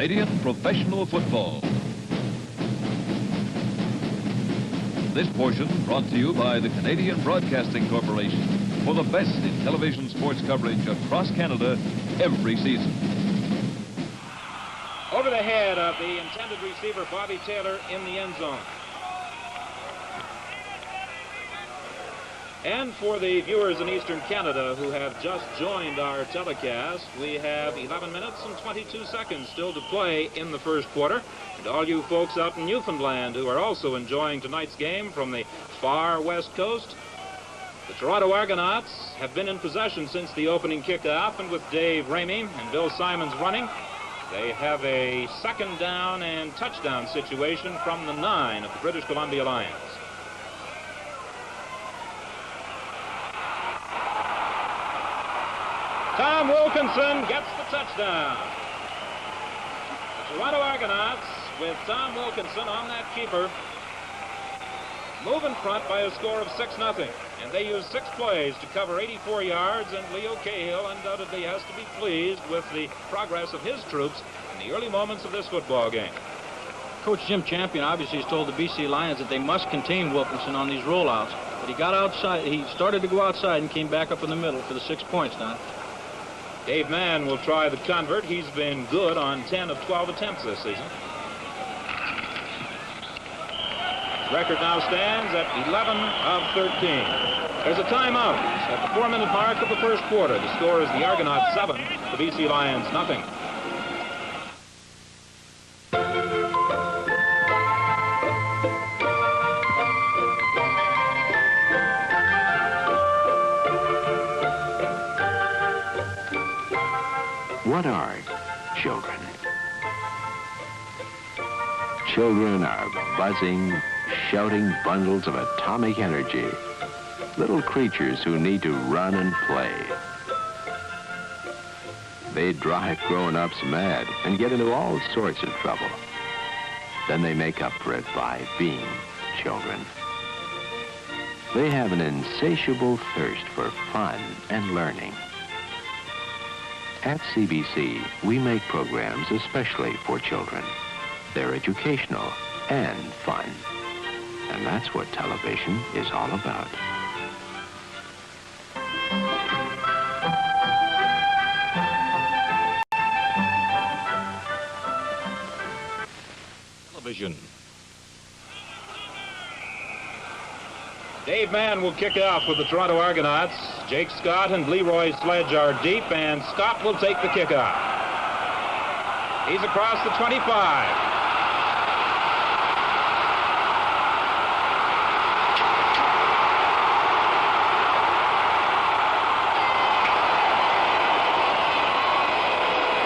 Canadian professional football. This portion brought to you by the Canadian Broadcasting Corporation for the best in television sports coverage across Canada every season. Over the head of the intended receiver, Bobby Taylor, in the end zone. And for the viewers in Eastern Canada who have just joined our telecast, we have 11 minutes and 22 seconds still to play in the first quarter. And all you folks out in Newfoundland who are also enjoying tonight's game from the far west coast, the Toronto Argonauts have been in possession since the opening kickoff, and with Dave Ramey and Bill Simons running, they have a second down and touchdown situation from the 9 of the British Columbia Lions. Tom Wilkinson gets the touchdown. The Toronto Argonauts, with Tom Wilkinson on that keeper, move in front by a score of 6-0. And they use 6 plays to cover 84 yards, and Leo Cahill undoubtedly has to be pleased with the progress of his troops in the early moments of this football game. Coach Jim Champion obviously has told the BC Lions that they must contain Wilkinson on these rollouts. But he got outside, he started to go outside and came back up in the middle for the 6 points, Don. Dave Mann will try the convert. He's been good on 10 of 12 attempts this season. Record now stands at 11 of 13. There's a timeout at the 4-minute mark of the first quarter. The score is the Argonauts 7, the BC Lions nothing. What are children? Children are buzzing, shouting bundles of atomic energy. Little creatures who need to run and play. They drive grown-ups mad and get into all sorts of trouble. Then they make up for it by being children. They have an insatiable thirst for fun and learning. At CBC, we make programs especially for children. They're educational and fun. And that's what television is all about. Television. Dave Mann will kick off with the Toronto Argonauts. Jake Scott and Leroy Sledge are deep, and Scott will take the kickoff. He's across the 25.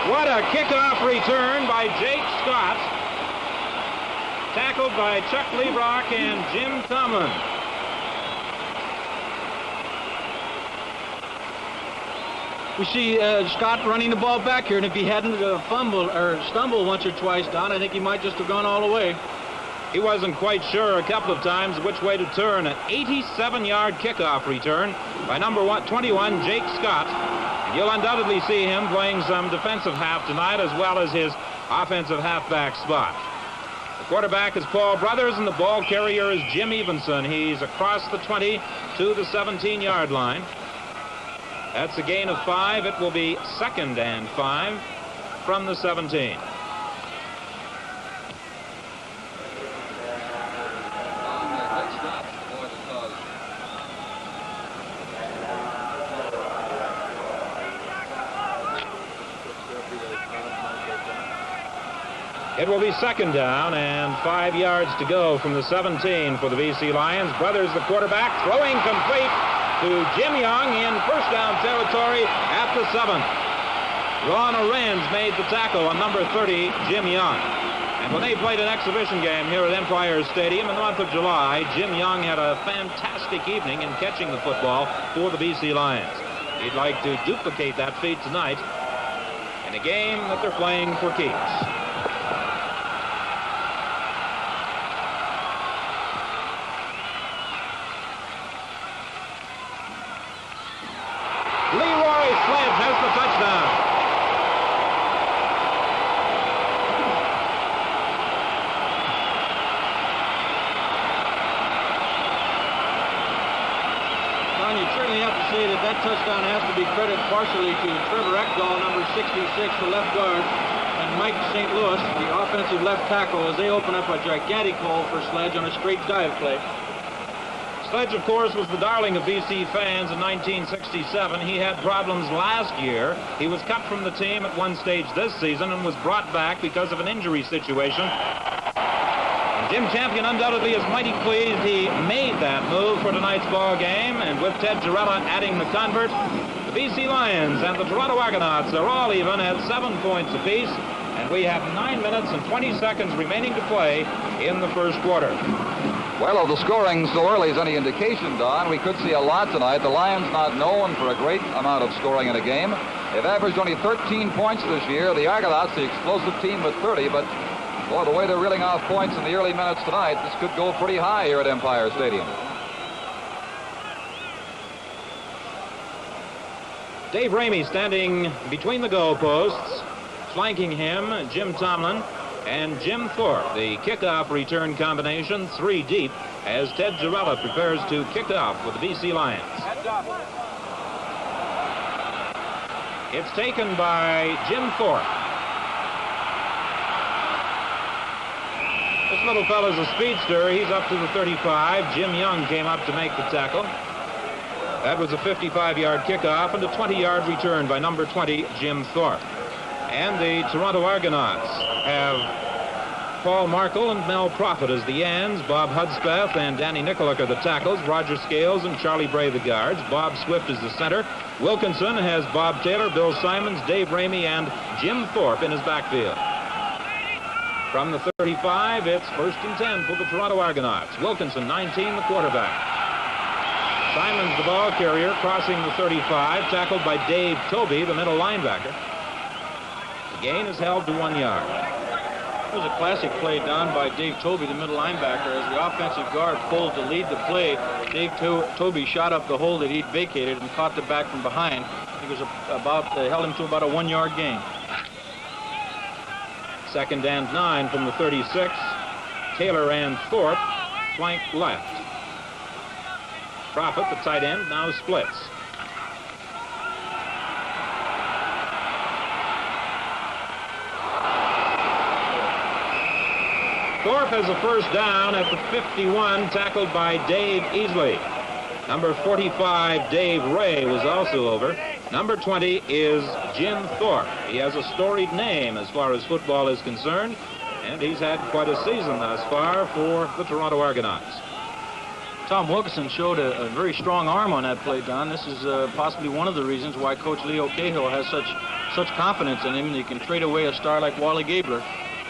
What a kickoff return by Jake Scott. Tackled by Chuck Lebrock and Jim Tomlin. We see Scott running the ball back here, and if he hadn't fumbled or stumbled once or twice, Don, I think he might just have gone all the way. He wasn't quite sure a couple of times which way to turn. An 87-yard kickoff return by number 21, Jake Scott. And you'll undoubtedly see him playing some defensive half tonight as well as his offensive halfback spot. The quarterback is Paul Brothers, and the ball carrier is Jim Evenson. He's across the 20 to the 17-yard line. That's a gain of 5. It will be 2nd and 5 from the 17. It will be 2nd down and 5 yards to go from the 17 for the BC Lions. Brothers, the quarterback, throwing complete to Jim Young in first down territory at the 7. Ron Arends made the tackle on number 30, Jim Young. And when they played an exhibition game here at Empire Stadium in the month of July, Jim Young had a fantastic evening in catching the football for the BC Lions. He'd like to duplicate that feat tonight in a game that they're playing for keeps. Leroy Sledge has the touchdown. that touchdown has to be credited partially to Trevor Ekdahl, number 66, the left guard, and Mike St. Louis, the offensive left tackle, as they open up a gigantic hole for Sledge on a straight dive play. Sledge, of course, was the darling of BC fans in 1967. He had problems last year. He was cut from the team at one stage this season and was brought back because of an injury situation. And Jim Champion undoubtedly is mighty pleased he made that move for tonight's ball game. And with Ted Girella adding the convert, the BC Lions and the Toronto Argonauts are all even at 7 points apiece. And we have 9 minutes and 20 seconds remaining to play in the first quarter. Well, if the scoring so early is any indication, Don, we could see a lot tonight. The Lions not known for a great amount of scoring in a game. They've averaged only 13 points this year. The Argonauts, the explosive team, with 30, but boy, the way they're reeling off points in the early minutes tonight, this could go pretty high here at Empire Stadium. Dave Ramey standing between the goalposts, flanking him, Jim Tomlin and Jim Thorpe. The kickoff return combination, 3 deep, as Ted Girella prepares to kick off with the BC Lions. It's taken by Jim Thorpe. This little fella's a speedster. He's up to the 35. Jim Young came up to make the tackle. That was a 55-yard kickoff and a 20-yard return by number 20, Jim Thorpe. And the Toronto Argonauts have Paul Markle and Mel Prophet as the ends, Bob Hudspeth and Danny Nicolak are the tackles, Roger Scales and Charlie Bray the guards, Bob Swift is the center. Wilkinson has Bob Taylor, Bill Simons, Dave Ramey, and Jim Thorpe in his backfield. From the 35, it's 1st and 10 for the Toronto Argonauts. Wilkinson, 19, the quarterback. Simons, the ball carrier, crossing the 35, tackled by Dave Toby, the middle linebacker. The gain is held to 1 yard. It was a classic play done by Dave Toby, the middle linebacker. As the offensive guard pulled to lead the play, Dave Toby shot up the hole that he'd vacated and caught the back from behind. It was held him to about a 1 yard gain. 2nd and 9 from the 36. Taylor and Thorpe flank left. Prophet, the tight end, now splits. Thorpe has a first down at the 51, tackled by Dave Easley. Number 45, Dave Ray, was also over. Number 20 is Jim Thorpe. He has a storied name as far as football is concerned, and he's had quite a season thus far for the Toronto Argonauts. Tom Wilkinson showed a very strong arm on that play, Don. This is possibly one of the reasons why Coach Leo Cahill has such confidence in him, and he can trade away a star like Wally Gabler.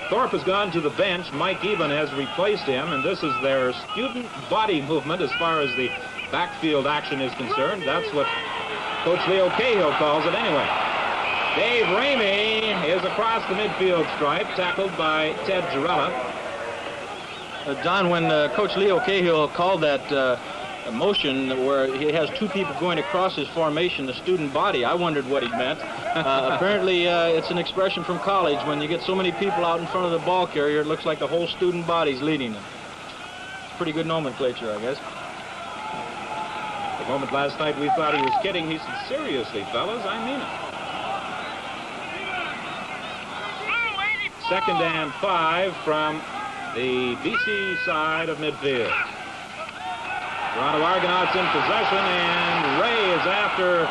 Thorpe has gone to the bench. Mike Eben has replaced him, and this is their student body movement as far as the backfield action is concerned. That's what Coach Leo Cahill calls it anyway. Dave Ramey is across the midfield stripe, tackled by Ted Girella. Don, when Coach Leo Cahill called that motion where he has 2 people going across his formation, the student body, I wondered what he meant. Apparently, it's an expression from college. When you get so many people out in front of the ball carrier, it looks like the whole student body's leading them. It's pretty good nomenclature, I guess. The moment last night we thought he was kidding, he said, seriously, fellas, I mean it. 2nd and 5 from the BC side of midfield. Toronto Argonauts in possession, and Ray is after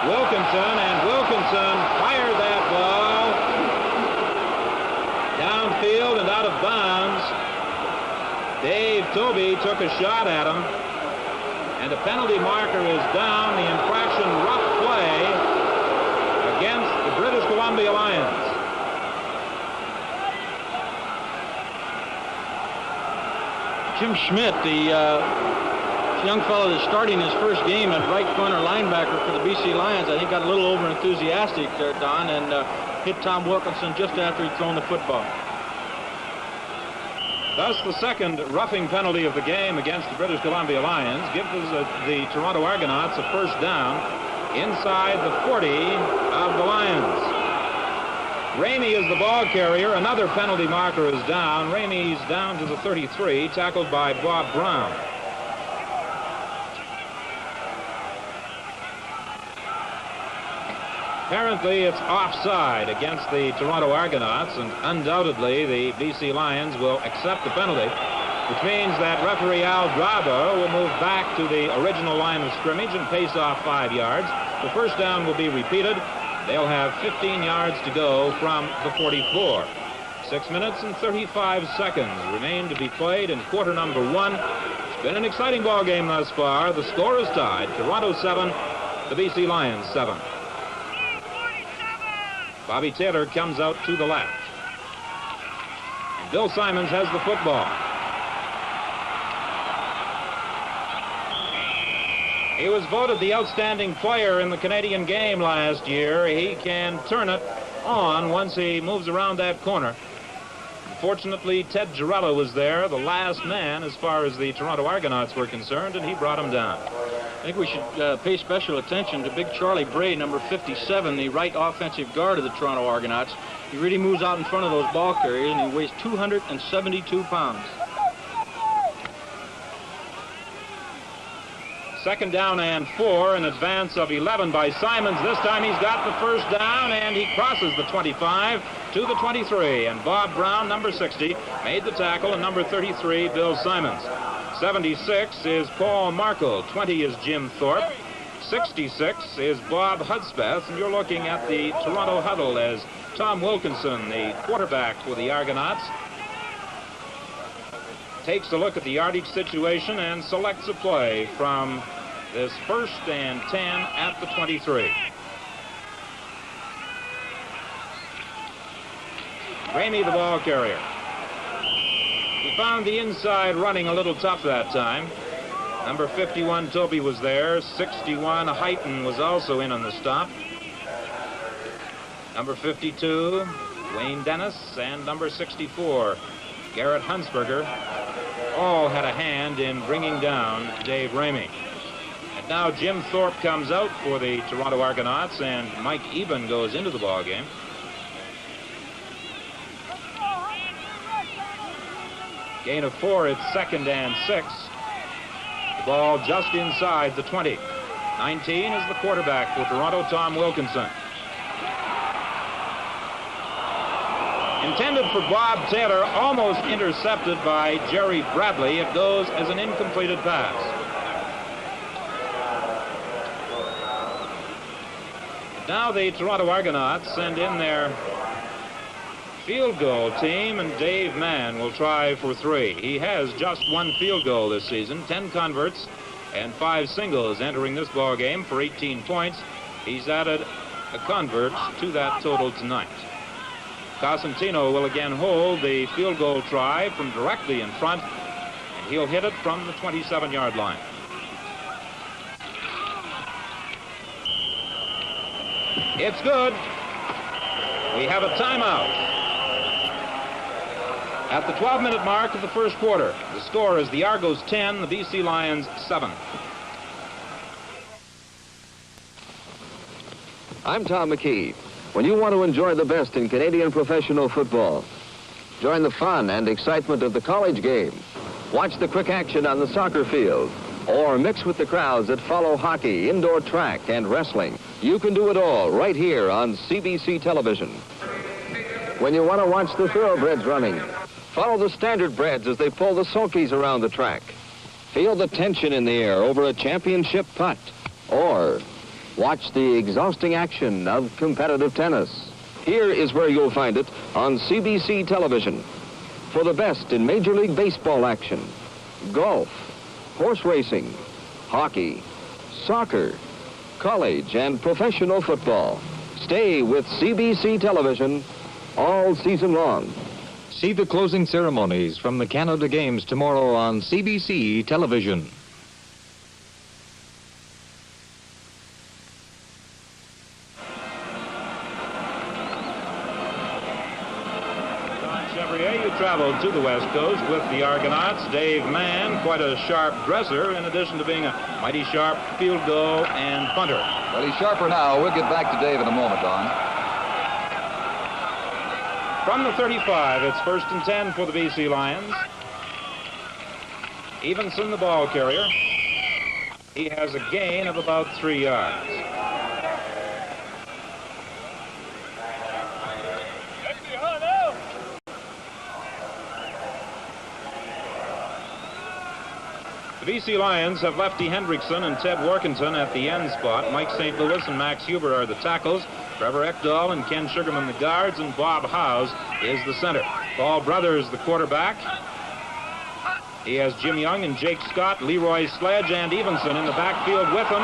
Wilkinson, and Wilkinson fired that ball downfield and out of bounds. Dave Toby took a shot at him, and a penalty marker is down. The infraction, rough play against the British Columbia Lions. Jim Schmidt, the young fellow that's starting his first game at right corner linebacker for the BC Lions, I think got a little over enthusiastic there, Don, and hit Tom Wilkinson just after he'd thrown the football. Thus, the second roughing penalty of the game against the British Columbia Lions gives the Toronto Argonauts a first down inside the 40 of the Lions. Ramey is the ball carrier. Another penalty marker is down. Ramey's down to the 33, tackled by Bob Brown. Apparently, it's offside against the Toronto Argonauts, and undoubtedly the BC Lions will accept the penalty, which means that referee Al Draba will move back to the original line of scrimmage and pace off 5 yards. The first down will be repeated. They'll have 15 yards to go from the 44. 6 minutes and 35 seconds remain to be played in quarter number 1. It's been an exciting ball game thus far. The score is tied. Toronto 7, the BC Lions 7. Bobby Taylor comes out to the left. And Bill Simons has the football. He was voted the outstanding player in the Canadian game last year. He can turn it on once he moves around that corner. Unfortunately, Ted Girella was there, the last man as far as the Toronto Argonauts were concerned, and he brought him down. I think we should pay special attention to big Charlie Bray, number 57, the right offensive guard of the Toronto Argonauts. He really moves out in front of those ball carriers, and he weighs 272 pounds. Second down and 4, an advance of 11 by Simons. This time he's got the first down, and he crosses the 25 to the 23. And Bob Brown, number 60, made the tackle, and number 33, Bill Simons. 76 is Paul Markle. 20 is Jim Thorpe. 66 is Bob Hudspeth. And you're looking at the Toronto huddle as Tom Wilkinson, the quarterback for the Argonauts, takes a look at the yardage situation and selects a play from this 1st and 10 at the 23. Ramey, the ball carrier. He found the inside running a little tough that time. Number 51, Toby, was there. 61, Heighton was also in on the stop. Number 52, Wayne Dennis, and number 64, Garrett Hunsberger, all had a hand in bringing down Dave Ramey. And now Jim Thorpe comes out for the Toronto Argonauts, and Mike Eben goes into the ballgame. Gain of 4, it's 2nd and 6. The ball just inside the 20. 19 is the quarterback for Toronto, Tom Wilkinson. Intended for Bob Taylor, almost intercepted by Jerry Bradley. It goes as an incompleted pass. Now the Toronto Argonauts send in their field goal team, and Dave Mann will try for 3. He has just 1 field goal this season, 10 converts and 5 singles entering this ball game for 18 points. He's added a convert to that total tonight. Cosentino will again hold the field goal try from directly in front, and he'll hit it from the 27-yard line. It's good. We have a timeout. At the 12-minute mark of the first quarter, the score is the Argos 10, the BC Lions 7. I'm Tom McKee. When you want to enjoy the best in Canadian professional football, join the fun and excitement of the college game, watch the quick action on the soccer field, or mix with the crowds that follow hockey, indoor track, and wrestling, you can do it all right here on CBC television. When you want to watch the thoroughbreds running, follow the standardbreds as they pull the sulkies around the track. Feel the tension in the air over a championship putt, or watch the exhausting action of competitive tennis. Here is where you'll find it on CBC television. For the best in Major League Baseball action, golf, horse racing, hockey, soccer, college, and professional football. Stay with CBC television all season long. See the closing ceremonies from the Canada Games tomorrow on CBC television. Traveled to the West Coast with the Argonauts. Dave Mann, quite a sharp dresser, in addition to being a mighty sharp field goal and punter. Well, he's sharper now. We'll get back to Dave in a moment, Don. From the 35, it's 1st and 10 for the BC Lions. Evenson, the ball carrier. He has a gain of about 3 yards. The BC Lions have Lefty Hendrickson and Ted Workington at the end spot. Mike St. Louis and Max Huber are the tackles. Trevor Ekdahl and Ken Sugarman the guards, and Bob Howes is the center. Paul Brothers the quarterback. He has Jim Young and Jake Scott, Leroy Sledge, and Evenson in the backfield with him.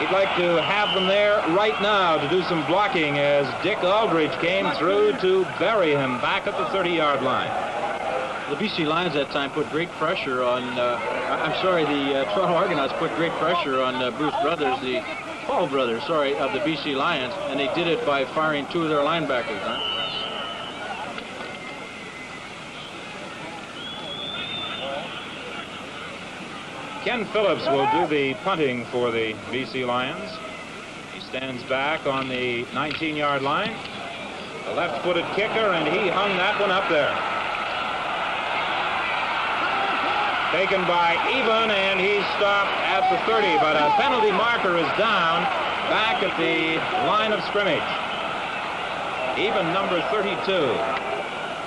He'd like to have them there right now to do some blocking as Dick Aldridge came through to bury him back at the 30-yard line. The BC Lions that time put great pressure on, the Toronto Argonauts put great pressure on Bruce Brothers, the Paul Brothers, of the BC Lions, and they did it by firing two of their linebackers. Ken Phillips will do the punting for the BC Lions. He stands back on the 19-yard line. A left-footed kicker, and he hung that one up there. Taken by Even, and he's stopped at the 30, but a penalty marker is down back at the line of scrimmage. Even, number 32,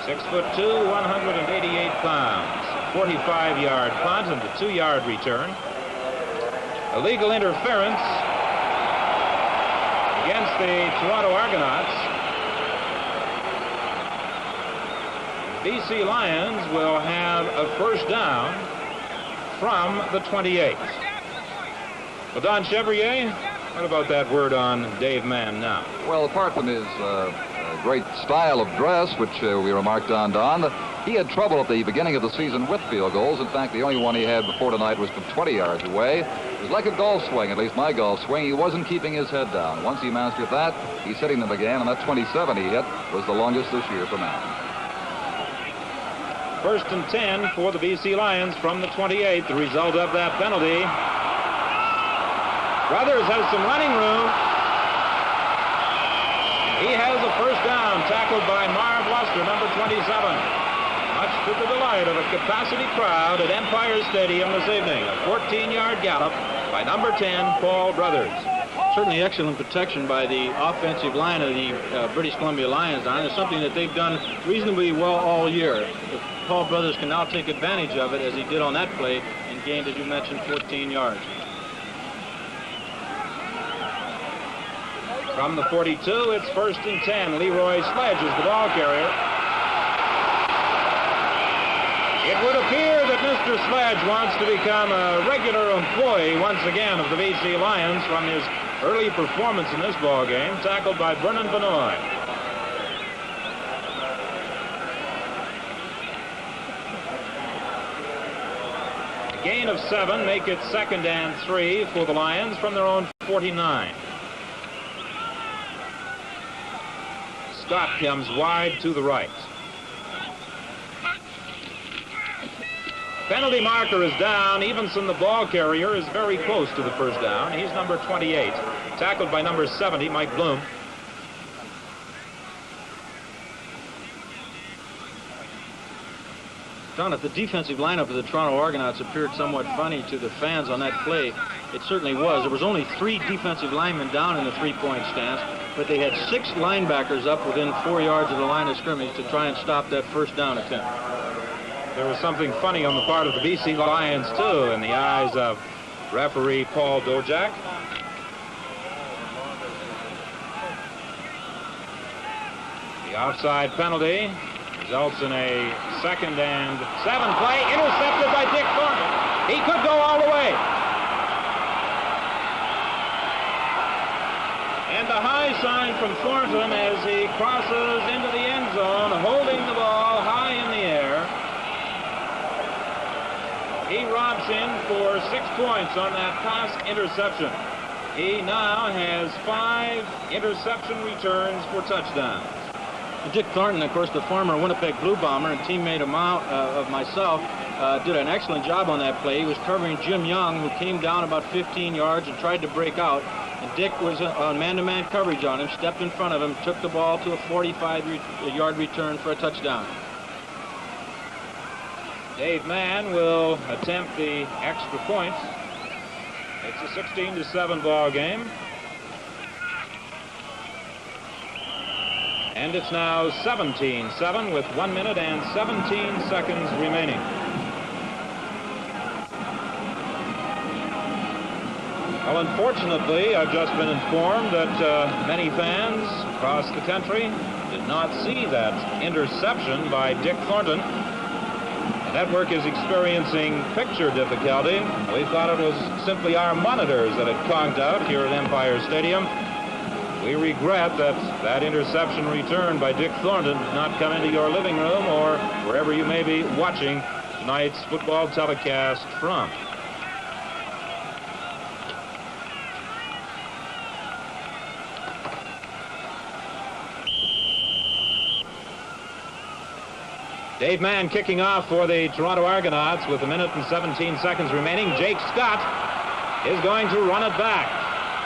6'2", 188 pounds. 45-yard punt and a 2-yard return. Illegal interference against the Toronto Argonauts. BC Lions will have a first down from the 28. Well, Don Chevrier, what about that word on Dave Mann now? Well, apart from his great style of dress, which we remarked on, Don, he had trouble at the beginning of the season with field goals. In fact, the only one he had before tonight was from 20 yards away. It was like a golf swing, at least my golf swing. He wasn't keeping his head down. Once he mastered that, he's hitting them again, and that 27 he hit was the longest this year for Mann. First and 10 for the BC Lions from the 28, the result of that penalty. Brothers has some running room. He has a first down, tackled by Marv Luster, number 27. Much to the delight of a capacity crowd at Empire Stadium this evening. A 14-yard gallop by number 10, Paul Brothers. Certainly excellent protection by the offensive line of the British Columbia Lions, Don. It's something that they've done reasonably well all year. If Paul Brothers can now take advantage of it, as he did on that play, and gained, as you mentioned, 14 yards. From the 42, it's first and 10. Leroy Sledge is the ball carrier. It would appear that Mr. Sledge wants to become a regular employee once again of the BC Lions from his early performance in this ball game, tackled by Vernon Benoit. A gain of 7, make it 2nd and 3 for the Lions from their own 49. Scott comes wide to the right. Penalty marker is down. Evenson, the ball carrier, is very close to the first down. He's number 28, tackled by number 70, Mike Bloom. Don, if the defensive lineup of the Toronto Argonauts appeared somewhat funny to the fans on that play, it certainly was. There was only 3 defensive linemen down in the three-point stance, but they had 6 linebackers up within 4 yards of the line of scrimmage to try and stop that first down attempt. There was something funny on the part of the BC Lions, too, in the eyes of referee Paul Dojak. The offside penalty results in a 2nd and 7 play, intercepted by Dick Thornton. He could go all the way. And the high sign from Thornton as he crosses into the end zone, holding the ball high in the air. He robs in for 6 points on that pass interception. He now has 5 interception returns for touchdowns. Dick Thornton, of course, the former Winnipeg Blue Bomber and teammate of myself, did an excellent job on that play. He was covering Jim Young, who came down about 15 yards and tried to break out. And Dick was on man-to-man coverage on him, stepped in front of him, took the ball to a 45-yard return for a touchdown. Dave Mann will attempt the extra point. It's a 16-7 ball game. And it's now 17-7 with 1 minute and 17 seconds remaining. Well, unfortunately, I've just been informed that many fans across the country did not see that interception by Dick Thornton. The network is experiencing picture difficulty. We thought it was simply our monitors that had conked out here at Empire Stadium. We regret that that interception returned by Dick Thornton did not come into your living room or wherever you may be watching tonight's football telecast from. Dave Mann kicking off for the Toronto Argonauts with 1 minute and 17 seconds remaining. Jake Scott is going to run it back.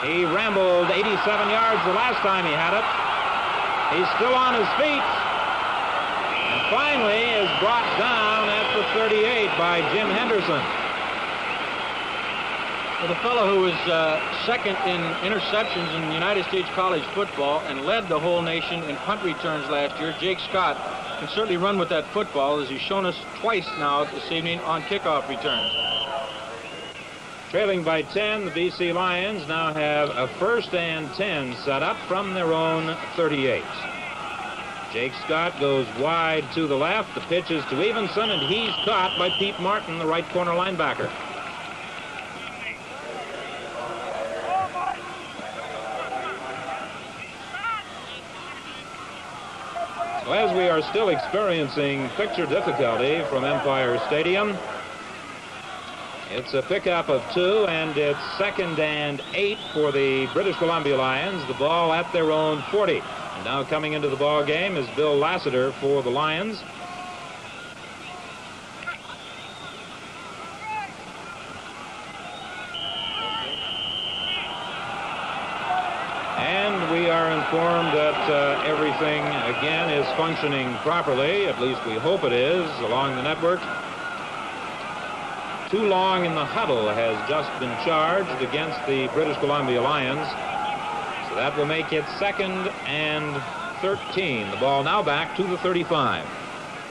He rambled 87 yards the last time he had it. He's still on his feet. And finally is brought down at the 38 by Jim Henderson. Well, the fellow who was second in interceptions in United States college football and led the whole nation in punt returns last year, Jake Scott, can certainly run with that football, as he's shown us twice now this evening on kickoff returns. Trailing by 10, the BC Lions now have a 1st and 10 set up from their own 38. Jake Scott goes wide to the left. The pitch is to Evenson, and he's caught by Pete Martin, the right corner linebacker. So as we are still experiencing picture difficulty from Empire Stadium, it's a pickup of 2, and it's 2nd and 8 for the British Columbia Lions. The ball at their own 40. And now coming into the ball game is Bill Lassiter for the Lions. And we are informed that everything again is functioning properly. At least we hope it is along the network. Too long in the huddle has just been charged against the British Columbia Lions. So that will make it 2nd and 13. The ball now back to the 35.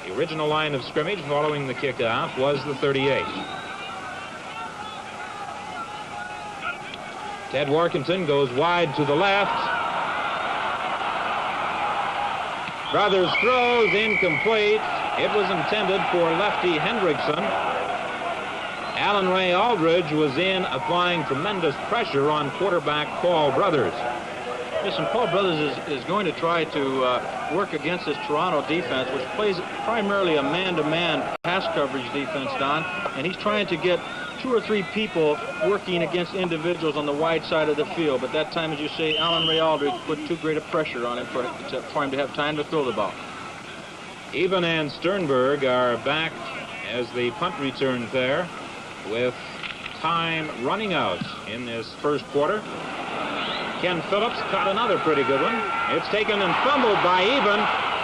The original line of scrimmage following the kickoff was the 38. Ted Workington goes wide to the left. Brothers throws incomplete. It was intended for lefty Hendrickson. Alan Ray Aldridge was in, applying tremendous pressure on quarterback Paul Brothers. Listen, Paul Brothers is going to try to work against this Toronto defense, which plays primarily a man-to-man pass coverage defense, Don, and he's trying to get 2 or 3 people working against individuals on the wide side of the field. But that time, as you say, Alan Ray Aldridge put too great a pressure on him for him to have time to throw the ball. Eben and Sternberg are back as the punt return there, with time running out in this first quarter. Ken Phillips caught another pretty good one. It's taken and fumbled by Eben.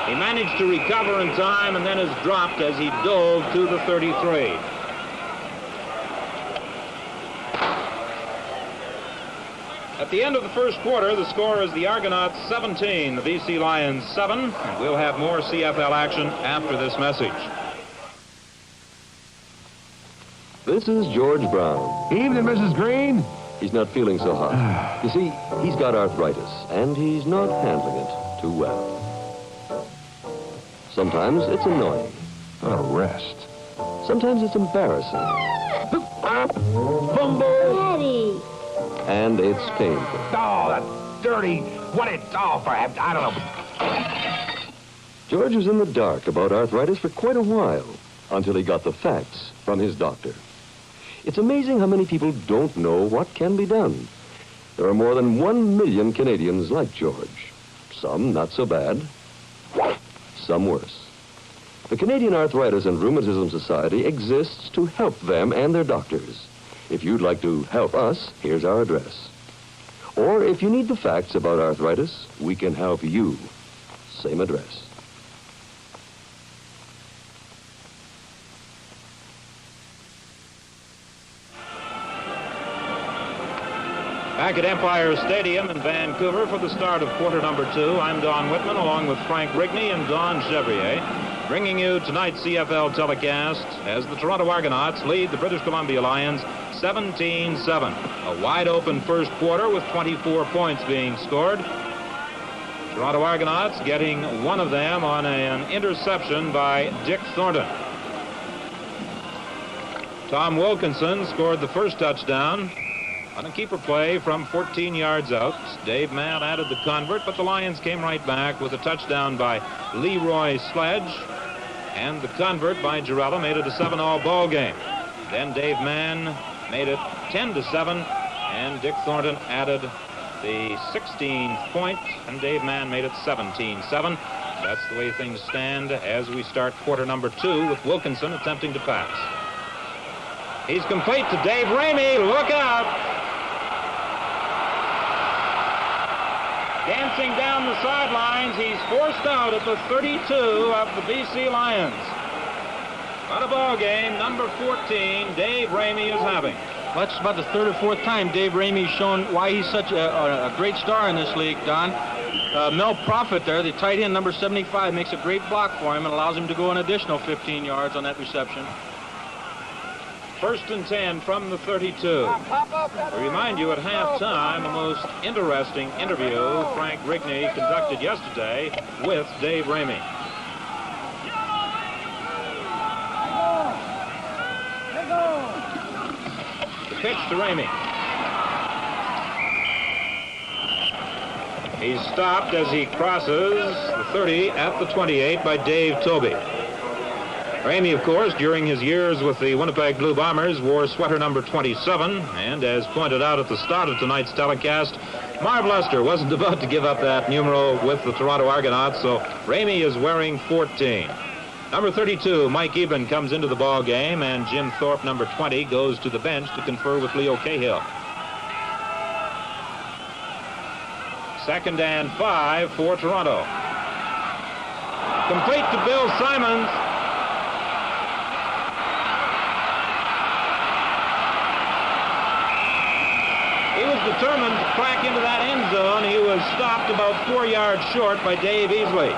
He managed to recover in time and then is dropped as he dove to the 33. At the end of the first quarter, the score is the Argonauts 17, the BC Lions 7, and we'll have more CFL action after this message. This is George Brown. Evening, Mrs. Green. He's not feeling so hot. You see, he's got arthritis, and he's not handling it too well. Sometimes it's annoying. What a rest. Sometimes it's embarrassing. Fumble! Daddy! And it's painful. Oh, that dirty... What it's all for? I don't know. George was in the dark about arthritis for quite a while, until he got the facts from his doctor. It's amazing how many people don't know what can be done. There are more than 1 million Canadians like George. Some not so bad, some worse. The Canadian Arthritis and Rheumatism Society exists to help them and their doctors. If you'd like to help us, here's our address. Or if you need the facts about arthritis, we can help you. Same address. Back at Empire Stadium in Vancouver for the start of quarter number 2. I'm Don Whitman along with Frank Rigney and Don Chevrier, bringing you tonight's CFL telecast as the Toronto Argonauts lead the British Columbia Lions 17-7. A wide-open first quarter with 24 points being scored. Toronto Argonauts getting one of them on an interception by Dick Thornton. Tom Wilkinson scored the first touchdown on a keeper play from 14 yards out. Dave Mann added the convert, but the Lions came right back with a touchdown by Leroy Sledge, and the convert by Girella made it a 7-all ball game. Then Dave Mann made it 10-7, and Dick Thornton added the 16th point, and Dave Mann made it 17-7. That's the way things stand as we start quarter number 2 with Wilkinson attempting to pass. He's complete to Dave Ramey. Look out! Dancing down the sidelines, he's forced out at the 32 of the BC Lions. What a ball game, number 14, Dave Ramey is having. That's about the third or fourth time Dave Ramey's shown why he's such a great star in this league, Don. Mel Prophet there, the tight end, number 75, makes a great block for him and allows him to go an additional 15 yards on that reception. 1st and 10 from the 32. We remind you at halftime, a most interesting interview Frank Rigney conducted yesterday with Dave Ramey. The pitch to Ramey. He's stopped as he crosses the 30 at the 28 by Dave Tobey. Ramey, of course, during his years with the Winnipeg Blue Bombers, wore sweater number 27, and as pointed out at the start of tonight's telecast, Marv Lester wasn't about to give up that numero with the Toronto Argonauts, so Ramey is wearing 14. Number 32, Mike Eben, comes into the ball game, and Jim Thorpe, number 20, goes to the bench to confer with Leo Cahill. 2nd and 5 for Toronto. Complete to Bill Simons. He was determined to crack into that end zone. He was stopped about 4 yards short by Dave Easley.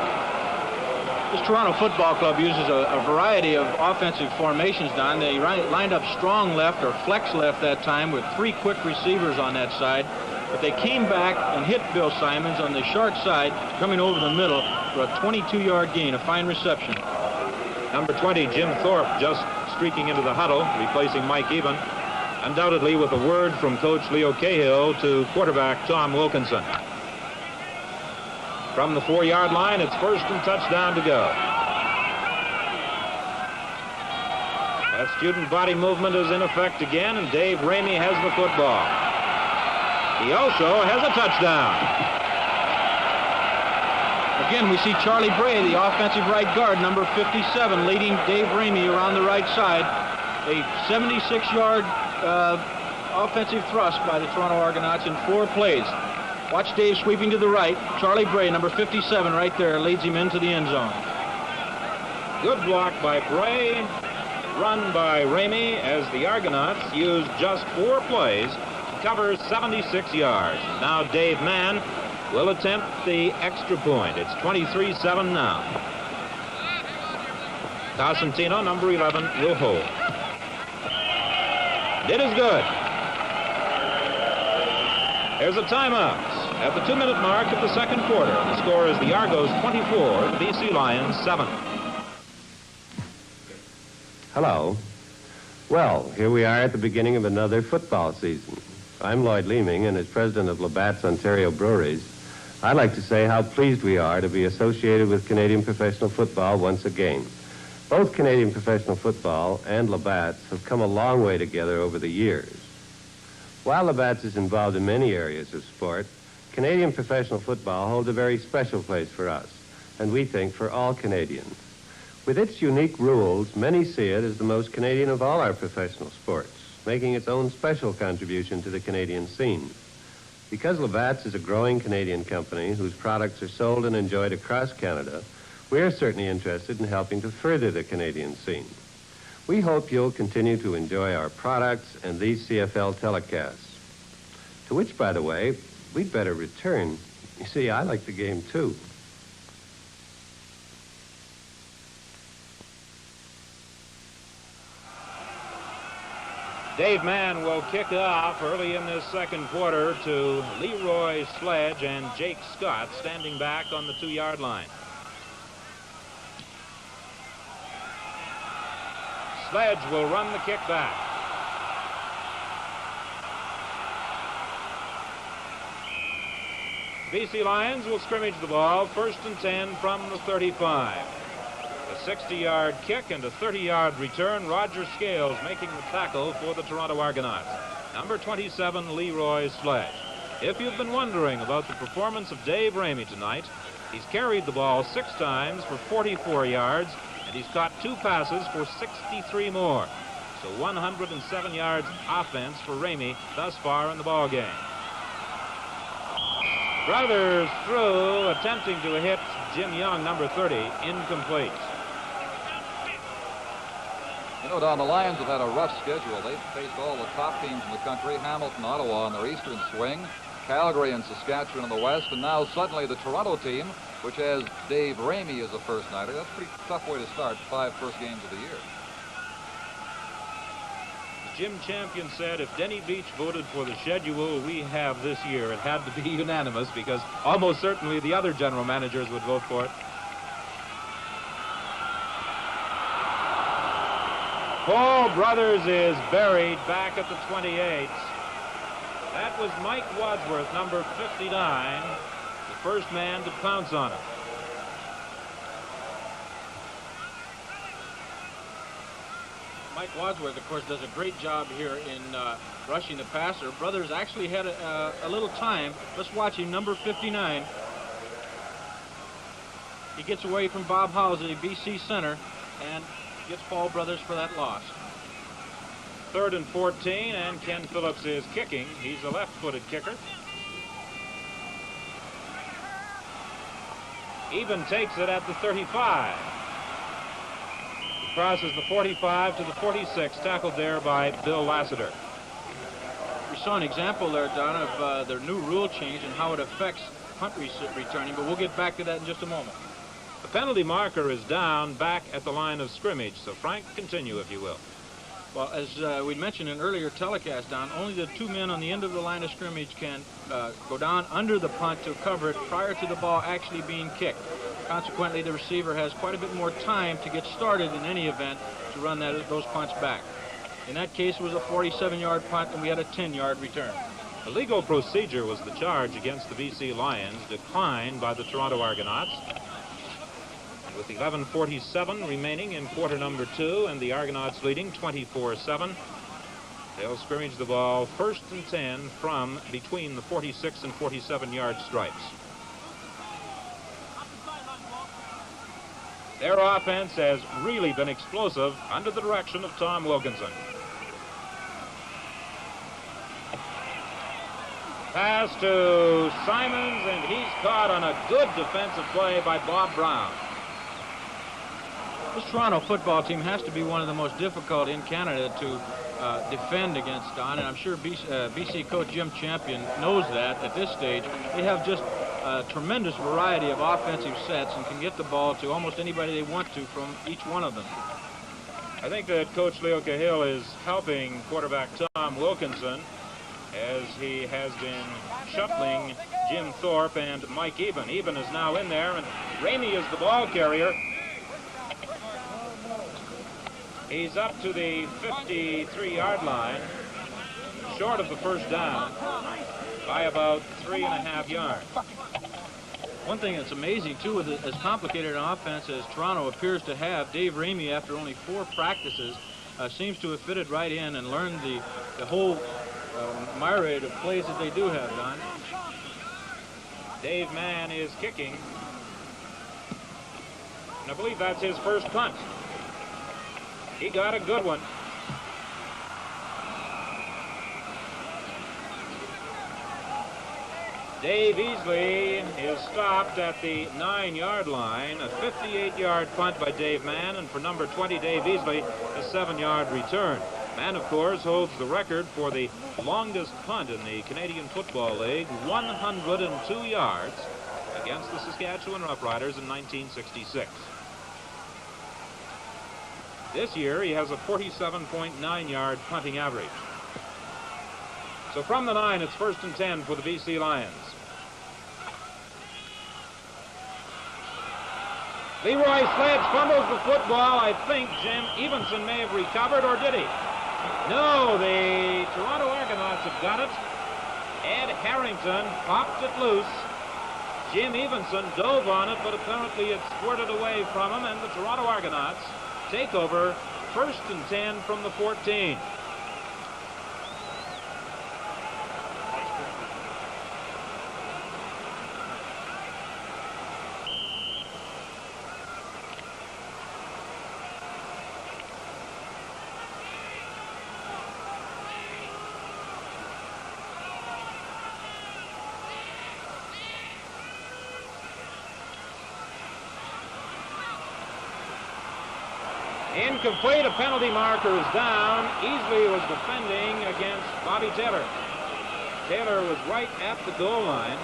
This Toronto Football Club uses a variety of offensive formations, Don. They lined up strong left or flex left that time with 3 quick receivers on that side. But they came back and hit Bill Simons on the short side, coming over the middle for a 22-yard gain, a fine reception. Number 20, Jim Thorpe, just streaking into the huddle, replacing Mike Eben. Undoubtedly with a word from Coach Leo Cahill to quarterback Tom Wilkinson. From the 4-yard line, it's 1st and touchdown to go. That student body movement is in effect again, and Dave Ramey has the football. He also has a touchdown. Again, we see Charlie Bray, the offensive right guard, number 57, leading Dave Ramey around the right side. A 76-yard offensive thrust by the Toronto Argonauts in 4 plays. Watch Dave sweeping to the right. Charlie Bray, number 57, right there, leads him into the end zone. Good block by Bray, run by Ramey as the Argonauts used just 4 plays to cover 76 yards. Now Dave Mann will attempt the extra point. It's 23-7 now. Cosentino, number 11, will hold. It is good. There's a timeout at the 2-minute mark of the 2nd quarter. The score is the Argos 24, the BC Lions 7. Hello. Well, here we are at the beginning of another football season. I'm Lloyd Leeming, and as president of Labatt's Ontario Breweries, I'd like to say how pleased we are to be associated with Canadian professional football once again. Both Canadian professional football and Labatt's have come a long way together over the years. While Labatt's is involved in many areas of sport, Canadian professional football holds a very special place for us, and we think for all Canadians. With its unique rules, many see it as the most Canadian of all our professional sports, making its own special contribution to the Canadian scene. Because Labatt's is a growing Canadian company whose products are sold and enjoyed across Canada, we are certainly interested in helping to further the Canadian scene. We hope you'll continue to enjoy our products and these CFL telecasts. To which, by the way, we'd better return. You see, I like the game, too. Dave Mann will kick off early in this second quarter to Leroy Sledge and Jake Scott standing back on the 2-yard line. Sledge will run the kick back. BC Lions will scrimmage the ball 1st and 10 from the 35. A 60-yard kick and a 30-yard return. Roger Scales making the tackle for the Toronto Argonauts. Number 27, Leroy Sledge. If you've been wondering about the performance of Dave Ramey tonight, he's carried the ball 6 times for 44 yards, and he's caught 2 passes for 63 more. So 107 yards offense for Ramey thus far in the ball game. Brothers through, attempting to hit Jim Young, number 30, incomplete. You know, Don, the Lions have had a rough schedule. They've faced all the top teams in the country, Hamilton, Ottawa on their eastern swing, Calgary and Saskatchewan in the west, and now suddenly the Toronto team, which has Dave Ramey as a first-nighter. That's a pretty tough way to start 5 first games of the year. Jim Champion said if Denny Beach voted for the schedule we have this year, it had to be unanimous because almost certainly the other general managers would vote for it. Paul Brothers is buried back at the 28. That was Mike Wadsworth, number 59, the first man to pounce on him. Mike Wadsworth, of course, does a great job here in rushing the passer. Brothers actually had a little time. Let's watch him, number 59. He gets away from Bob Housley, BC center, and gets Paul Brothers for that loss. 3rd and 14, and Ken Phillips is kicking. He's a left-footed kicker. Even takes it at the 35. Crosses the 45 to the 46, tackled there by Bill Lassiter. We saw an example there, Don, of their new rule change and how it affects punt returning, but we'll get back to that in just a moment. The penalty marker is down back at the line of scrimmage, so Frank, continue if you will. Well, as we mentioned in earlier telecast, Don, only the 2 men on the end of the line of scrimmage can go down under the punt to cover it prior to the ball actually being kicked. Consequently, the receiver has quite a bit more time to get started in any event to run those punts back. In that case, it was a 47-yard punt, and we had a 10-yard return. Illegal procedure was the charge against the BC Lions, declined by the Toronto Argonauts. With 11:47 remaining in quarter number 2, and the Argonauts leading 24-7, they'll scrimmage the ball 1st and 10 from between the 46 and 47-yard stripes. Their offense has really been explosive under the direction of Tom Wilkinson. Pass to Simons, and he's caught on a good defensive play by Bob Brown. This Toronto football team has to be one of the most difficult in Canada to defend against, Don, and I'm sure BC coach Jim Champion knows that at this stage. They have just a tremendous variety of offensive sets and can get the ball to almost anybody they want to from each one of them. I think that Coach Leo Cahill is helping quarterback Tom Wilkinson as he has been shuttling Jim Thorpe and Mike Eben. Eben is now in there, and Ramey is the ball carrier. He's up to the 53-yard line, short of the first down by about 3.5 yards. One thing that's amazing, too, with as complicated an offense as Toronto appears to have, Dave Ramey, after only 4 practices, seems to have fitted right in and learned the whole myriad of plays that they do have, Don. Dave Mann is kicking, and I believe that's his first punt. He got a good one. Dave Easley is stopped at the 9-yard line. A 58-yard punt by Dave Mann, and for number 20, Dave Easley, a 7-yard return. Mann, of course, holds the record for the longest punt in the Canadian Football League, 102 yards against the Saskatchewan Roughriders in 1966. This year, he has a 47.9-yard punting average. So from the 9, it's 1st and 10 for the BC Lions. Leroy Sledge fumbles the football. I think Jim Evenson may have recovered, or did he? No, the Toronto Argonauts have got it. Ed Harrington popped it loose. Jim Evenson dove on it, but apparently it squirted away from him, and the Toronto Argonauts take over, 1st and 10 from the 14. Incomplete, a penalty marker is down. Easley was defending against Bobby Taylor. Taylor was right at the goal line.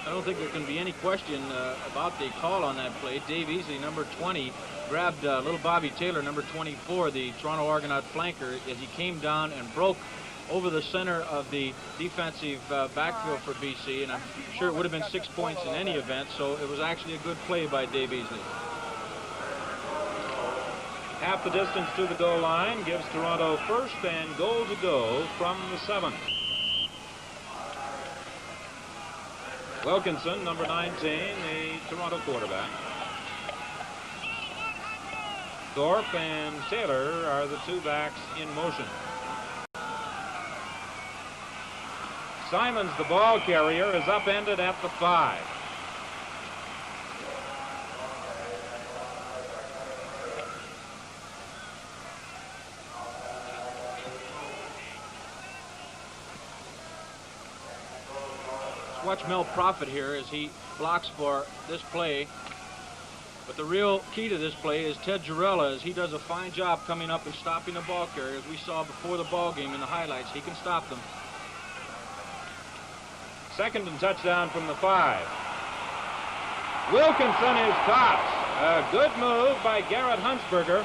I don't think there can be any question about the call on that play. Dave Easley, number 20, grabbed little Bobby Taylor, number 24, the Toronto Argonaut flanker, as he came down and broke over the center of the defensive backfield for BC, and I'm sure it would have been 6 points in any event, so it was actually a good play by Dave Easley. Half the distance to the goal line gives Toronto 1st and goal to go from the 7. Wilkinson, number 19, the Toronto quarterback. Thorpe and Taylor are the two backs in motion. Simons, the ball carrier, is upended at the 5. Watch Mel Prophet here as he blocks for this play. But the real key to this play is Ted Girella, as he does a fine job coming up and stopping the ball carrier. As we saw before the ball game in the highlights, he can stop them. 2nd and touchdown from the 5. Wilkinson is caught. A good move by Garrett Huntsberger.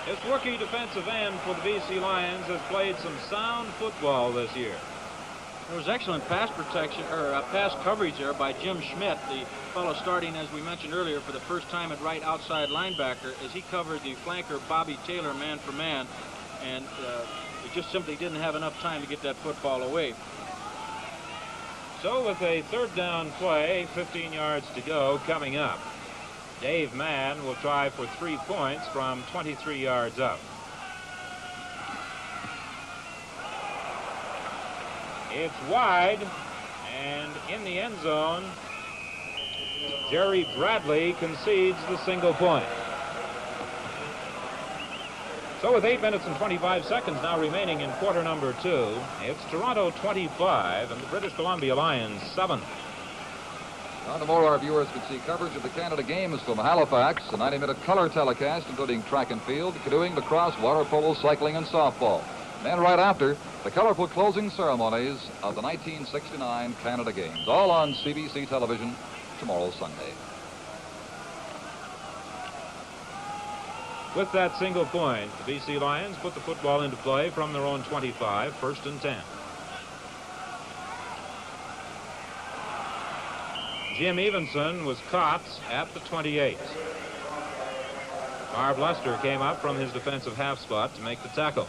This rookie defensive end for the BC Lions has played some sound football this year. There was excellent pass protection, or pass coverage there by Jim Schmidt, the fellow starting, as we mentioned earlier, for the first time at right outside linebacker, as he covered the flanker Bobby Taylor man for man, and he just simply didn't have enough time to get that football away. So with a 3rd down play, 15 yards to go coming up, Dave Mann will try for 3 points from 23 yards up. It's wide, and in the end zone, Jerry Bradley concedes the single point. So with 8 minutes and 25 seconds now remaining in quarter number 2, it's Toronto 25 and the British Columbia Lions 7. Now tomorrow our viewers can see coverage of the Canada Games from Halifax, a 90-minute color telecast including track and field, canoeing, lacrosse, water polo, cycling, and softball. And right after, the colorful closing ceremonies of the 1969 Canada Games, all on CBC television tomorrow Sunday. With that single point, the BC Lions put the football into play from their own 25, 1st and 10. Jim Evenson was caught at the 28. Marv Lester came up from his defensive half spot to make the tackle.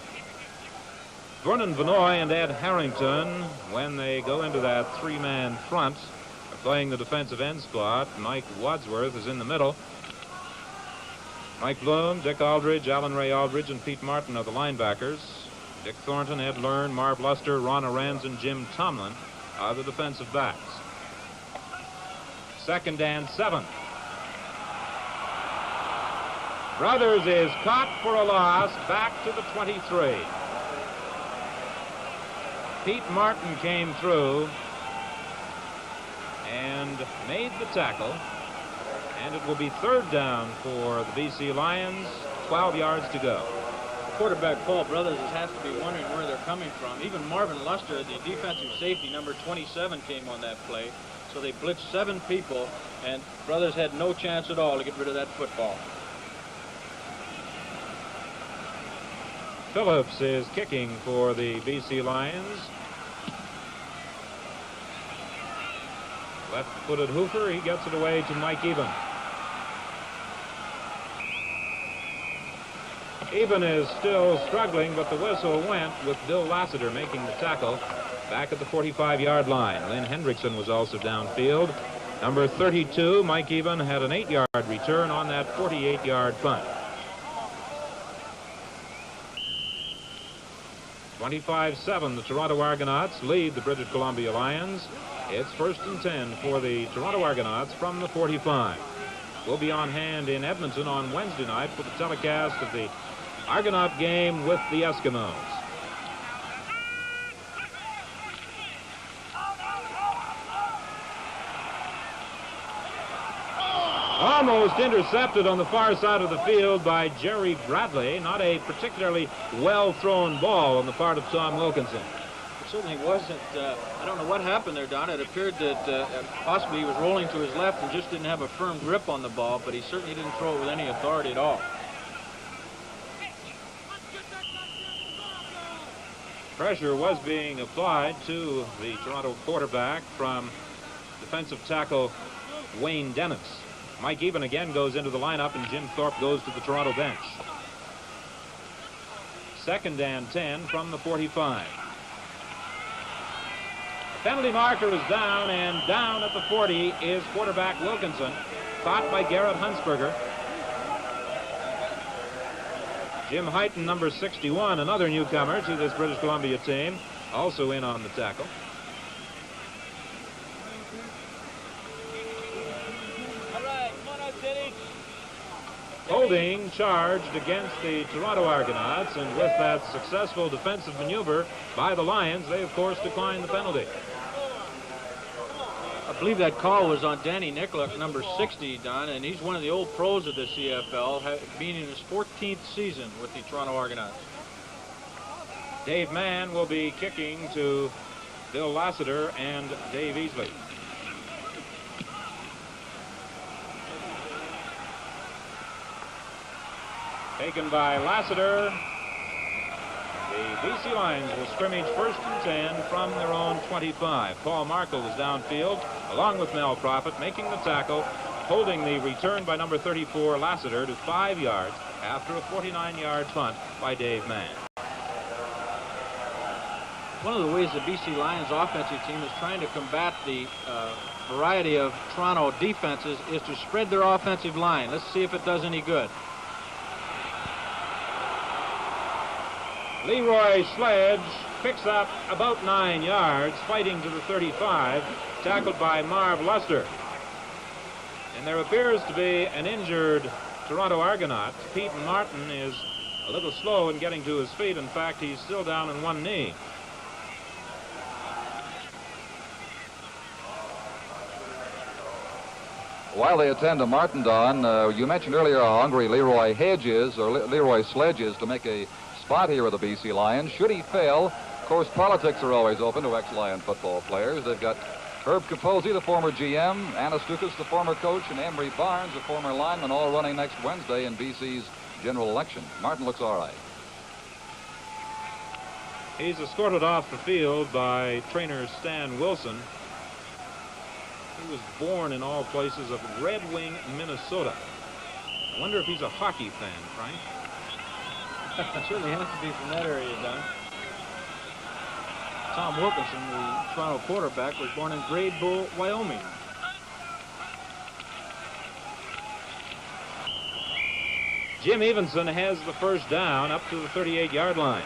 Vernon Vanoy and Ed Harrington, when they go into that 3-man front, are playing the defensive end spot. Mike Wadsworth is in the middle. Mike Bloom, Dick Aldridge, Alan Ray Aldridge, and Pete Martin are the linebackers. Dick Thornton, Ed Learn, Marv Luster, Ron Arends, and Jim Tomlin are the defensive backs. 2nd and 7. Brothers is caught for a loss back to the 23. Pete Martin came through and made the tackle, and it will be 3rd down for the BC Lions, 12 yards to go. quarterback Paul Brothers has to be wondering where they're coming from. Even Marvin Luster, the defensive safety, number 27, came on that play. So they blitzed 7 people, and Brothers had no chance at all to get rid of that football. Phillips is kicking for the BC Lions. Left-footed Hoofer, he gets it away to Mike Eben. Eben is still struggling, but the whistle went with Bill Lassiter making the tackle back at the 45-yard line. Lynn Hendrickson was also downfield. Number 32, Mike Eben, had an 8-yard return on that 48-yard punt. 25-7, the Toronto Argonauts lead the British Columbia Lions. It's 1st and 10 for the Toronto Argonauts from the 45. We'll be on hand in Edmonton on Wednesday night for the telecast of the Argonaut game with the Eskimos. Almost intercepted on the far side of the field by Jerry Bradley. Not a particularly well-thrown ball on the part of Tom Wilkinson. It certainly wasn't. I don't know what happened there, Don. It appeared that possibly he was rolling to his left and just didn't have a firm grip on the ball, but he certainly didn't throw it with any authority at all. Pressure was being applied to the Toronto quarterback from defensive tackle Wayne Dennis. Mike Eben again goes into the lineup, and Jim Thorpe goes to the Toronto bench. 2nd and 10 from the 45. The penalty marker is down, and down at the 40 is quarterback Wilkinson, caught by Garrett Hunsberger. Jim Hyten, number 61, another newcomer to this British Columbia team, also in on the tackle. Holding charged against the Toronto Argonauts, and with that successful defensive maneuver by the Lions, they of course declined the penalty. I believe that call was on Danny Nicolak, number 60, Don, and he's one of the old pros of the CFL, being in his 14th season with the Toronto Argonauts. Dave Mann will be kicking to Bill Lassiter and Dave Easley. Taken by Lassiter. The BC Lions will scrimmage 1st and 10 from their own 25. Paul Markle was downfield along with Mel Prophet, making the tackle, holding the return by number 34 Lassiter to 5 yards after a 49-yard punt by Dave Mann. One of the ways the BC Lions offensive team is trying to combat the variety of Toronto defenses is to spread their offensive line. Let's see if it does any good. Leroy Sledge picks up about 9 yards, fighting to the 35, tackled by Marv Luster. And there appears to be an injured Toronto Argonaut. Pete Martin is a little slow in getting to his feet. In fact, he's still down on one knee. While they attend to Martin, Don, you mentioned earlier how hungry Leroy Hedge is, or Leroy Sledge is, to make a spot here with the BC Lions. Should he fail, of course, politics are always open to ex-Lion football players. They've got Herb Capozzi, the former GM, Anna Stukas, the former coach, and Emery Barnes, the former lineman, all running next Wednesday in BC's general election. Martin looks all right. He's escorted off the field by trainer Stan Wilson. He was born in all places of Red Wing, Minnesota. I wonder if he's a hockey fan, Frank. Certainly has to be from that area, Don. Tom Wilkinson, the Toronto quarterback, was born in Grade Bull, Wyoming. Jim Evenson has the first down up to the 38-yard line.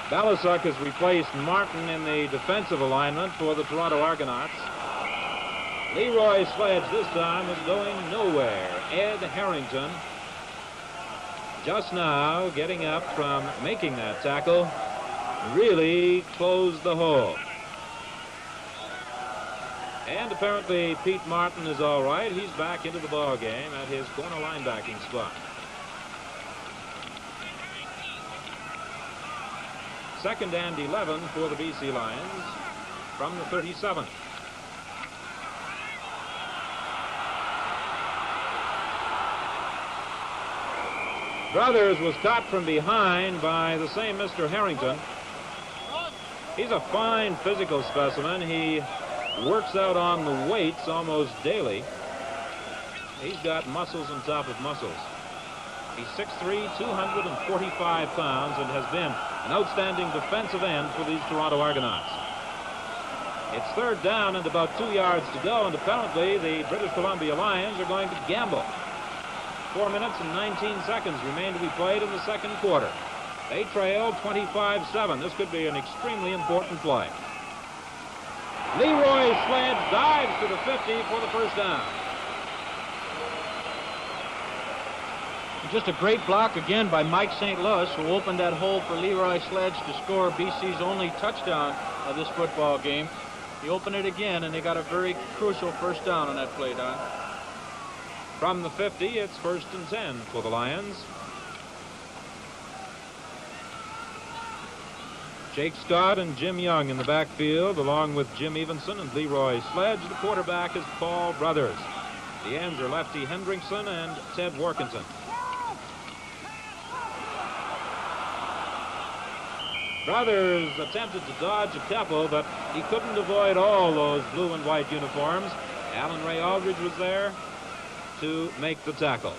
Balasuk has replaced Martin in the defensive alignment for the Toronto Argonauts. Leroy Sledge this time is going nowhere. Ed Harrington just now getting up from making that tackle, really closed the hole. And apparently Pete Martin is all right. He's back into the ball game at his corner linebacking spot. Second and 11 for the BC Lions from the 37. Brothers was caught from behind by the same Mr. Harrington. He's a fine physical specimen. He works out on the weights almost daily. He's got muscles on top of muscles. He's 6'3", 245 pounds, and has been an outstanding defensive end for these Toronto Argonauts. It's third down and about 2 yards to go, and apparently the British Columbia Lions are going to gamble. 4 minutes and 19 seconds remain to be played in the second quarter. They trail 25-7. This could be an extremely important play. Leroy Sledge dives to the 50 for the first down. Just a great block again by Mike St. Louis, who opened that hole for Leroy Sledge to score BC's only touchdown of this football game. He opened it again, and they got a very crucial first down on that play, Don. From the 50, it's 1st and 10 for the Lions. Jake Scott and Jim Young in the backfield, along with Jim Evenson and Leroy Sledge. The quarterback is Paul Brothers. The ends are Lefty Hendrickson and Ted Workinson. Brothers attempted to dodge a couple, but he couldn't avoid all those blue and white uniforms. Alan Ray Aldridge was there to make the tackle.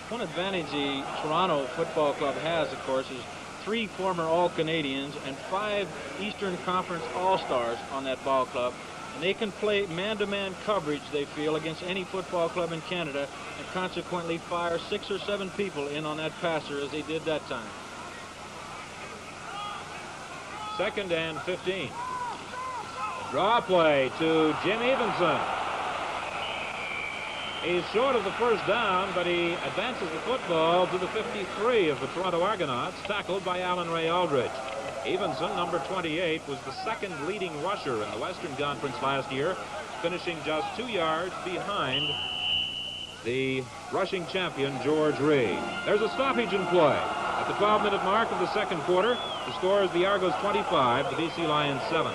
One advantage the Toronto Football Club has, of course, is 3 former All-Canadians and 5 Eastern Conference All-Stars on that ball club. And they can play man-to-man coverage, they feel, against any football club in Canada, and consequently fire 6 or 7 people in on that passer as they did that time. 2nd and 15. A draw play to Jim Evenson. He's short of the first down, but he advances the football to the 53 of the Toronto Argonauts, tackled by Alan Ray Aldridge. Evenson, number 28, was the second leading rusher in the Western Conference last year, finishing just 2 yards behind the rushing champion, George Reed. There's a stoppage in play. At the 12-minute mark of the second quarter, the score is the Argos 25, the BC Lions 7.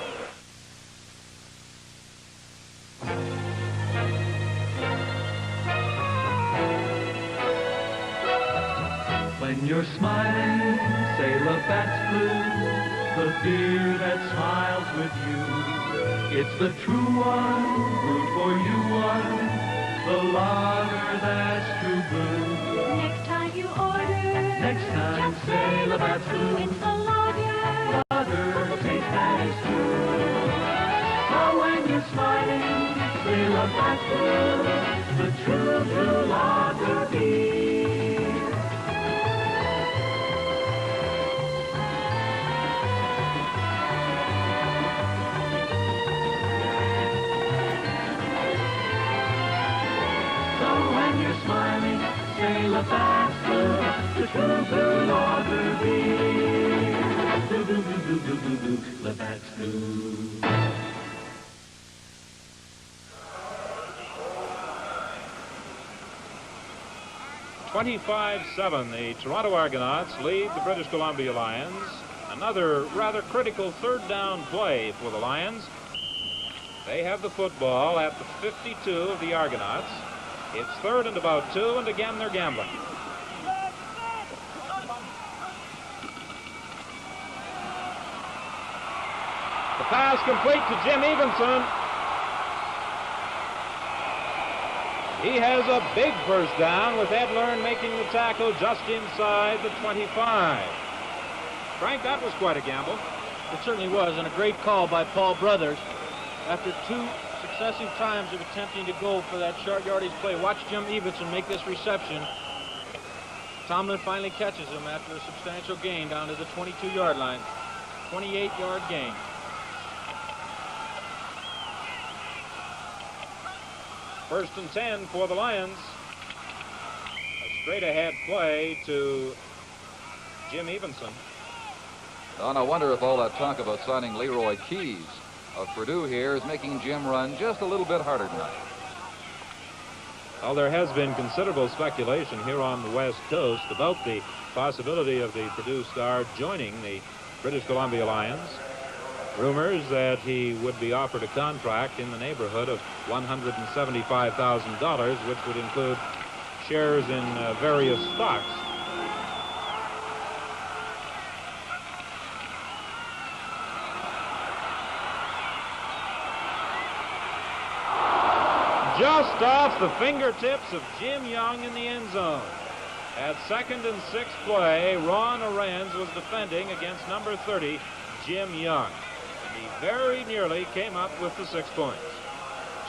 When you're smiling, say Labatt's Blue, the beer that smiles with you. It's the true one, brewed for you one, the lager that's true blue. Next time you order, next time say Labatt's Blue. It's the lager, Taste that is true. So when you're smiling, say Labatt's Blue, the true lager beer. Smiling, say Labatt's Blue, the true blue lager beer. Blue, blue, blue, blue, blue, blue, blue, Labatt's Blue. (25-7). The Toronto Argonauts lead the British Columbia Lions. Another rather critical third down play for the Lions. They have the football at the 52 of the Argonauts. It's 3rd and about 2, and again they're gambling. The pass complete to Jim Evenson. He has a big first down with Ed Learn making the tackle just inside the 25. Frank, that was quite a gamble. It certainly was, and a great call by Paul Brothers. After 2 successive times of attempting to go for that short yardage play. Watch Jim Evenson make this reception. Tomlin finally catches him after a substantial gain down to the 22-yard line. 28-yard gain. First and 10 for the Lions. straight ahead play to Jim Evenson. Don, I wonder if all that talk about signing Leroy Keys of Purdue here is making Jim run just a little bit harder tonight. Well, there has been considerable speculation here on the West Coast about the possibility of the Purdue star joining the British Columbia Lions. Rumors that he would be offered a contract in the neighborhood of $175,000, which would include shares in various stocks. Just off the fingertips of Jim Young in the end zone. At 2nd and 6 play, Ron Arends was defending against number 30, Jim Young. And he very nearly came up with the 6 points.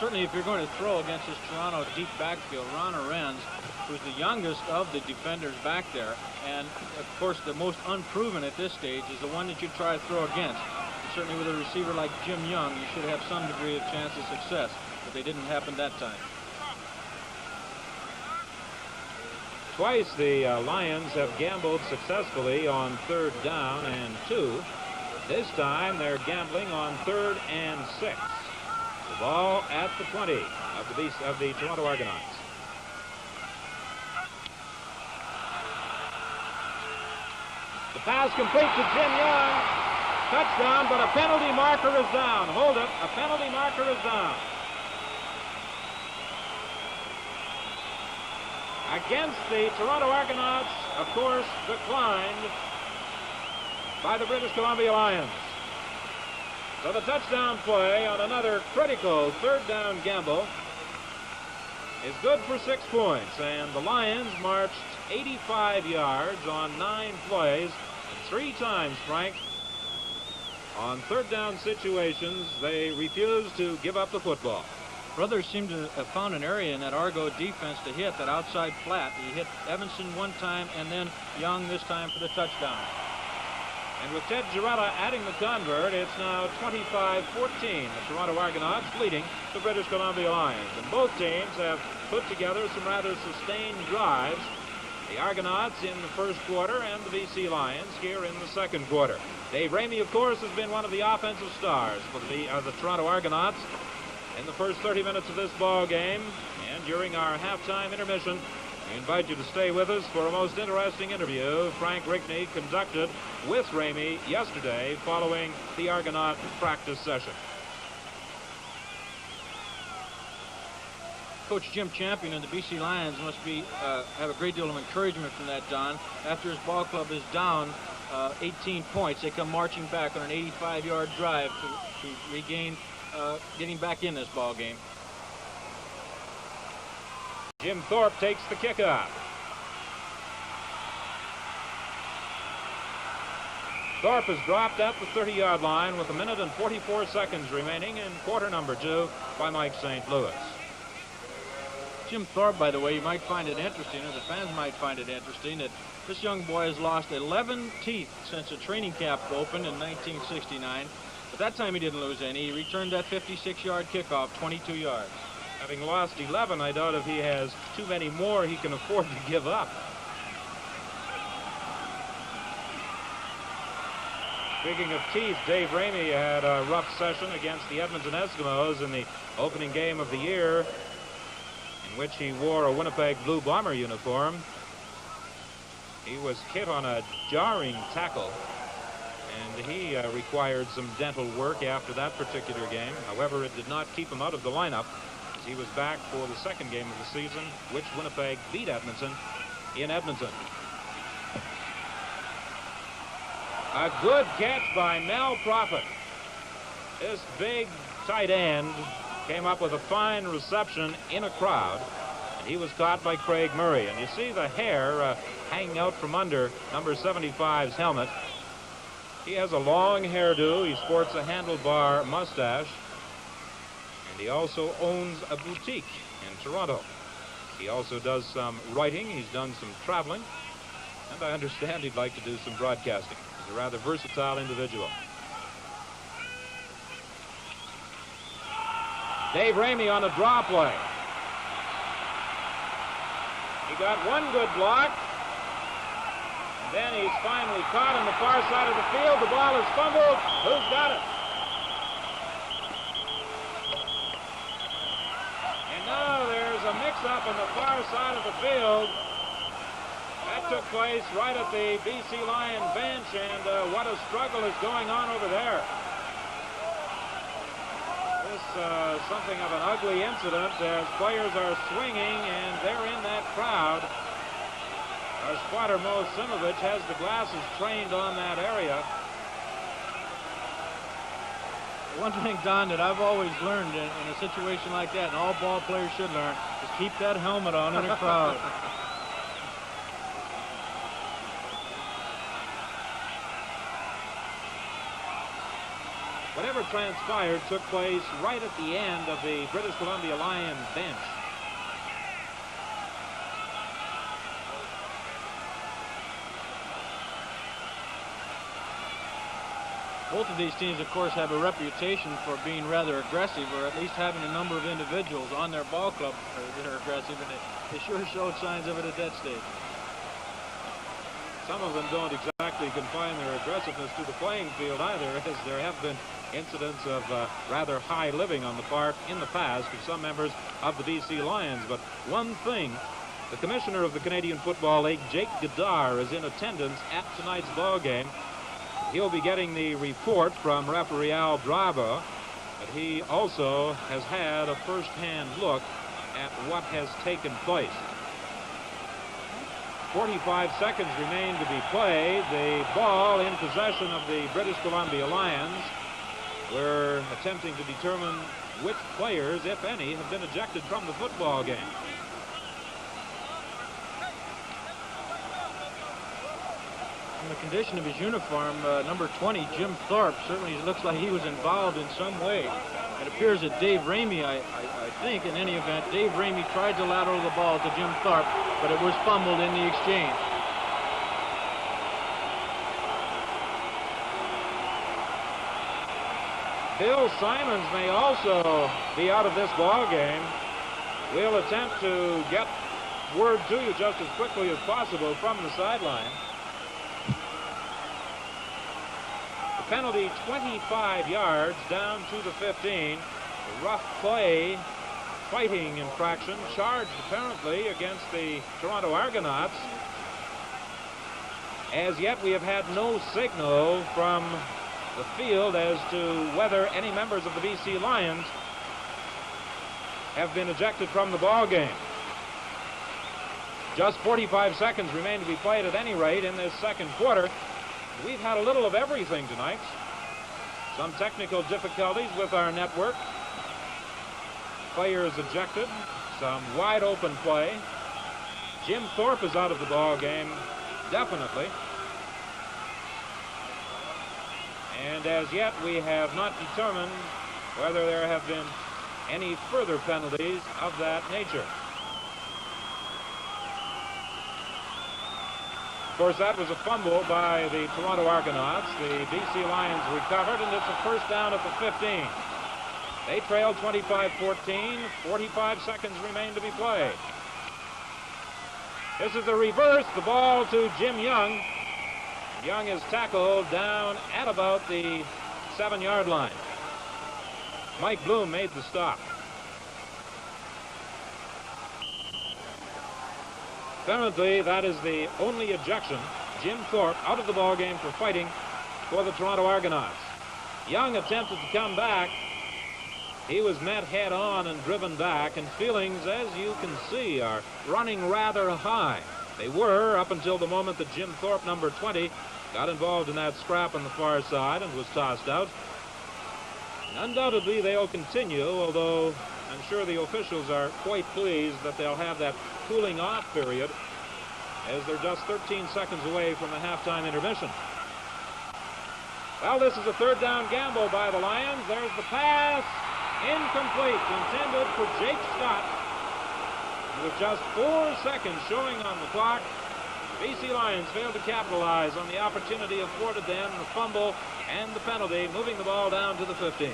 Certainly, if you're going to throw against this Toronto deep backfield, Ron Arends, who's the youngest of the defenders back there, and of course the most unproven at this stage, is the one that you try to throw against. And certainly with a receiver like Jim Young, you should have some degree of chance of success, but they didn't happen that time. Twice the Lions have gambled successfully on 3rd down and 2. This time they're gambling on 3rd and 6. The ball at the 20 of the Toronto Argonauts. The pass complete to Jim Young. Touchdown, but a penalty marker is down. Hold it. A penalty marker is down. Against the Toronto Argonauts, of course, declined by the British Columbia Lions. So the touchdown play on another critical 3rd down gamble is good for 6 points, and the Lions marched 85 yards on 9 plays, and 3 times, Frank, on 3rd down situations, they refused to give up the football. Brothers seem to have found an area in that Argo defense to hit, that outside flat. He hit Evanson one time and then Young this time for the touchdown. And with Ted Giretta adding the convert, it's now 25-14. The Toronto Argonauts leading the British Columbia Lions. And both teams have put together some rather sustained drives. The Argonauts in the first quarter and the BC Lions here in the second quarter. Dave Ramey, of course, has been one of the offensive stars for the Toronto Argonauts in the first 30 minutes of this ball game. And during our halftime intermission, we invite you to stay with us for a most interesting interview Frank Rickney conducted with Ramey yesterday following the Argonaut practice session. Coach Jim Champion and the BC Lions must have a great deal of encouragement from that, Don. After his ball club is down 18 points, they come marching back on an 85-yard drive to regain getting back in this ball game. Jim Thorpe takes the kickoff. Thorpe is dropped at the 30-yard line with 1 minute and 44 seconds remaining in quarter number 2 by Mike St. Louis. Jim Thorpe, by the way, you might find it interesting, or the fans might find it interesting, that this young boy has lost 11 teeth since the training camp opened in 1969. But that time he didn't lose any. He returned that 56-yard kickoff 22 yards. Having lost 11, I doubt if he has too many more he can afford to give up. Speaking of teeth, Dave Ramey had a rough session against the Edmonton Eskimos in the opening game of the year, in which he wore a Winnipeg Blue Bomber uniform. He was hit on a jarring tackle, and he required some dental work after that particular game. However, it did not keep him out of the lineup, as he was back for the second game of the season, which Winnipeg beat Edmonton in Edmonton. A good catch by Mel Prophet. This big tight end came up with a fine reception in a crowd, and he was caught by Craig Murray. And you see the hair hanging out from under number 75's helmet. He has a long hairdo. He sports a handlebar mustache, and he also owns a boutique in Toronto. He also does some writing. He's done some traveling, and I understand he'd like to do some broadcasting. He's a rather versatile individual. Dave Ramey on a draw play. He got one good block. And then he's finally caught on the far side of the field. The ball is fumbled. Who's got it? And now there's a mix-up on the far side of the field. That took place right at the BC Lion bench, and what a struggle is going on over there. This something of an ugly incident as players are swinging, and they're in that crowd. Our spotter, Mo Simovich, has the glasses trained on that area. One thing, Don, that I've always learned in a situation like that, and all ball players should learn, is keep that helmet on in a crowd. Whatever transpired took place right at the end of the British Columbia Lions bench. Both of these teams, of course, have a reputation for being rather aggressive, or at least having a number of individuals on their ball club that are aggressive, and they sure showed signs of it at that stage. Some of them don't exactly confine their aggressiveness to the playing field either, as there have been incidents of rather high living on the part in the past of some members of the BC Lions. But one thing, the commissioner of the Canadian Football League, Jake Godard, is in attendance at tonight's ball game. He'll be getting the report from referee Al Draba, but he also has had a first-hand look at what has taken place. 45 seconds remain to be played. The ball in possession of the British Columbia Lions. We're attempting to determine which players, if any, have been ejected from the football game. In the condition of his uniform, number 20, Jim Thorpe, certainly looks like he was involved in some way. It appears that Dave Ramey, I think, in any event, Dave Ramey tried to lateral the ball to Jim Thorpe, but it was fumbled in the exchange. Bill Simons may also be out of this ball game. We'll attempt to get word to you just as quickly as possible from the sideline. The penalty, 25 yards down to the 15. A rough play, fighting infraction, charged apparently against the Toronto Argonauts. As yet, we have had no signal from the field as to whether any members of the BC Lions have been ejected from the ball game. Just 45 seconds remain to be played at any rate in this second quarter. We've had a little of everything tonight. Some technical difficulties with our network. Players ejected. Some wide open play. Jim Thorpe is out of the ball game, definitely. And as yet, we have not determined whether there have been any further penalties of that nature. Of course, that was a fumble by the Toronto Argonauts. The BC Lions recovered, and it's a first down at the 15. They trailed 25-14. 45 seconds remain to be played. This is the reverse. The ball to Jim Young. Young is tackled down at about the 7-yard line. Mike Bloom made the stop. Apparently, that is the only ejection. Jim Thorpe out of the ball game for fighting for the Toronto Argonauts. Young attempted to come back. He was met head on and driven back, and feelings, as you can see, are running rather high. They were up until the moment that Jim Thorpe, number 20, got involved in that scrap on the far side and was tossed out. And undoubtedly, they'll continue, although I'm sure the officials are quite pleased that they'll have that cooling off period, as they're just 13 seconds away from the halftime intermission. Well, this is a third down gamble by the Lions. There's the pass. Incomplete. Intended for Jake Scott. With just 4 seconds showing on the clock, the BC Lions failed to capitalize on the opportunity afforded them, the fumble and the penalty, moving the ball down to the 15.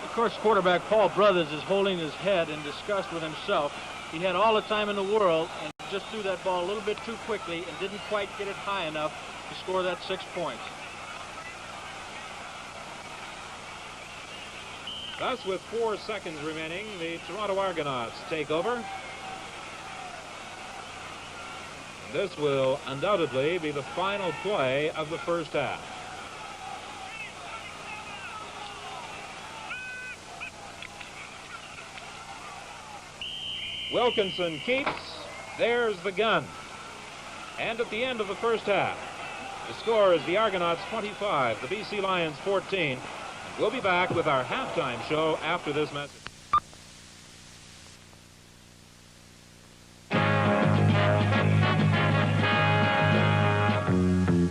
Of course, quarterback Paul Brothers is holding his head in disgust with himself. He had all the time in the world, and just threw that ball a little bit too quickly and didn't quite get it high enough to score that 6 points. Thus, with 4 seconds remaining, the Toronto Argonauts take over. This will undoubtedly be the final play of the first half. Wilkinson keeps. There's the gun. And at the end of the first half, the score is the Argonauts 25, the BC Lions 14. We'll be back with our halftime show after this message.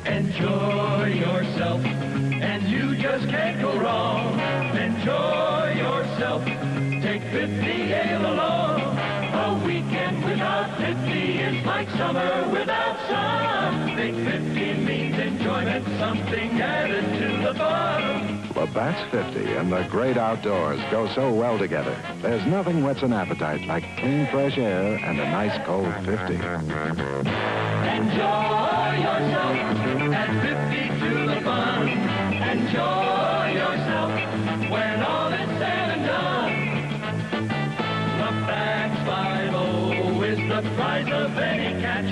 Enjoy yourself, and you just can't go wrong. Enjoy yourself, take 50 ale along. A weekend without 50 is like summer without sun. Big 50 means enjoyment, something added to the fun. Labatt's 50 and the great outdoors go so well together. There's nothing whets an appetite like clean, fresh air and a nice cold 50. Enjoy yourself, add 50 to the fun. Enjoy yourself when all is said and done. Labatt's 50 is the price of any catch.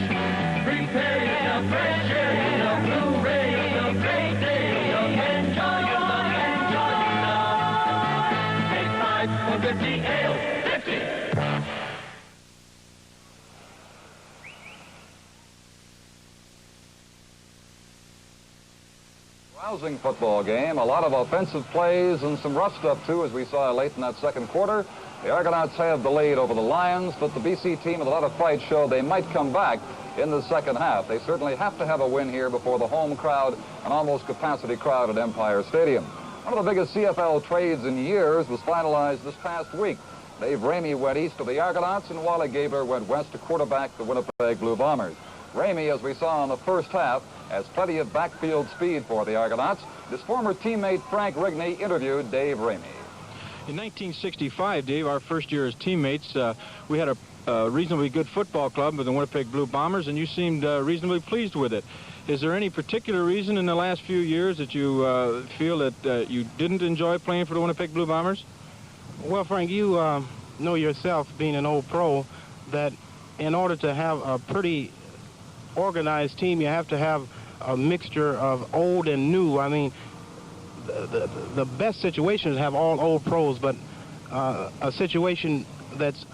Prepare a fresh air, a Blu-ray, a great day. Enjoy yourself, enjoy yourself. Take 5 for 50 ale, 50. Rousing football game, a lot of offensive plays and some rough stuff too, as we saw late in that second quarter. The Argonauts have the lead over the Lions, but the BC team with a lot of fight showed they might come back in the second half. They certainly have to have a win here before the home crowd, an almost capacity crowd at Empire Stadium. One of the biggest CFL trades in years was finalized this past week. Dave Ramey went east to the Argonauts, and Wally Gabler went west to quarterback the Winnipeg Blue Bombers. Ramey, as we saw in the first half, has plenty of backfield speed for the Argonauts. His former teammate Frank Rigney interviewed Dave Ramey. In 1965, Dave, our first year as teammates, we had a reasonably good football club with the Winnipeg Blue Bombers, and you seemed reasonably pleased with it. Is there any particular reason in the last few years that you feel that you didn't enjoy playing for the Winnipeg Blue Bombers? Well, Frank, you know yourself, being an old pro, that in order to have a pretty organized team, you have to have a mixture of old and new. I mean, the best situation is to have all old pros, but a situation that's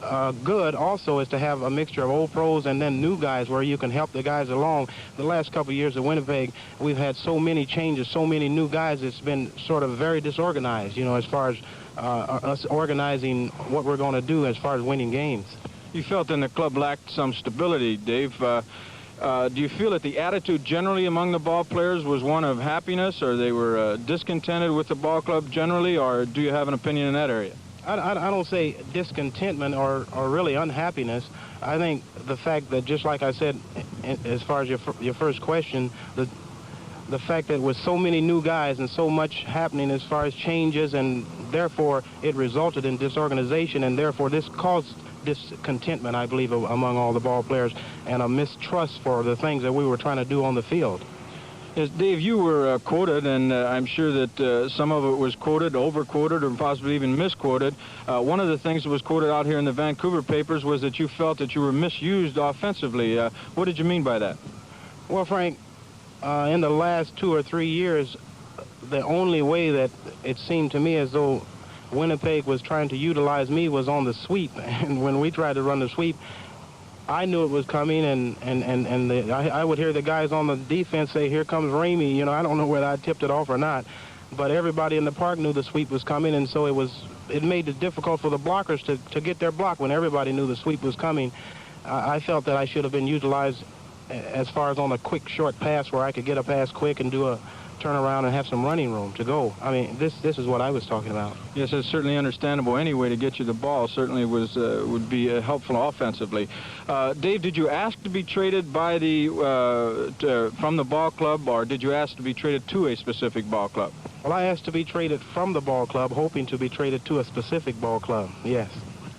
good also is to have a mixture of old pros and then new guys where you can help the guys along. The last couple of years at Winnipeg, we've had so many changes, so many new guys, it's been sort of very disorganized, you know, as far as us organizing what we're going to do as far as winning games. You felt then the club lacked some stability, Dave. Do you feel that the attitude generally among the ball players was one of happiness, or they were discontented with the ball club generally, or do you have an opinion in that area? I don't say discontentment or really unhappiness. I think the fact that, just like I said, as far as your first question, the fact that with so many new guys and so much happening as far as changes, and therefore it resulted in disorganization, and therefore this caused discontentment, I believe, among all the ball players, and a mistrust for the things that we were trying to do on the field. Yes, Dave, you were quoted, and I'm sure that some of it was quoted, over-quoted, or possibly even misquoted. One of the things that was quoted out here in the Vancouver papers was that you felt that you were misused offensively. What did you mean by that? Well, Frank, in the last 2 or 3 years, the only way that it seemed to me as though Winnipeg was trying to utilize me was on the sweep. And when we tried to run the sweep, I knew it was coming, and I would hear the guys on the defense say, "Here comes Ramey." You know, I don't know whether I tipped it off or not, but everybody in the park knew the sweep was coming, and so it made it difficult for the blockers to get their block when everybody knew the sweep was coming. I felt that I should have been utilized as far as on a quick, short pass where I could get a pass quick and do a turn around and have some running room to go. I mean, this is what I was talking about. Yes, it's certainly understandable. Any way to get you the ball certainly would be helpful offensively. Dave, did you ask to be traded by from the ball club, or did you ask to be traded to a specific ball club? Well, I asked to be traded from the ball club, hoping to be traded to a specific ball club, yes.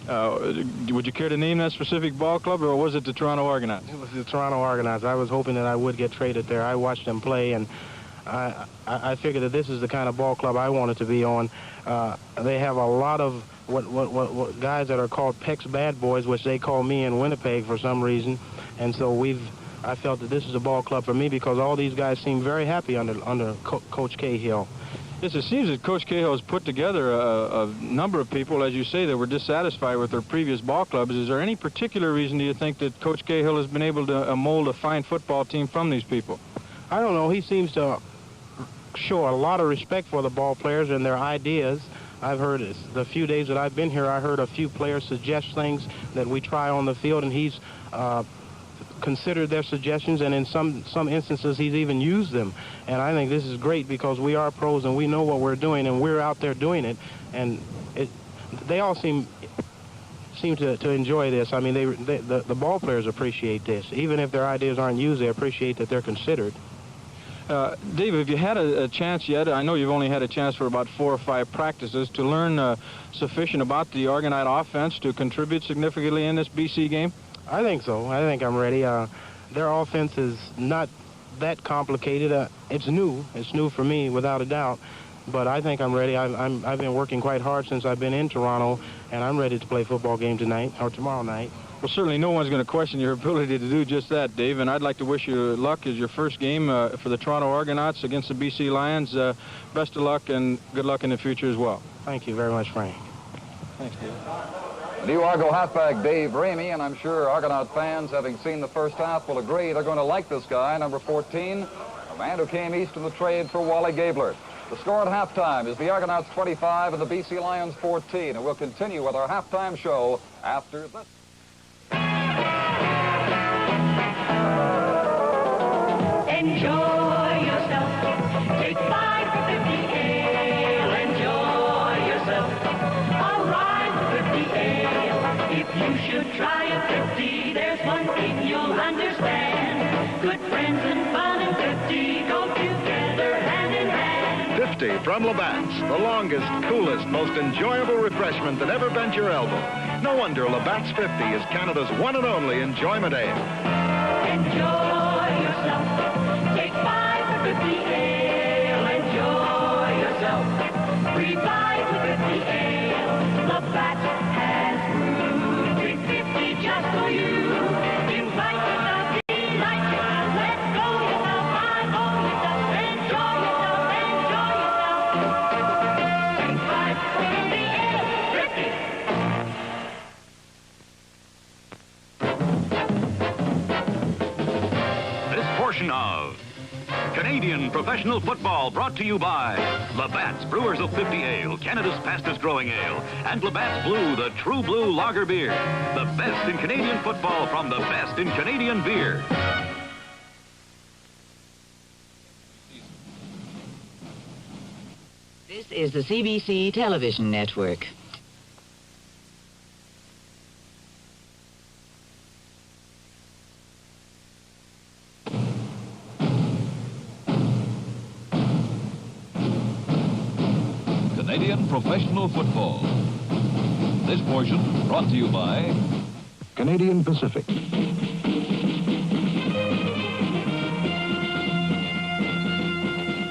Would you care to name that specific ball club, or was it the Toronto Argonauts? It was the Toronto Argonauts. I was hoping that I would get traded there. I watched them play, and I figured that this is the kind of ball club I wanted to be on. They have a lot of what guys that are called Peck's bad boys, which they call me in Winnipeg for some reason, and so I felt that this is a ball club for me because all these guys seem very happy under Coach Cahill. Yes, it seems that Coach Cahill has put together a number of people, as you say, that were dissatisfied with their previous ball clubs. Is there any particular reason, do you think, that Coach Cahill has been able to mold a fine football team from these people? I don't know. He seems to show a lot of respect for the ball players and their ideas. I've heard the few days that I've been here, I heard a few players suggest things that we try on the field, and he's considered their suggestions, and in some instances he's even used them. And I think this is great because we are pros and we know what we're doing, and we're out there doing it, and they all seem to enjoy this. I mean, the ball players appreciate this. Even if their ideas aren't used, they appreciate that they're considered. Dave, have you had a chance yet? I know you've only had a chance for about 4 or 5 practices to learn sufficient about the Argonaut offense to contribute significantly in this BC game? I think so. I think I'm ready. Their offense is not that complicated. It's new. It's new for me, without a doubt. But I think I'm ready. I've been working quite hard since I've been in Toronto, and I'm ready to play a football game tonight or tomorrow night. Well, certainly no one's going to question your ability to do just that, Dave, and I'd like to wish you luck as your first game for the Toronto Argonauts against the BC Lions. Best of luck and good luck in the future as well. Thank you very much, Frank. Thanks, Dave. New Argo halfback Dave Ramey, and I'm sure Argonaut fans, having seen the first half, will agree they're going to like this guy, number 14, a man who came east in the trade for Wally Gabler. The score at halftime is the Argonauts 25 and the BC Lions 14, and we'll continue with our halftime show after this. Enjoy yourself. Take 5 for 50 ale. Enjoy yourself. All right for 50 ale. If you should try a 50, there's one thing you'll understand. Good friends and fun and 50 go together hand in hand. 50 from Labatt's, the longest, coolest, most enjoyable refreshment that ever bent your elbow. No wonder Labatt's 50 is Canada's one and only enjoyment ale. Enjoy yourself. Take 5 for 50 ale. Enjoy yourself. Free 5 for 50 ale. Labatt has brewed 350 just for you. Invite yourself, delight yourself, let go yourself, find all yourself, enjoy yourself, enjoy yourself. Take 5 for 50 ale. This portion of Canadian professional football brought to you by Labatt's Brewers of 50 Ale, Canada's fastest growing ale, and Labatt's Blue, the true blue lager beer. The best in Canadian football from the best in Canadian beer. This is the CBC television network. Canadian professional football. This portion brought to you by Canadian Pacific.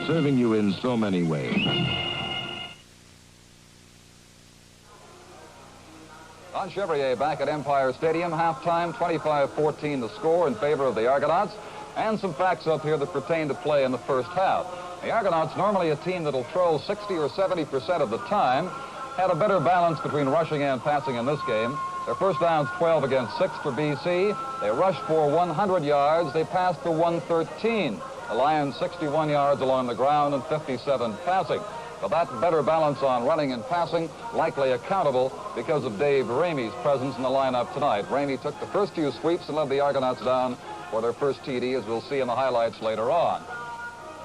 Serving you in so many ways. Don Chevrier back at Empire Stadium, halftime, 25-14 the score in favor of the Argonauts, and some facts up here that pertain to play in the first half. The Argonauts, normally a team that'll throw 60 or 70% of the time, had a better balance between rushing and passing in this game. Their first down's 12 against 6 for BC. They rushed for 100 yards. They passed for 113. The Lions 61 yards along the ground and 57 passing. But that better balance on running and passing likely accountable because of Dave Ramey's presence in the lineup tonight. Ramey took the first few sweeps and led the Argonauts down for their first TD, as we'll see in the highlights later on.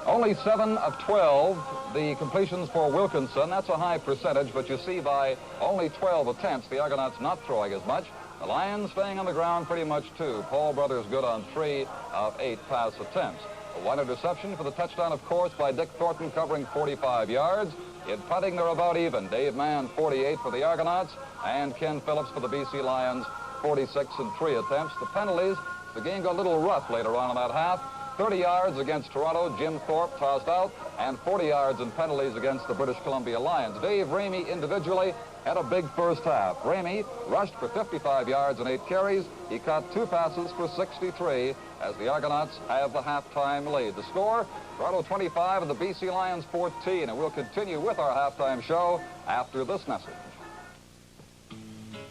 Only 7 of 12, the completions for Wilkinson. That's a high percentage, but you see by only 12 attempts, the Argonauts not throwing as much. The Lions staying on the ground pretty much too. Paul Brothers good on 3 of 8 pass attempts. One interception for the touchdown, of course, by Dick Thornton covering 45 yards. In putting, they're about even. Dave Mann, 48 for the Argonauts, and Ken Phillips for the BC Lions, 46 in 3 attempts. The penalties, the game got a little rough later on in that half. 30 yards against Toronto, Jim Thorpe tossed out, and 40 yards in penalties against the British Columbia Lions. Dave Ramey individually had a big first half. Ramey rushed for 55 yards and 8 carries. He caught 2 passes for 63 as the Argonauts have the halftime lead. The score, Toronto 25 and the BC Lions 14. And we'll continue with our halftime show after this message.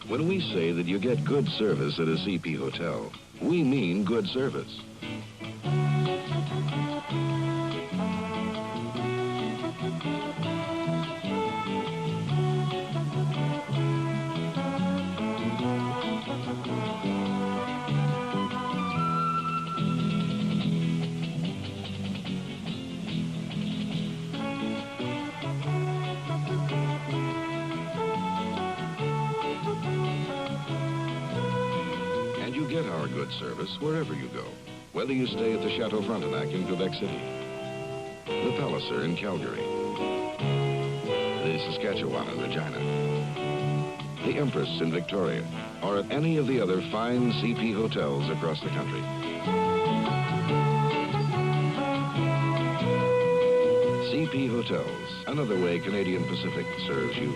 When we say that you get good service at a CP hotel, we mean good service. Get our good service wherever you go, whether you stay at the Chateau Frontenac in Quebec City, the Palliser in Calgary, the Saskatchewan in Regina, the Empress in Victoria, or at any of the other fine CP hotels across the country. CP Hotels, another way Canadian Pacific serves you.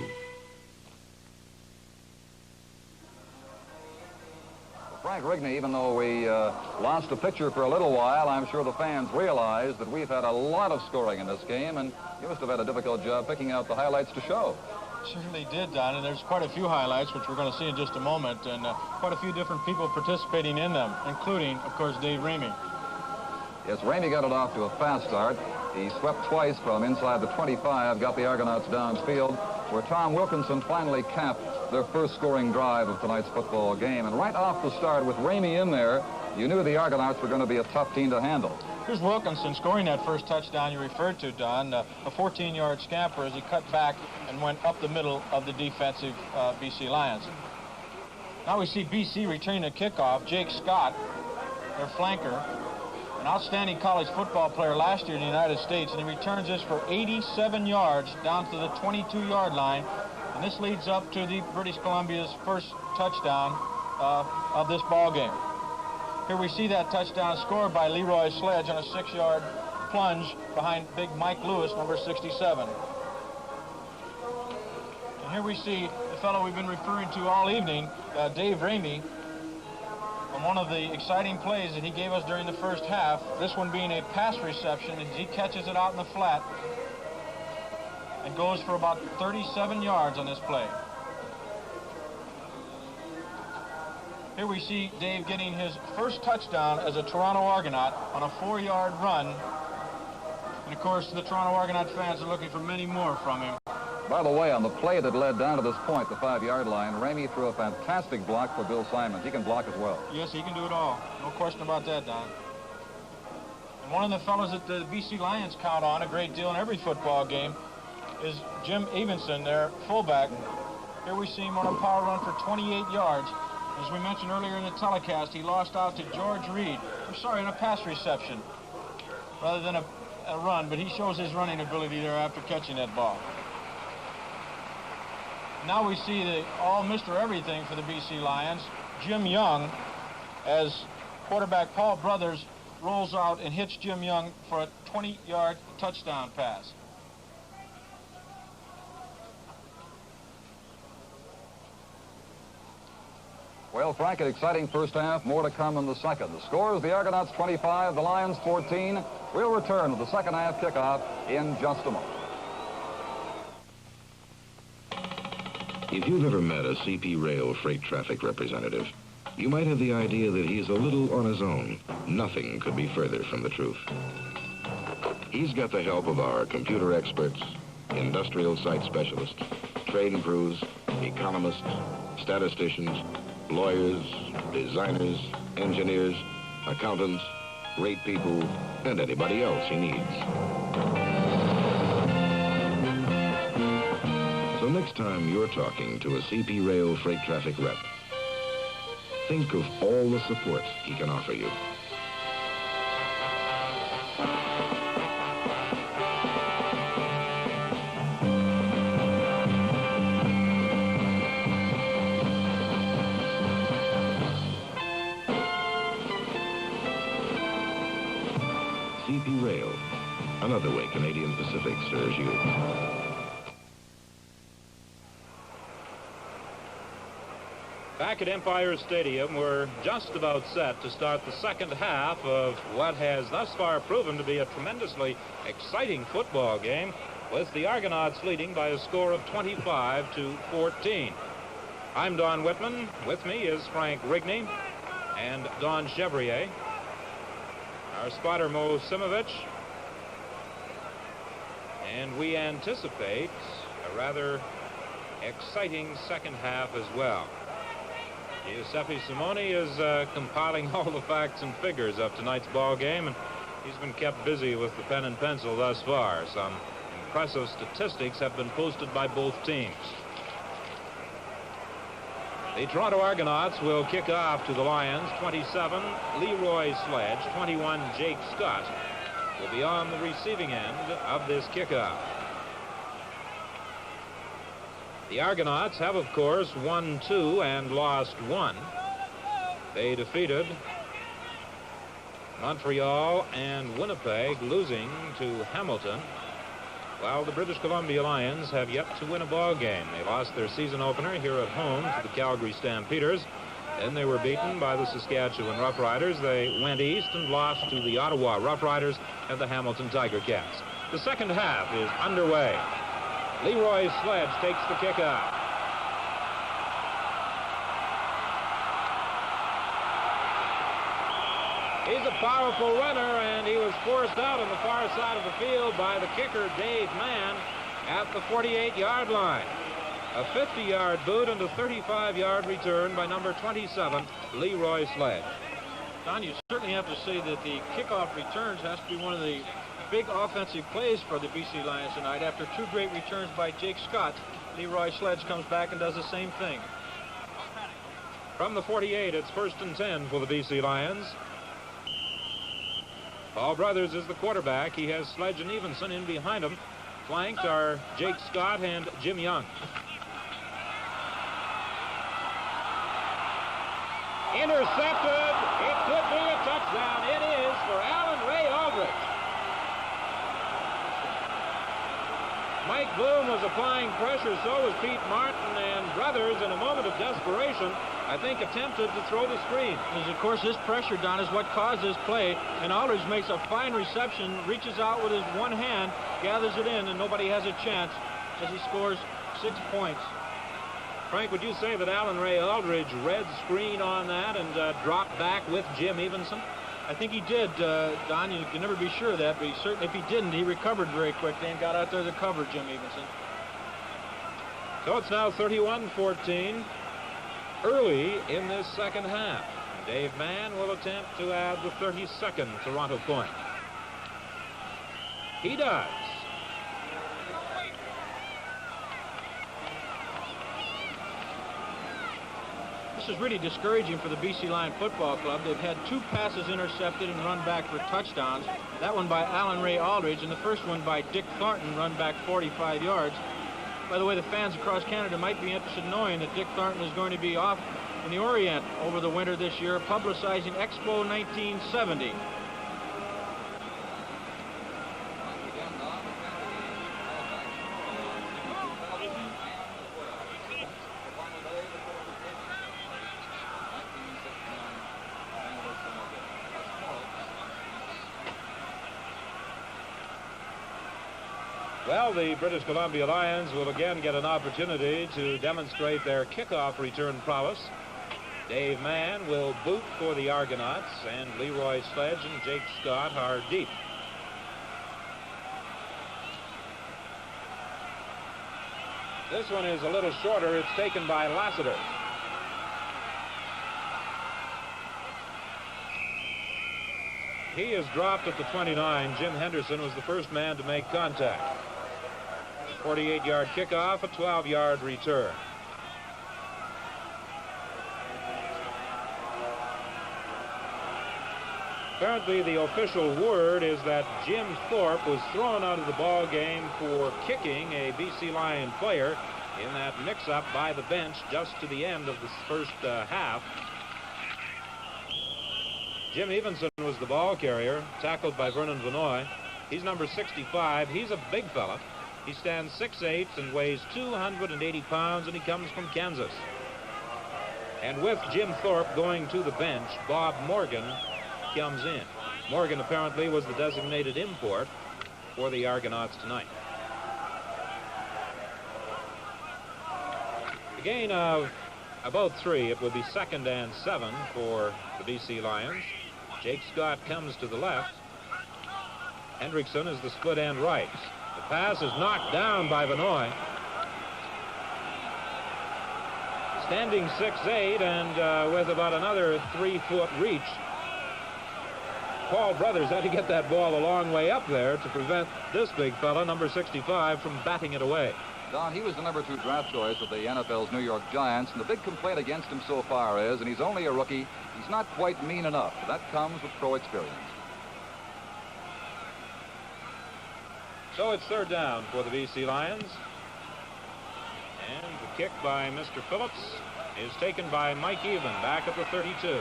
Frank Rigney, even though we lost a pitcher for a little while, I'm sure the fans realize that we've had a lot of scoring in this game, and you must have had a difficult job picking out the highlights to show. Certainly did, Don, and there's quite a few highlights, which we're going to see in just a moment, and quite a few different people participating in them, including, of course, Dave Ramey. Yes, Ramey got it off to a fast start. He swept twice from inside the 25, got the Argonauts downfield, where Tom Wilkinson finally capped their first scoring drive of tonight's football game. And right off the start, with Ramey in there, you knew the Argonauts were going to be a tough team to handle. Here's Wilkinson scoring that first touchdown you referred to, Don, a 14-yard scamper as he cut back and went up the middle of the defensive BC Lions. Now we see BC returning the kickoff. Jake Scott, their flanker, an outstanding college football player last year in the United States, and he returns this for 87 yards down to the 22-yard line. And this leads up to the British Columbia's first touchdown of this ball game. Here we see that touchdown scored by Leroy Sledge on a 6-yard plunge behind big Mike Lewis, number 67. And here we see the fellow we've been referring to all evening, Dave Ramey, on one of the exciting plays that he gave us during the first half, this one being a pass reception, as he catches it out in the flat and goes for about 37 yards on this play. Here we see Dave getting his first touchdown as a Toronto Argonaut on a 4-yard run. And of course, the Toronto Argonaut fans are looking for many more from him. By the way, on the play that led down to this point, the 5-yard line, Ramey threw a fantastic block for Bill Simons. He can block as well. Yes, he can do it all. No question about that, Don. And one of the fellows that the BC Lions count on a great deal in every football game is Jim Evenson, their fullback. Here we see him on a power run for 28 yards. As we mentioned earlier in the telecast, he lost out to George Reed. I'm sorry, in a pass reception rather than a run, but he shows his running ability there after catching that ball. Now we see the all Mr. Everything for the BC Lions, Jim Young, as quarterback Paul Brothers rolls out and hits Jim Young for a 20-yard touchdown pass. Well, Frank, an exciting first half. More to come in the second. The score is the Argonauts 25, the Lions 14. We'll return to the second half kickoff in just a moment. If you've ever met a CP Rail freight traffic representative, you might have the idea that he's a little on his own. Nothing could be further from the truth. He's got the help of our computer experts, industrial site specialists, train crews, economists, statisticians, lawyers, designers, engineers, accountants, rate people, and anybody else he needs. So next time you're talking to a CP Rail freight traffic rep, think of all the support he can offer you. another way Canadian Pacific serves you. Back at Empire Stadium, we're just about set to start the second half of what has thus far proven to be a tremendously exciting football game, with the Argonauts leading by a score of 25-14. I'm Don Whitman. With me is Frank Rigney and Don Chevrier. Our spotter, Mo Simovich. And we anticipate a rather exciting second half as well. Giuseppe Simone is compiling all the facts and figures of tonight's ball game, and he's been kept busy with the pen and pencil thus far. Some impressive statistics have been posted by both teams. The Toronto Argonauts will kick off to the Lions. 27, Leroy Sledge. 21, Jake Scott will be on the receiving end of this kickoff. The Argonauts have, of course, won 2 and lost 1. They defeated Montreal and Winnipeg, losing to Hamilton, while the British Columbia Lions have yet to win a ball game. They lost their season opener here at home to the Calgary Stampeders. Then they were beaten by the Saskatchewan Roughriders. They went east and lost to the Ottawa Roughriders and the Hamilton Tiger Cats. The second half is underway. Leroy Sledge takes the kickoff. He's a powerful runner, and he was forced out on the far side of the field by the kicker, Dave Mann, at the 48-yard line. A 50-yard boot and a 35-yard return by number 27, Leroy Sledge. Don, you certainly have to say that the kickoff returns has to be one of the big offensive plays for the BC Lions tonight. After 2 great returns by Jake Scott, Leroy Sledge comes back and does the same thing. From the 48, it's 1st and 10 for the BC Lions. Paul Brothers is the quarterback. He has Sledge and Evenson in behind him. Flanked are Jake Scott and Jim Young. Intercepted. It could be a touchdown. It is for Alan Ray Aldridge. Mike Bloom was applying pressure, so was Pete Martin, and Brothers, in a moment of desperation, I think attempted to throw the screen. Because, of course, this pressure, Don, is what caused this play, and Aldridge makes a fine reception, reaches out with his one hand, gathers it in, and nobody has a chance as he scores 6 points. Frank, would you say that Alan Ray Aldridge read screen on that and dropped back with Jim Evenson? I think he did, Don. You can never be sure of that, but he certainly, if he didn't, he recovered very quickly and got out there to cover Jim Evenson. So it's now 31-14 early in this second half. Dave Mann will attempt to add the 32nd Toronto point. He does. This is really discouraging for the BC Lion Football Club. They've had 2 passes intercepted and run back for touchdowns. That one by Alan Ray Aldridge, and the first one by Dick Thornton, run back 45 yards. By the way, the fans across Canada might be interested in knowing that Dick Thornton is going to be off in the Orient over the winter this year, publicizing Expo 1970. Well, the British Columbia Lions will again get an opportunity to demonstrate their kickoff return prowess. Dave Mann will boot for the Argonauts, and Leroy Sledge and Jake Scott are deep. This one is a little shorter. It's taken by Lassiter. He is dropped at the 29. Jim Henderson was the first man to make contact. 48-yard kickoff, a 12-yard return. Apparently, the official word is that Jim Thorpe was thrown out of the ball game for kicking a BC Lion player in that mix-up by the bench just to the end of the first half. Jim Evenson was the ball carrier, tackled by Vernon Vanoy. He's number 65. He's a big fella. He stands 6'8" and weighs 280 pounds, and he comes from Kansas. And with Jim Thorpe going to the bench, Bob Morgan comes in. Morgan apparently was the designated import for the Argonauts tonight. A gain of about 3. It would be 2nd and 7 for the BC Lions. Jake Scott comes to the left. Hendrickson is the split end right. The pass is knocked down by Vanoy. Standing 6'8" and with about another 3-foot reach. Paul Brothers had to get that ball a long way up there to prevent this big fella, number 65, from batting it away. Don, he was the number 2 draft choice of the NFL's New York Giants, and the big complaint against him so far is, and he's only a rookie, he's not quite mean enough. That comes with pro experience. So it's 3rd down for the BC Lions. And the kick by Mr. Phillips is taken by Mike Even back at the 32.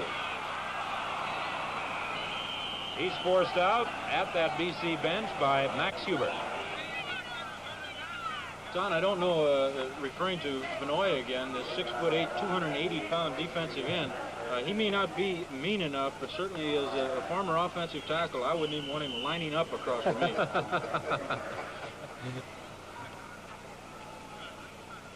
He's forced out at that BC bench by Max Hubert. Don, I don't know, referring to Vanoy again, the 6'8", 280-pound defensive end. He may not be mean enough, but certainly as a former offensive tackle, I wouldn't even want him lining up across from me.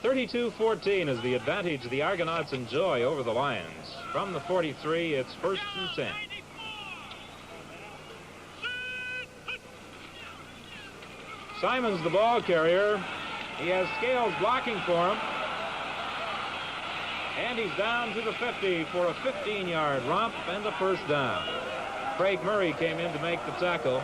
32-14 is the advantage the Argonauts enjoy over the Lions. From the 43, it's 1st and 10. Simon's the ball carrier. He has Scales blocking for him. And he's down to the 50 for a 15-yard romp and the 1st down. Craig Murray came in to make the tackle.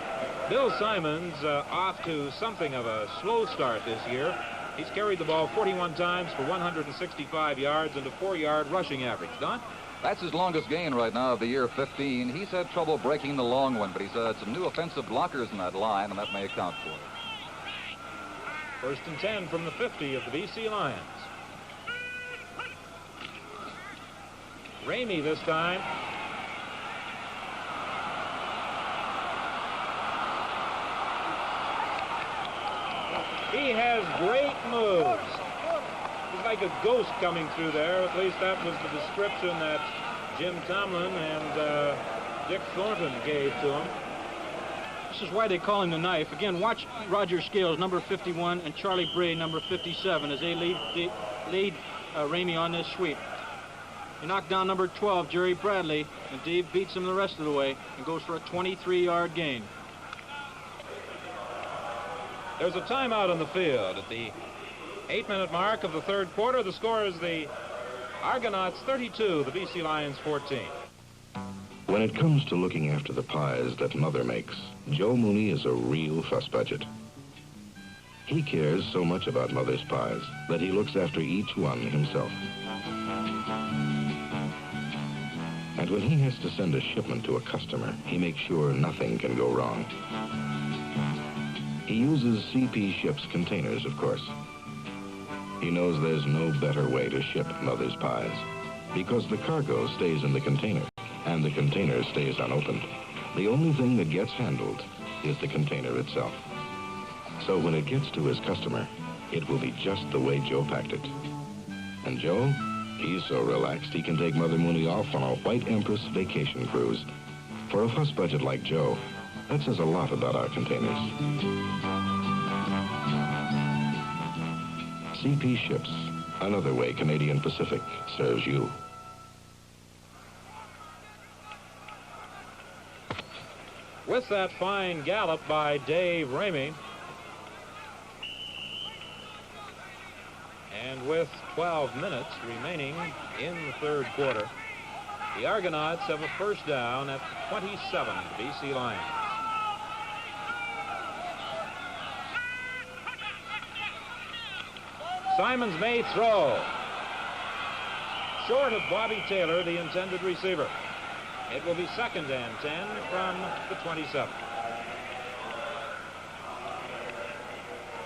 Bill Simons off to something of a slow start this year. He's carried the ball 41 times for 165 yards and a 4-yard rushing average. Don? That's his longest gain right now of the year, 15. He's had trouble breaking the long one, but he's had some new offensive blockers in that line, and that may account for it. 1st and 10 from the 50 of the BC Lions. Ramey this time. He has great moves. He's like a ghost coming through there. At least that was the description that Jim Tomlin and Dick Thornton gave to him. This is why they call him the knife. Again, watch Roger Scales, number 51, and Charlie Bray, number 57, as they lead Ramey on this sweep. He knocked down number 12, Jerry Bradley, and Dave beats him the rest of the way and goes for a 23-yard gain. There's a timeout on the field at the 8-minute mark of the 3rd quarter. The score is the Argonauts 32, the BC Lions 14. When it comes to looking after the pies that Mother makes, Joe Mooney is a real fuss budget. He cares so much about Mother's pies that he looks after each one himself. And when he has to send a shipment to a customer, he makes sure nothing can go wrong. He uses CP Ships containers, of course. He knows there's no better way to ship Mother's pies, because the cargo stays in the container, and the container stays unopened. The only thing that gets handled is the container itself. So when it gets to his customer, it will be just the way Joe packed it. And Joe, he's so relaxed he can take Mother Mooney off on a White Empress vacation cruise. For a fuss budget like Joe, that says a lot about our containers. CP Ships, another way Canadian Pacific serves you. With that fine gallop by Dave Ramey, and with 12 minutes remaining in the 3rd quarter, the Argonauts have a 1st down at the 27, the BC Lions. Simons may throw. Short of Bobby Taylor, the intended receiver. It will be 2nd and 10 from the 27.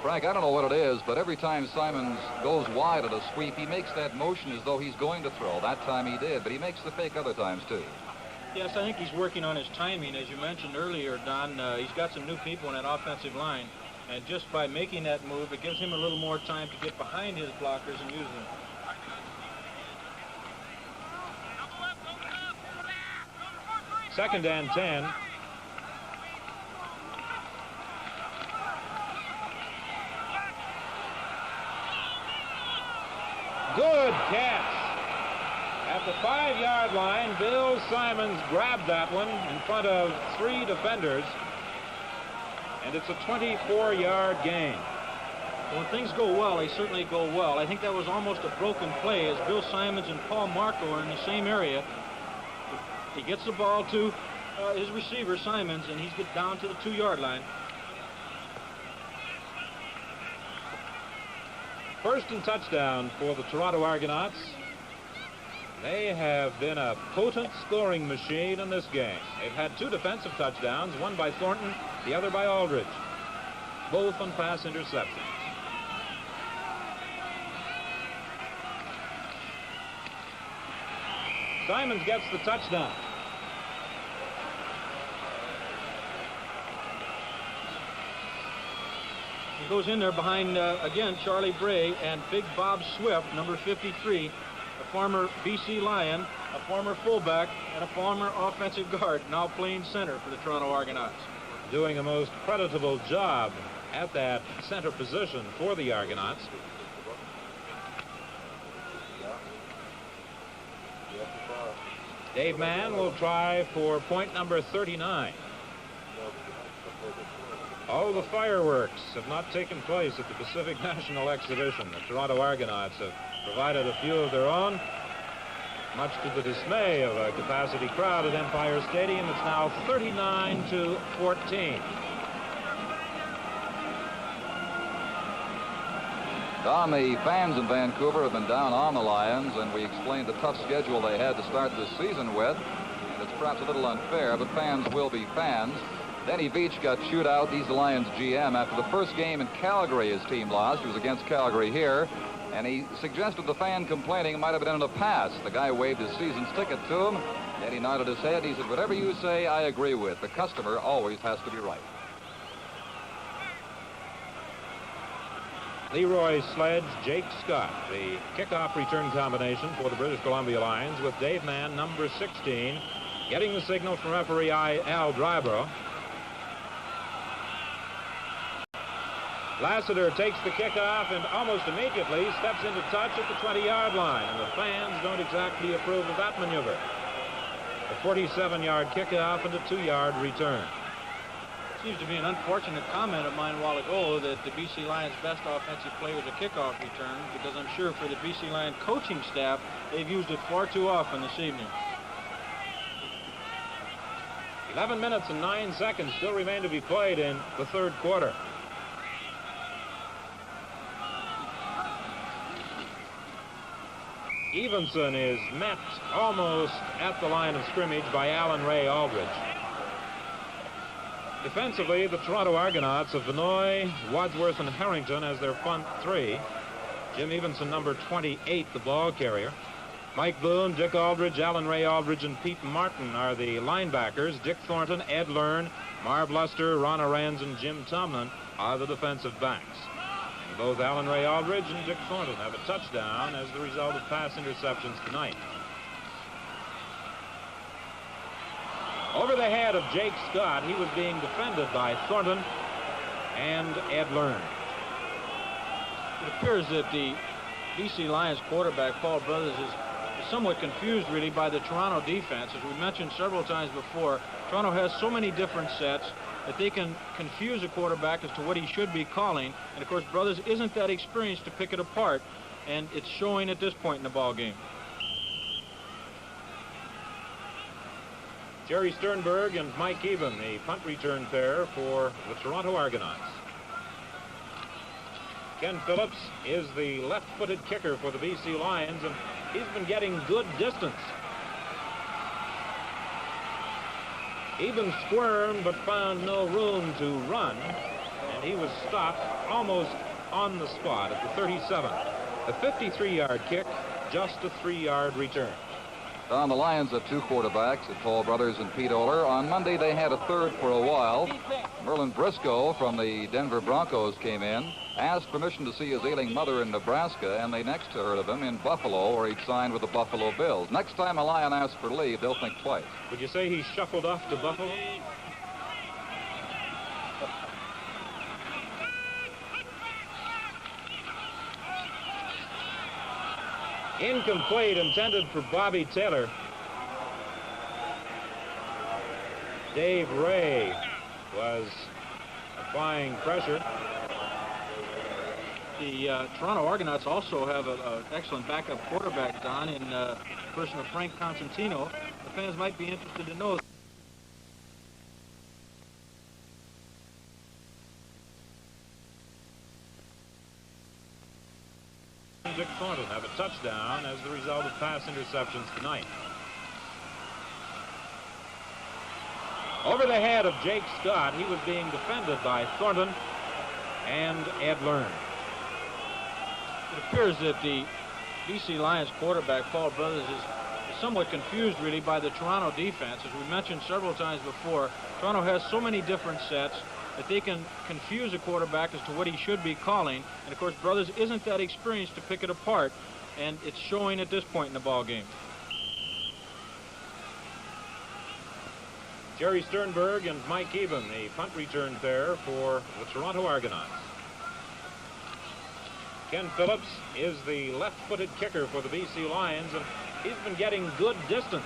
Frank, I don't know what it is, but every time Simons goes wide at a sweep, he makes that motion as though he's going to throw. That time he did, but he makes the fake other times, too. Yes, I think he's working on his timing, as you mentioned earlier, Don. He's got some new people in that offensive line, and just by making that move, it gives him a little more time to get behind his blockers and use them. Second and 10. Good catch. At the 5-yard line, Bill Simons grabbed that one in front of 3 defenders, and it's a 24-yard gain. When things go well, they certainly go well. I think that was almost a broken play as Bill Simons and Paul Marco are in the same area. He gets the ball to his receiver, Simons, and he's get down to the 2-yard line. First and touchdown for the Toronto Argonauts. They have been a potent scoring machine in this game. They've had 2 defensive touchdowns, one by Thornton, the other by Aldridge, both on pass interceptions. Simons gets the touchdown. He goes in there behind, again, Charlie Bray and Big Bob Swift, number 53, a former BC Lion, a former fullback, and a former offensive guard, now playing center for the Toronto Argonauts. Doing a most creditable job at that center position for the Argonauts. Dave Mann will try for point number 39. Oh, the fireworks have not taken place at the Pacific National Exhibition. The Toronto Argonauts have provided a few of their own, much to the dismay of a capacity crowd at Empire Stadium. It's now 39-14. Don, the fans in Vancouver have been down on the Lions, and we explained the tough schedule they had to start this season with. And it's perhaps a little unfair, but fans will be fans. Denny Veach got chewed out. He's the Lions GM. After the first game in Calgary, his team lost. He was against Calgary here, and he suggested the fan complaining might have been in a pass. The guy waved his season's ticket to him. Denny nodded his head. He said, "Whatever you say, I agree with. The customer always has to be right." Leroy Sledge, Jake Scott, the kickoff return combination for the British Columbia Lions, with Dave Mann, number 16, getting the signal from referee Al Dryborough. Lassiter takes the kickoff and almost immediately steps into touch at the 20-yard line, and the fans don't exactly approve of that maneuver. A 47-yard kickoff and a 2-yard return. Seems to be an unfortunate comment of mine a while ago that the BC Lions' best offensive play was a kickoff return, because I'm sure for the BC Lions coaching staff, they've used it far too often this evening. 11 minutes and 9 seconds still remain to be played in the third quarter. Evenson is met almost at the line of scrimmage by Alan Ray Aldridge. Defensively, the Toronto Argonauts of Vinoy, Wadsworth, and Harrington as their front 3. Jim Evenson, number 28, the ball carrier. Mike Boone, Dick Aldridge, Alan Ray Aldridge, and Pete Martin are the linebackers. Dick Thornton, Ed Learn, Marv Luster, Ron Arends, and Jim Tomlin are the defensive backs. And both Alan Ray Aldridge and Dick Thornton have a touchdown as the result of pass interceptions tonight. Over the head of Jake Scott, he was being defended by Thornton and Ed Learn. It appears that the BC Lions quarterback, Paul Brothers, is somewhat confused, really, by the Toronto defense. As we mentioned several times before, Toronto has so many different sets that they can confuse a quarterback as to what he should be calling. And, of course, Brothers isn't that experienced to pick it apart, and it's showing at this point in the ball game. Jerry Sternberg and Mike Eben, the punt return pair for the Toronto Argonauts. Ken Phillips is the left-footed kicker for the BC Lions, and he's been getting good distance. Eben squirmed but found no room to run, and he was stopped almost on the spot at the 37. A 53-yard kick, just a 3-yard return. Don, the Lions have two quarterbacks, the Paul brothers and Pete Oler. On Monday, they had a third for a while. Merlin Briscoe from the Denver Broncos came in, asked permission to see his ailing mother in Nebraska, and they next heard of him in Buffalo, where he'd signed with the Buffalo Bills. Next time a Lion asks for leave, they'll think twice. Would you say he shuffled off to Buffalo? Incomplete, intended for Bobby Taylor. Dave Ray was applying pressure. The Toronto Argonauts also have an excellent backup quarterback, Don, in person of Frank Constantino. The fans might be interested to know. Dick Thornton have a touchdown as the result of pass interceptions tonight. Over the head of Jake Scott, he was being defended by Thornton and Ed Learn. It appears that the BC Lions quarterback, Paul Brothers, is somewhat confused, really, by the Toronto defense. As we mentioned several times before, Toronto has so many different sets that they can confuse a quarterback as to what he should be calling. And, of course, Brothers isn't that experienced to pick it apart, and it's showing at this point in the ball game. Jerry Sternberg and Mike Eben, the punt return pair for the Toronto Argonauts. Ken Phillips is the left-footed kicker for the BC Lions, and he's been getting good distance.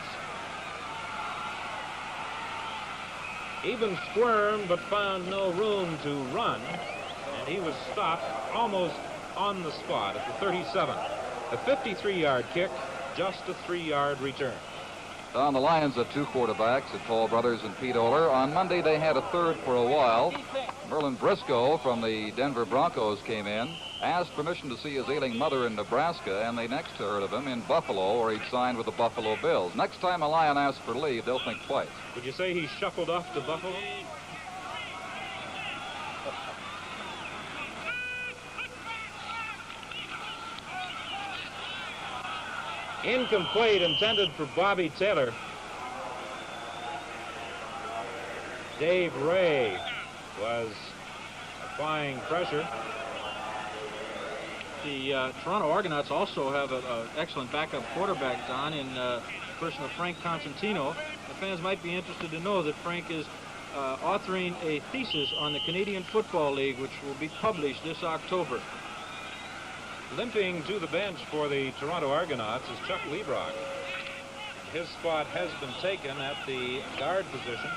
Eben squirmed but found no room to run, and he was stopped almost on the spot at the 37. A 53-yard kick, just a 3-yard return. Don, the Lions have two quarterbacks, the Paul brothers and Pete Oler. On Monday, they had a third for a while. Merlin Briscoe from the Denver Broncos came in, asked permission to see his ailing mother in Nebraska, and they next heard of him in Buffalo, where he'd signed with the Buffalo Bills. Next time a Lion asks for leave, they'll think twice. Would you say he shuffled off to Buffalo? Incomplete, intended for Bobby Taylor. Dave Ray was applying pressure. The Toronto Argonauts also have an excellent backup quarterback, Don, in person of Frank Constantino. The fans might be interested to know that Frank is authoring a thesis on the Canadian Football League, which will be published this October. Limping to the bench for the Toronto Argonauts is Chuck Lebrock. His spot has been taken at the guard position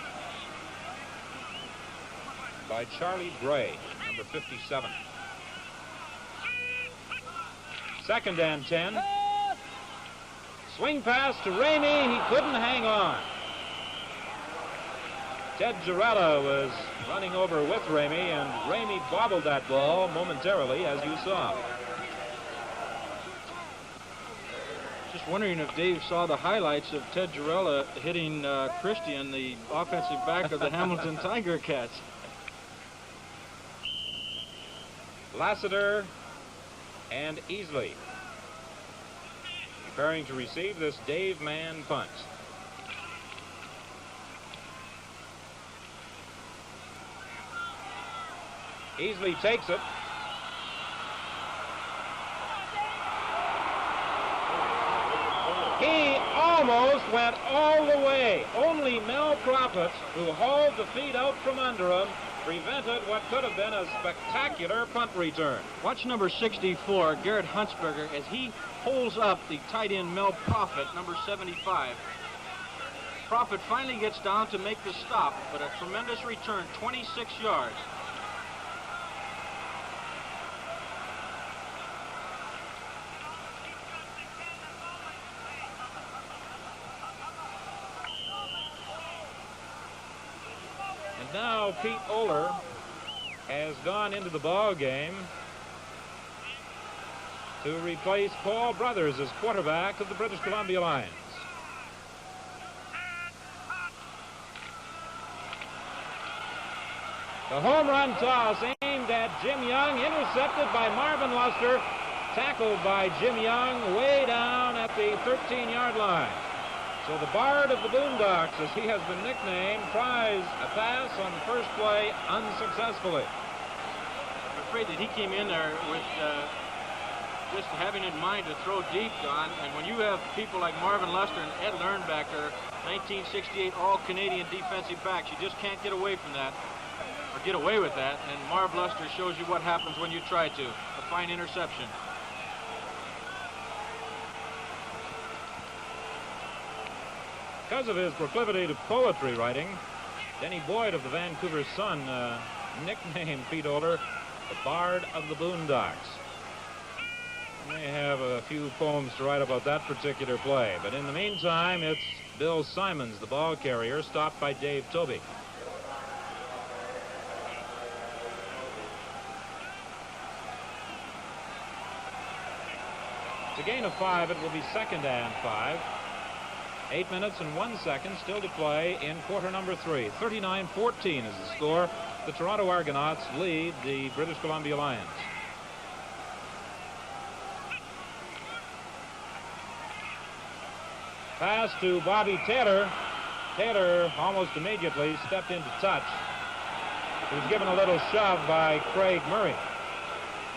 by Charlie Bray, number 57. 2nd and 10. Swing pass to Ramey. He couldn't hang on. Ted Girella was running over with Ramey, and Ramey bobbled that ball momentarily, as you saw. Just wondering if Dave saw the highlights of Ted Girella hitting Christian, the offensive back of the Hamilton Tiger Cats. Lassiter and Easley preparing to receive this Dave Mann punt. Easley takes it. He almost went all the way. Only Mel Prophet, who hauled the feet out from under him, prevented what could have been a spectacular punt return. Watch number 64, Garrett Huntsberger, as he pulls up the tight end Mel Prophet, number 75. Prophet finally gets down to make the stop, but a tremendous return, 26 yards. Now Pete Oler has gone into the ball game to replace Paul Brothers as quarterback of the British Columbia Lions. The home run toss aimed at Jim Young, intercepted by Marvin Luster, tackled by Jim Young way down at the 13-yard line. So the Bard of the Boondocks, as he has been nicknamed, tries a pass on the first play unsuccessfully. I'm afraid that he came in there with just having in mind to throw deep, Don. And when you have people like Marvin Lester and Ed Lernbacker, 1968 All-Canadian defensive backs, you just can't get away from that, or get away with that. And Marv Lester shows you what happens when you try to. A fine interception. Because of his proclivity to poetry writing, Denny Boyd of the Vancouver Sun nicknamed Pete Oler the Bard of the Boondocks. He may have a few poems to write about that particular play, but in the meantime, it's Bill Simons, the ball carrier, stopped by Dave Toby. It's a gain of 5. It will be 2nd and 5. 8 minutes and 1 second still to play in quarter number 3. 39-14 is the score. The Toronto Argonauts lead the British Columbia Lions. Pass to Bobby Taylor. Taylor almost immediately stepped into touch. He was given a little shove by Craig Murray.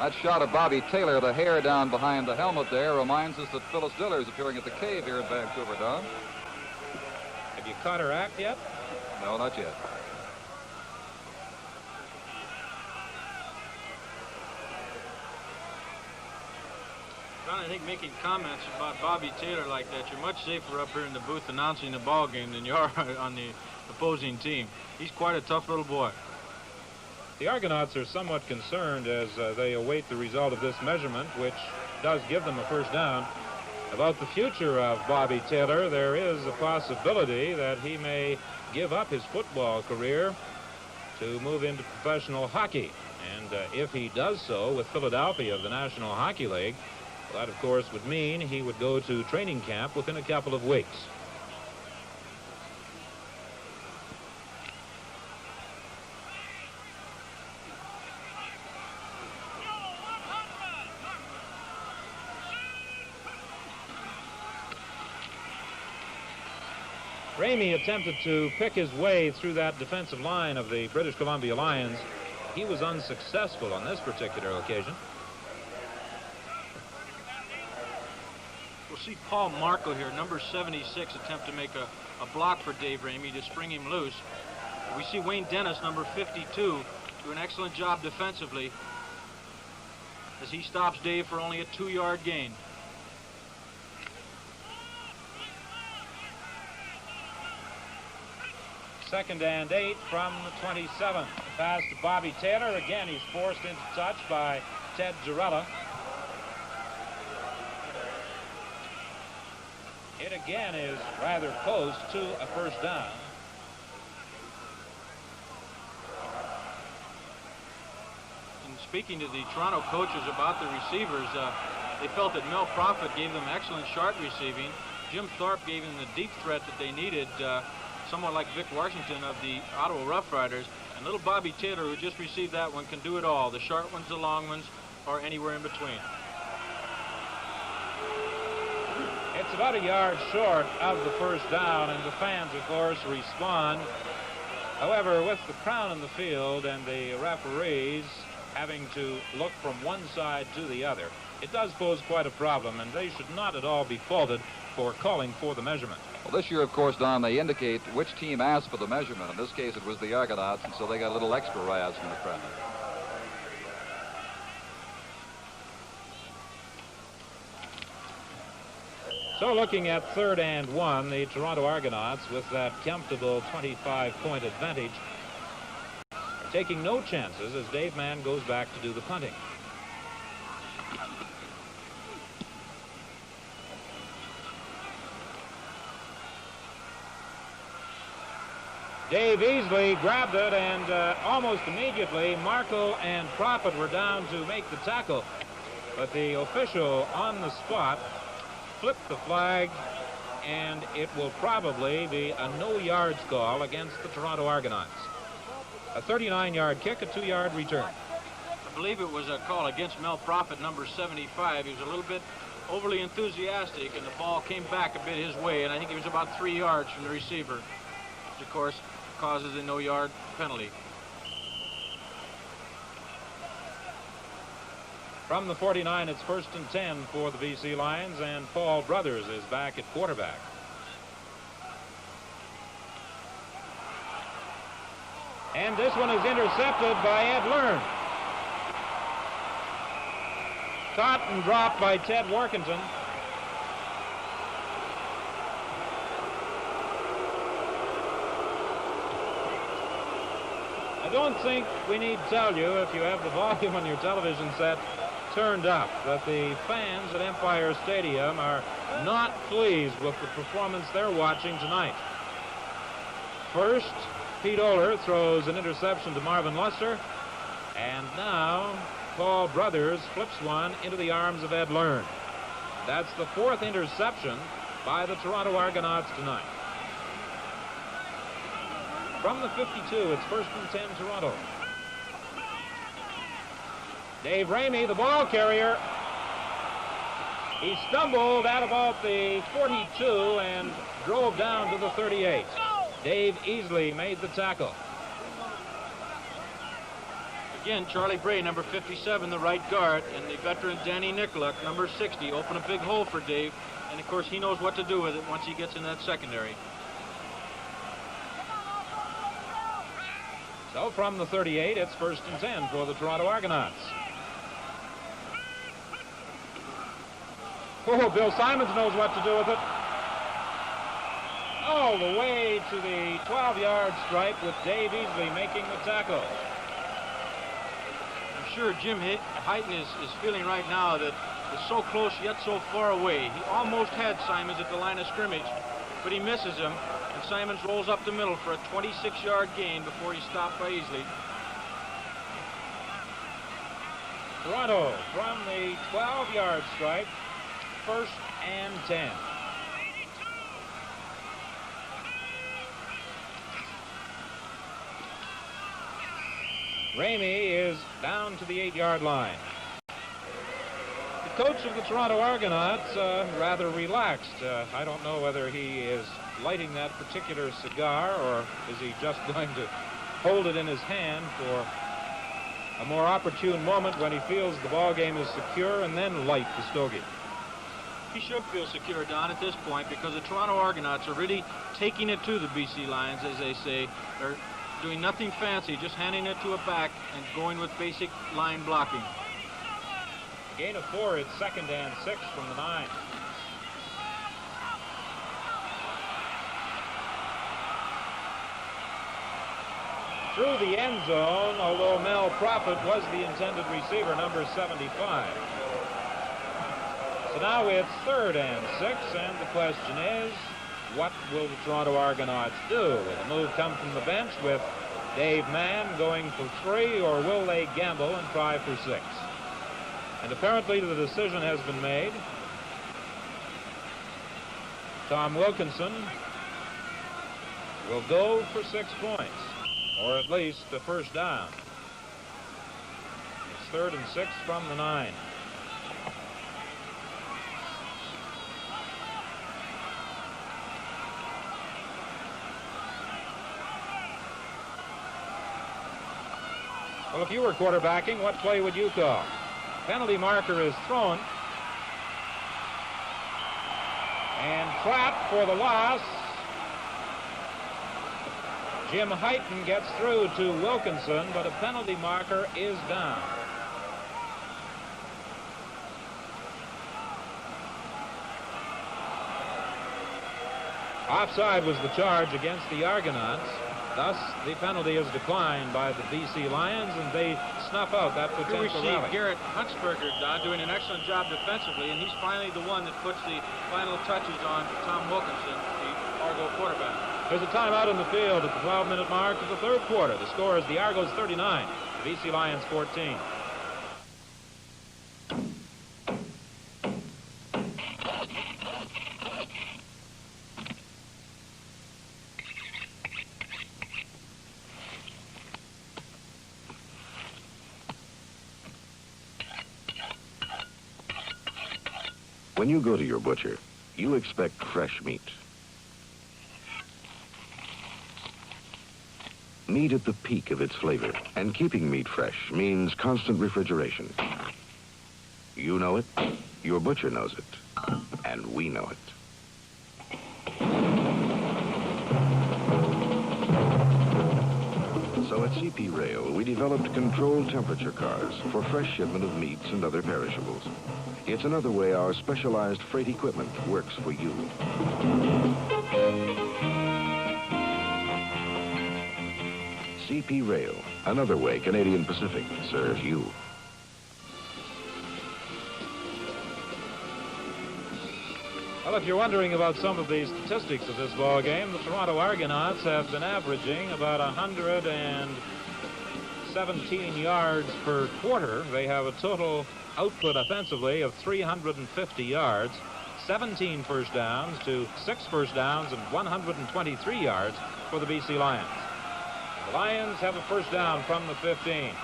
That shot of Bobby Taylor, the hair down behind the helmet there, reminds us that Phyllis Diller is appearing at the Cave here in Vancouver, Don. Have you caught her act yet? No, not yet. Don, I think making comments about Bobby Taylor like that, you're much safer up here in the booth announcing the ball game than you are on the opposing team. He's quite a tough little boy. The Argonauts are somewhat concerned as they await the result of this measurement, which does give them a first down. About the future of Bobby Taylor, there is a possibility that he may give up his football career to move into professional hockey. And if he does so with Philadelphia of the National Hockey League, well, that, of course, would mean he would go to training camp within a couple of weeks. Ramey attempted to pick his way through that defensive line of the British Columbia Lions. He was unsuccessful on this particular occasion. We'll see Paul Marco here, number 76, attempt to make a block for Dave Ramey to spring him loose. We see Wayne Dennis, number 52, do an excellent job defensively as he stops Dave for only a 2-yard gain. Second and 8 from the 27. Pass to Bobby Taylor. Again, he's forced into touch by Ted Girella. It again is rather close to a first down. And speaking to the Toronto coaches about the receivers, they felt that Mel Prophet gave them excellent short receiving. Jim Thorpe gave them the deep threat that they needed, somewhat like Vic Washington of the Ottawa Rough Riders. And little Bobby Taylor, who just received that one, can do it all. The short ones, the long ones, or anywhere in between. It's about a yard short of the first down, and the fans, of course, respond. However, with the crowd in the field and the referees having to look from one side to the other, it does pose quite a problem, and they should not at all be faulted for calling for the measurement. Well, this year, of course, Don, they indicate which team asked for the measurement. In this case, it was the Argonauts, and so they got a little extra rise from the crowd. So looking at 3rd and 1, the Toronto Argonauts, with that comfortable 25-point advantage, are taking no chances as Dave Mann goes back to do the punting. Dave Easley grabbed it, and almost immediately Marco and Prophet were down to make the tackle. But the official on the spot flipped the flag, and it will probably be a no-yards call against the Toronto Argonauts. A 39-yard kick, a 2-yard return. I believe it was a call against Mel Prophet, number 75. He was a little bit overly enthusiastic, and the ball came back a bit his way, and I think he was about 3 yards from the receiver, which, of course, causes a no-yard penalty. From the 49, it's 1st and 10 for the BC Lions, and Paul Brothers is back at quarterback. And this one is intercepted by Ed Learn. Caught and dropped by Ted Workington. I don't think we need to tell you, if you have the volume on your television set turned up, that the fans at Empire Stadium are not pleased with the performance they're watching tonight. First, Pete Oler throws an interception to Marvin Luster, and now Paul Brothers flips one into the arms of Ed Learn. That's the 4th interception by the Toronto Argonauts tonight. From the 52, it's 1st and 10 Toronto. Dave Ramey, the ball carrier. He stumbled at about the 42 and drove down to the 38. Dave Easley made the tackle. Again, Charlie Bray, number 57, the right guard, and the veteran Danny Nicolak, number 60, open a big hole for Dave. And, of course, he knows what to do with it once he gets in that secondary. So from the 38, it's 1st and 10 for the Toronto Argonauts. Oh, Bill Simons knows what to do with it. All the way to the 12-yard stripe with Dave Easley making the tackle. I'm sure Jim Heighton is feeling right now that it's so close yet so far away. He almost had Simons at the line of scrimmage, but he misses him, and Simons rolls up the middle for a 26-yard gain before he's stopped by Easley. Toronto from the 12-yard stripe, 1st and 10. Ramey is down to the 8-yard line. The coach of the Toronto Argonauts rather relaxed. I don't know whether he is lighting that particular cigar or is he just going to hold it in his hand for a more opportune moment when he feels the ball game is secure and then light the stogie. He should feel secure, Don, at this point, because the Toronto Argonauts are really taking it to the BC Lions, as they say. They're doing nothing fancy, just handing it to a back and going with basic line blocking. Gain of 4, it's 2nd and 6 from the 9. Through the end zone, although Mel Prophet was the intended receiver, number 75. So now it's 3rd and 6, and the question is, what will the Toronto Argonauts do? Will the move come from the bench with Dave Mann going for 3, or will they gamble and try for 6? And apparently the decision has been made. Tom Wilkinson will go for 6 points, or at least the 1st down. It's 3rd and 6 from the 9. Well, if you were quarterbacking, what play would you call? Penalty marker is thrown. And trapped for the loss. Jim Heighton gets through to Wilkinson, but a penalty marker is down. Offside was the charge against the Argonauts. Thus, the penalty is declined by the BC Lions, and they snuff out that potential Here we see rally. Garrett Huntsberger, Don, doing an excellent job defensively, and he's finally the one that puts the final touches on Tom Wilkinson, the Argo quarterback. There's a timeout in the field at the 12-minute mark of the 3rd quarter. The score is the Argos 39, the BC Lions 14. When you go to your butcher, you expect fresh meat. Meat at the peak of its flavor. And keeping meat fresh means constant refrigeration. You know it, your butcher knows it, and we know it. So at CP Rail, we developed controlled temperature cars for fresh shipment of meats and other perishables. It's another way our specialized freight equipment works for you. CP Rail, another way Canadian Pacific serves you. Well, if you're wondering about some of the statistics of this ball game, the Toronto Argonauts have been averaging about 117 yards per quarter. They have a total output offensively of 350 yards, 17 first downs to 6 first downs and 123 yards for the BC Lions. The Lions have a first down from the 15.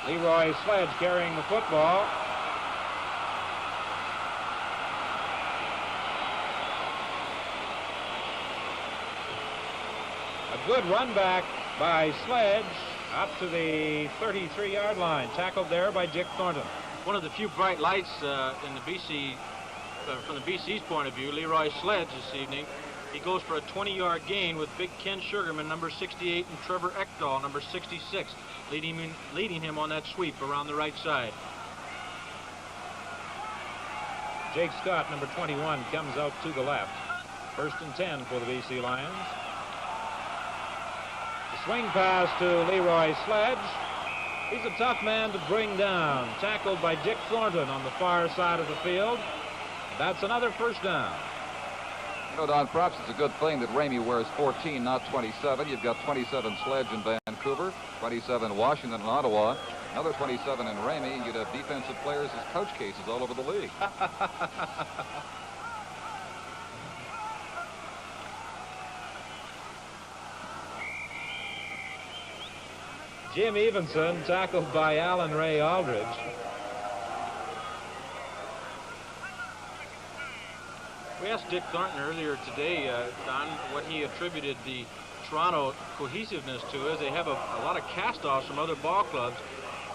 Leroy Sledge carrying the football. A good run back by Sledge up to the 33-yard line. Tackled there by Dick Thornton. One of the few bright lights in the BC, from the BC's point of view, Leroy Sledge this evening. He goes for a 20-yard gain with Big Ken Sugarman, number 68, and Trevor Ekdahl, number 66, leading him on that sweep around the right side. Jake Scott, number 21, comes out to the left. First and 10 for the BC Lions. The swing pass to Leroy Sledge. He's a tough man to bring down. Tackled by Dick Thornton on the far side of the field. That's another first down. You know, Don, perhaps it's a good thing that Ramey wears 14, not 27. You've got 27 Sledge in Vancouver, 27 Washington and Ottawa, another 27 in Ramey. You'd have defensive players as couch cases all over the league. Jim Evenson tackled by Alan Ray Aldridge. We asked Dick Thornton earlier today, Don, what he attributed the Toronto cohesiveness to is they have a lot of cast-offs from other ball clubs.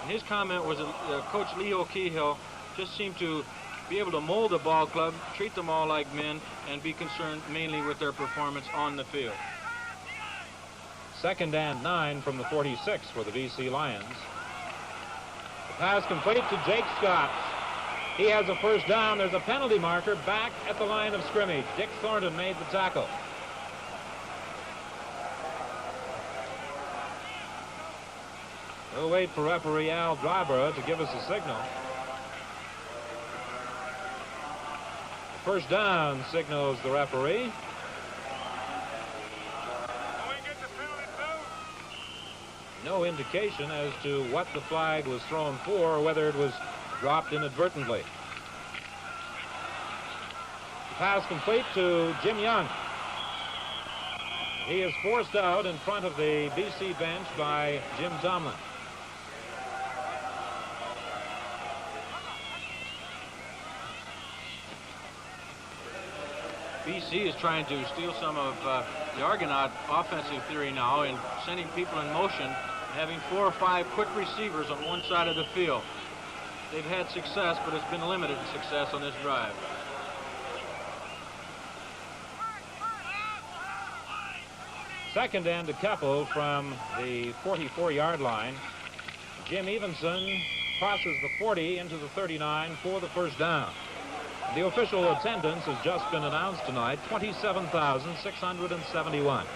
And his comment was that Coach Leo Cahill just seemed to be able to mold the ball club, treat them all like men, and be concerned mainly with their performance on the field. Second and 9 from the 46 for the BC Lions. The pass complete to Jake Scott. He has a first down. There's a penalty marker back at the line of scrimmage. Dick Thornton made the tackle. We'll wait for referee Al Dryborough to give us a signal. First down signals the referee. No indication as to what the flag was thrown for or whether it was dropped inadvertently. The pass complete to Jim Young. He is forced out in front of the BC bench by Jim Tomlin. BC is trying to steal some of the Argonaut offensive theory now and sending people in motion and having 4 or 5 quick receivers on one side of the field. They've had success, but it's been limited success on this drive. Second and a couple from the 44-yard line. Jim Evenson crosses the 40 into the 39 for the first down. The official attendance has just been announced tonight, 27,671.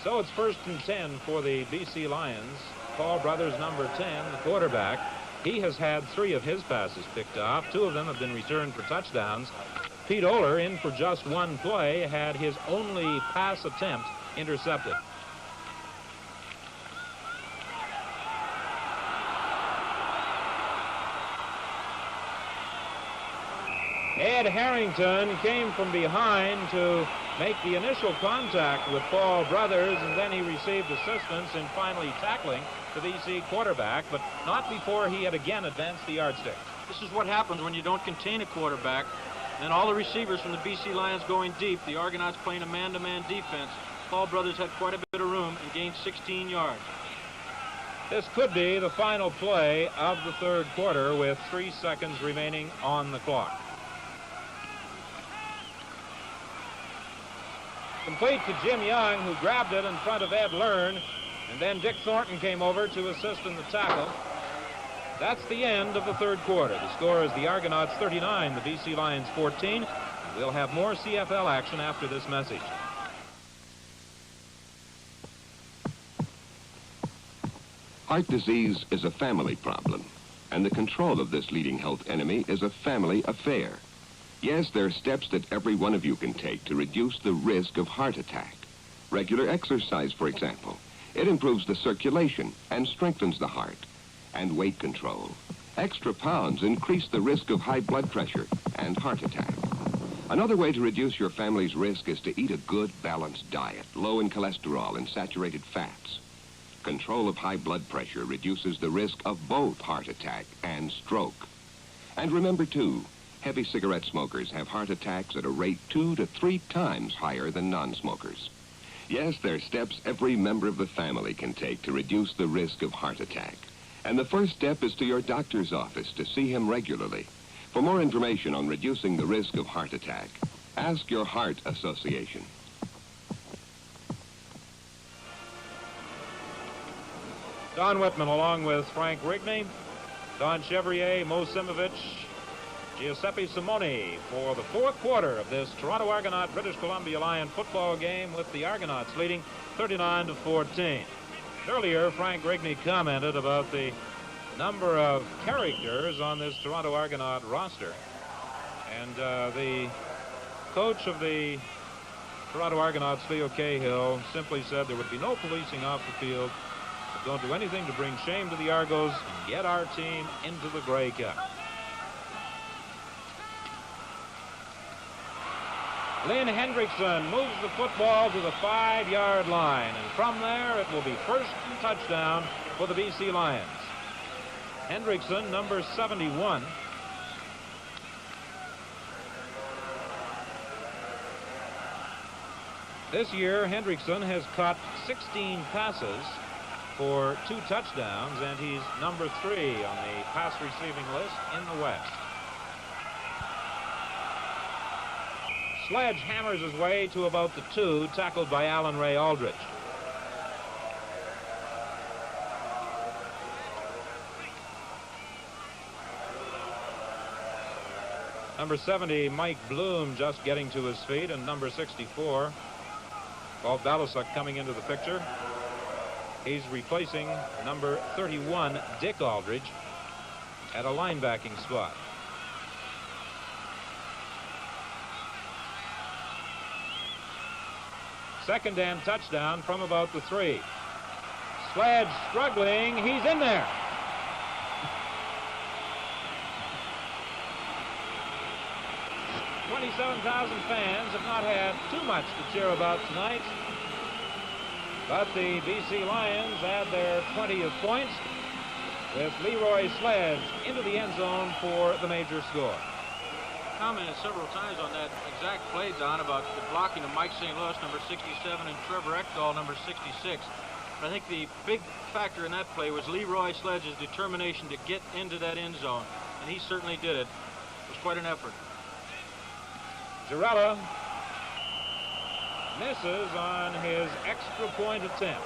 So it's first and 10 for the BC Lions. Paul Brothers, number 10, the quarterback. He has had 3 of his passes picked off. 2 of them have been returned for touchdowns. Pete Oler, in for just 1 play, had his only pass attempt intercepted. Ed Harrington came from behind to make the initial contact with Paul Brothers, and then he received assistance in finally tackling the BC quarterback, but not before he had again advanced the yardstick. This is what happens when you don't contain a quarterback. And all the receivers from the BC Lions going deep, the Argonauts playing a man-to-man defense. Paul Brothers had quite a bit of room and gained 16 yards. This could be the final play of the third quarter with 3 seconds remaining on the clock. Complete to Jim Young, who grabbed it in front of Ed Learn, and then Dick Thornton came over to assist in the tackle. That's the end of the third quarter. The score is the Argonauts 39, the BC Lions 14. We'll have more CFL action after this message. Heart disease is a family problem, and the control of this leading health enemy is a family affair. Yes, there are steps that every one of you can take to reduce the risk of heart attack. Regular exercise, for example. It improves the circulation and strengthens the heart. And weight control. Extra pounds increase the risk of high blood pressure and heart attack. Another way to reduce your family's risk is to eat a good, balanced diet, low in cholesterol and saturated fats. Control of high blood pressure reduces the risk of both heart attack and stroke. And remember, too, heavy cigarette smokers have heart attacks at a rate 2 to 3 times higher than non-smokers. Yes, there are steps every member of the family can take to reduce the risk of heart attack. And the first step is to your doctor's office to see him regularly. For more information on reducing the risk of heart attack, ask your heart association. Don Whitman along with Frank Rigney, Don Chevrier, Mo Simovich, Giuseppe Simoni for the fourth quarter of this Toronto Argonaut British Columbia Lion football game, with the Argonauts leading 39-14. Earlier, Frank Rigney commented about the number of characters on this Toronto Argonaut roster. And the coach of the Toronto Argonauts, Leo Cahill, simply said there would be no policing off the field. Don't do anything to bring shame to the Argos and get our team into the Grey Cup. Lynn Hendrickson moves the football to the 5-yard line, and from there it will be first and touchdown for the BC Lions. Hendrickson, number 71. This year, Hendrickson has caught 16 passes for 2 touchdowns, and he's number 3 on the pass receiving list in the West. Sledge hammers his way to about the 2, tackled by Alan Ray Aldridge. Number 70, Mike Bloom, just getting to his feet, and number 64, Paul Balasuk, coming into the picture. He's replacing number 31, Dick Aldridge, at a linebacking spot. Second and touchdown from about the 3. Sledge struggling. He's in there. $27,000 fans have not had too much to cheer about tonight. But the BC Lions had their 20th points with Leroy Sledge into the end zone for the major score. Commented several times on that exact play, Don, about the blocking of Mike St. Louis, number 67, and Trevor Ekdahl, number 66. But I think the big factor in that play was Leroy Sledge's determination to get into that end zone, and he certainly did it. It was quite an effort. Girella misses on his extra point attempt.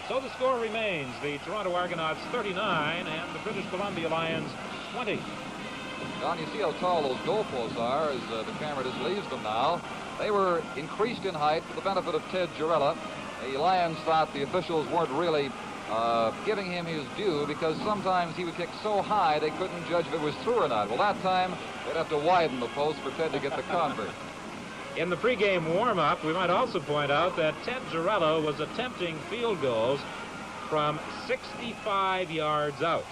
So the score remains the Toronto Argonauts 39 and the British Columbia Lions 20. Don, you see how tall those goalposts are as the camera just leaves them now. They were increased in height for the benefit of Ted Girella. The Lions thought the officials weren't really giving him his due, because sometimes he would kick so high they couldn't judge if it was through or not. Well, that time they'd have to widen the post for Ted to get the convert. In the pregame warm-up, we might also point out that Ted Girella was attempting field goals from 65 yards out.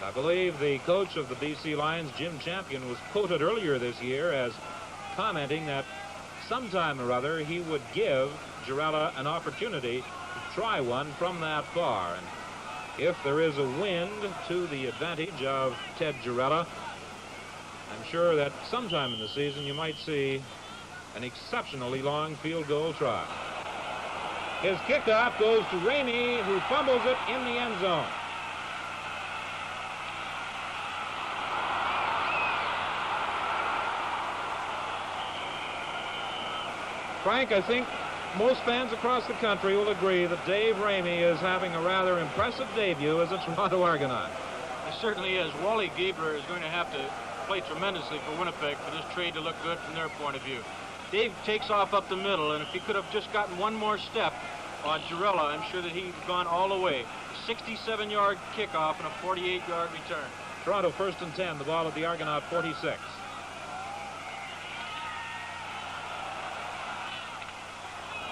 I believe the coach of the BC Lions, Jim Champion, was quoted earlier this year as commenting that sometime or other he would give Girella an opportunity to try one from that far. And if there is a wind to the advantage of Ted Girella, I'm sure that sometime in the season you might see an exceptionally long field goal try. His kickoff goes to Ramey, who fumbles it in the end zone. Frank, I think most fans across the country will agree that Dave Ramey is having a rather impressive debut as a Toronto Argonaut. He certainly is. Wally Giebler is going to have to play tremendously for Winnipeg for this trade to look good from their point of view. Dave takes off up the middle, and if he could have just gotten one more step on Girella, I'm sure that he'd gone all the way. A 67-yard kickoff and a 48-yard return. Toronto 1st and 10, the ball at the Argonaut 46.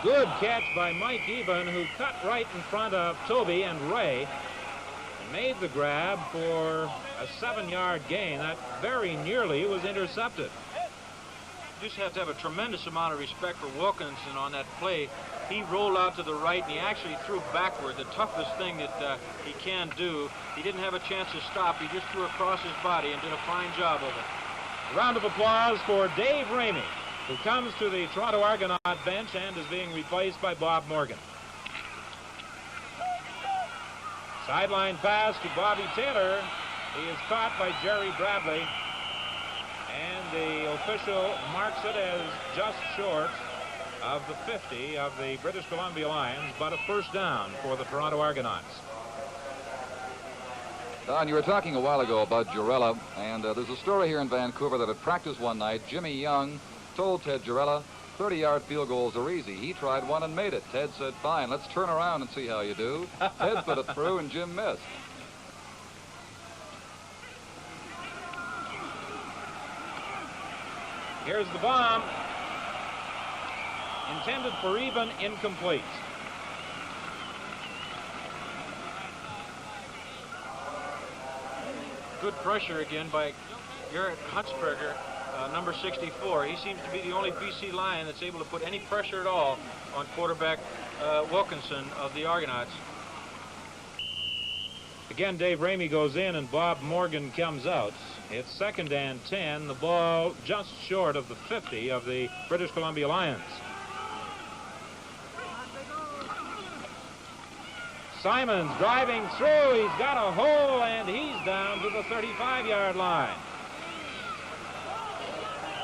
Good catch by Mike Eben, who cut right in front of Toby and Ray and made the grab for a 7-yard gain. That very nearly was intercepted. You just have to have a tremendous amount of respect for Wilkinson on that play. He rolled out to the right, and he actually threw backward, the toughest thing that he can do. He didn't have a chance to stop. He just threw across his body and did a fine job of it. A round of applause for Dave Ramey, who comes to the Toronto Argonaut bench and is being replaced by Bob Morgan. Sideline pass to Bobby Taylor. He is caught by Jerry Bradley, and the official marks it as just short of the 50 of the British Columbia Lions, but a first down for the Toronto Argonauts. Don, you were talking a while ago about Girella, and there's a story here in Vancouver that at practice one night, Jimmy Young told Ted Girella 30-yard field goals are easy. He tried one and made it. Ted said, fine, let's turn around and see how you do. Ted put it through, and Jim missed. Here's the bomb. Intended for Eben, incomplete. Good pressure again by Garrett Huntsberger, number 64. He seems to be the only BC Lion that's able to put any pressure at all on quarterback Wilkinson of the Argonauts. Again, Dave Ramey goes in and Bob Morgan comes out. It's 2nd and 10. The ball just short of the 50 of the British Columbia Lions. Simons driving through. He's got a hole, and he's down to the 35-yard line.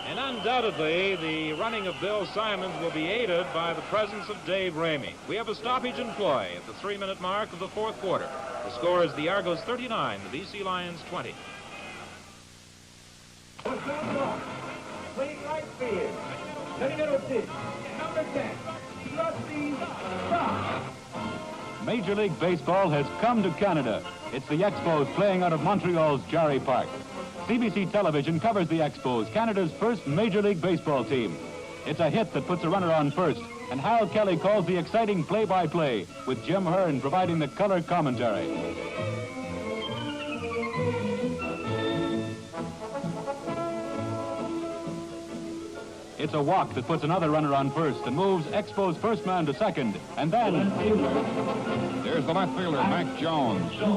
And undoubtedly, the running of Bill Simons will be aided by the presence of Dave Ramey. We have a stoppage in play at the 3-minute mark of the 4th quarter. The score is the Argos 39, the BC Lions 20. Playing right field. Letting it pitch. Number 10. Trustee Scott. Major League Baseball has come to Canada. It's the Expos playing out of Montreal's Jarry Park. CBC Television covers the Expos, Canada's first Major League Baseball team. It's a hit that puts a runner on first, and Hal Kelly calls the exciting play-by-play, with Jim Hearn providing the color commentary. It's a walk that puts another runner on first and moves Expos' first man to second. And then there's the left fielder, Mac Jones. Deep to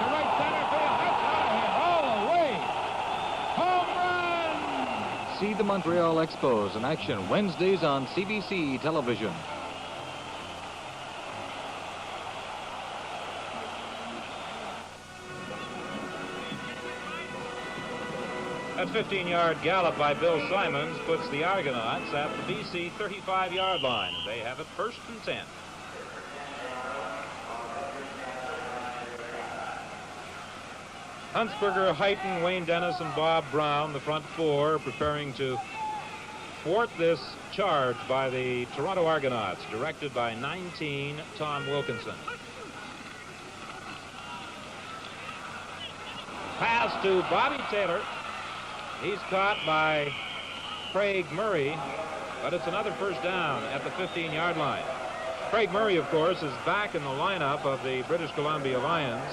right center field. That's out of here. All the way. Home run! See the Montreal Expos in action Wednesdays on CBC Television. That 15-yard gallop by Bill Simons puts the Argonauts at the BC 35-yard line. They have it 1st and 10. Huntsberger, Heighton, Wayne Dennis, and Bob Brown, the front four, preparing to thwart this charge by the Toronto Argonauts, directed by 19 Tom Wilkinson. Pass to Bobby Taylor. He's caught by Craig Murray, but it's another first down at the 15-yard line. Craig Murray, of course, is back in the lineup of the British Columbia Lions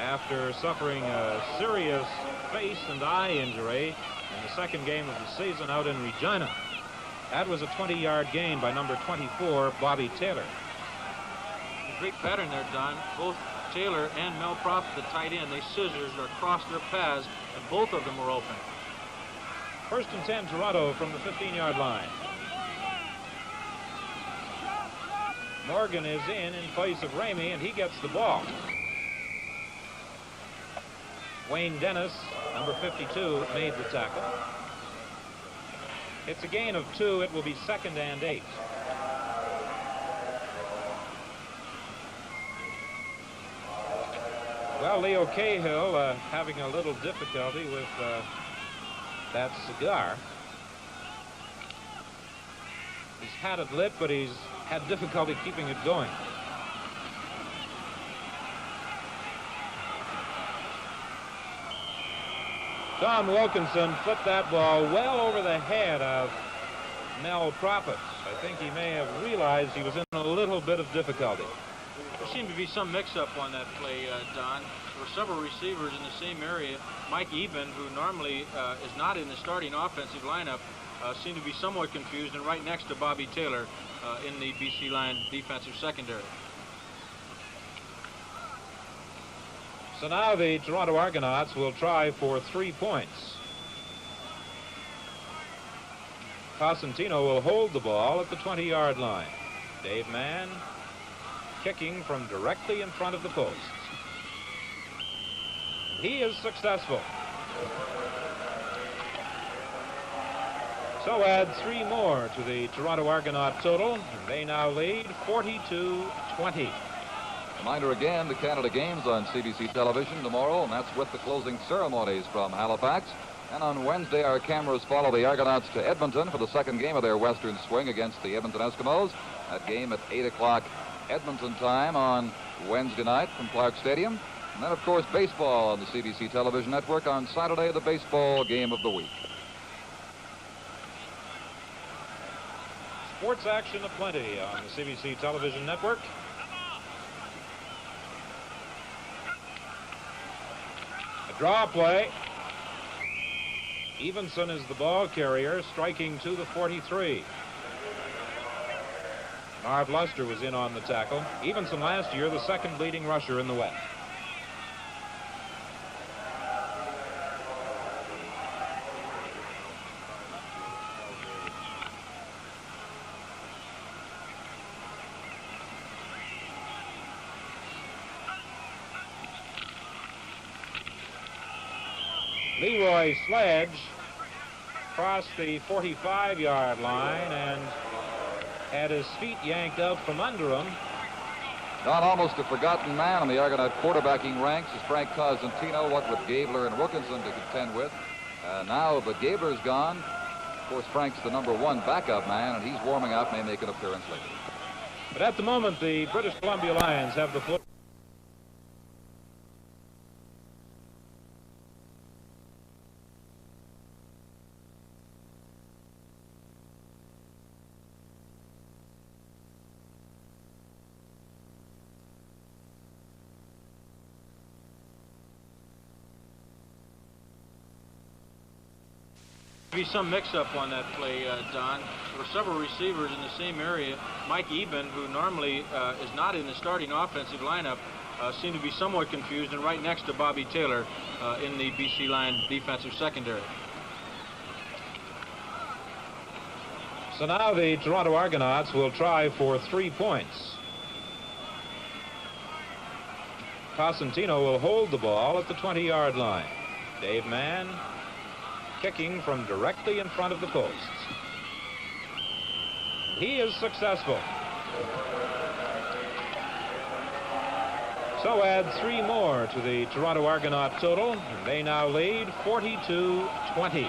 after suffering a serious face and eye injury in the second game of the season out in Regina. That was a 20-yard gain by number 24, Bobby Taylor. A great pattern there, Don. Both Taylor and Mel Prophet, the tight end, they scissors across their paths, and both of them were open. 1st and 10, Toronto from the 15-yard line. Morgan is in place of Ramey, and he gets the ball. Wayne Dennis, number 52, made the tackle. It's a gain of 2. It will be 2nd and 8. Well, Leo Cahill having a little difficulty with that cigar. He's had it lit, but he's had difficulty keeping it going. Tom Wilkinson flipped that ball well over the head of Mel Prophet. I think he may have realized he was in a little bit of difficulty. There seemed to be some mix-up on that play, Don. There were several receivers in the same area. Mike Eben, who normally is not in the starting offensive lineup, seemed to be somewhat confused, and right next to Bobby Taylor in the BC Lion defensive secondary. So now the Toronto Argonauts will try for 3 points. Cosentino will hold the ball at the 20-yard line. Dave Mann kicking from directly in front of the posts. He is successful. So add 3 more to the Toronto Argonaut total, and they now lead 42-20. Reminder again, the Canada Games on CBC television tomorrow, and that's with the closing ceremonies from Halifax. And on Wednesday, our cameras follow the Argonauts to Edmonton for the second game of their Western swing against the Edmonton Eskimos. That game at 8 o'clock Edmonton time on Wednesday night from Clark Stadium. And then, of course, baseball on the CBC television network on Saturday, the baseball game of the week. Sports action aplenty on the CBC television network. A draw play. Evenson is the ball carrier, striking to the 43. Marv Luster was in on the tackle. Evenson last year, the second leading rusher in the West. Leroy Sledge crossed the 45-yard line and had his feet yanked out from under him. Not almost a forgotten man in the Argonaut quarterbacking ranks is Frank Cosentino, what with Gabler and Wilkinson to contend with. Now that Gabler's gone, of course, Frank's the #1 backup man, and he's warming up, may make an appearance later. But at the moment, the British Columbia Lions have the foot. Be some mix-up on that play, Don. There were several receivers in the same area. Mike Eben, who normally is not in the starting offensive lineup, seemed to be somewhat confused, and right next to Bobby Taylor in the BC Lion defensive secondary. So now the Toronto Argonauts will try for 3 points. Cosentino will hold the ball at the 20-yard line. Dave Mann kicking from directly in front of the posts. He is successful. So add 3 more to the Toronto Argonaut total, and they now lead 42-20.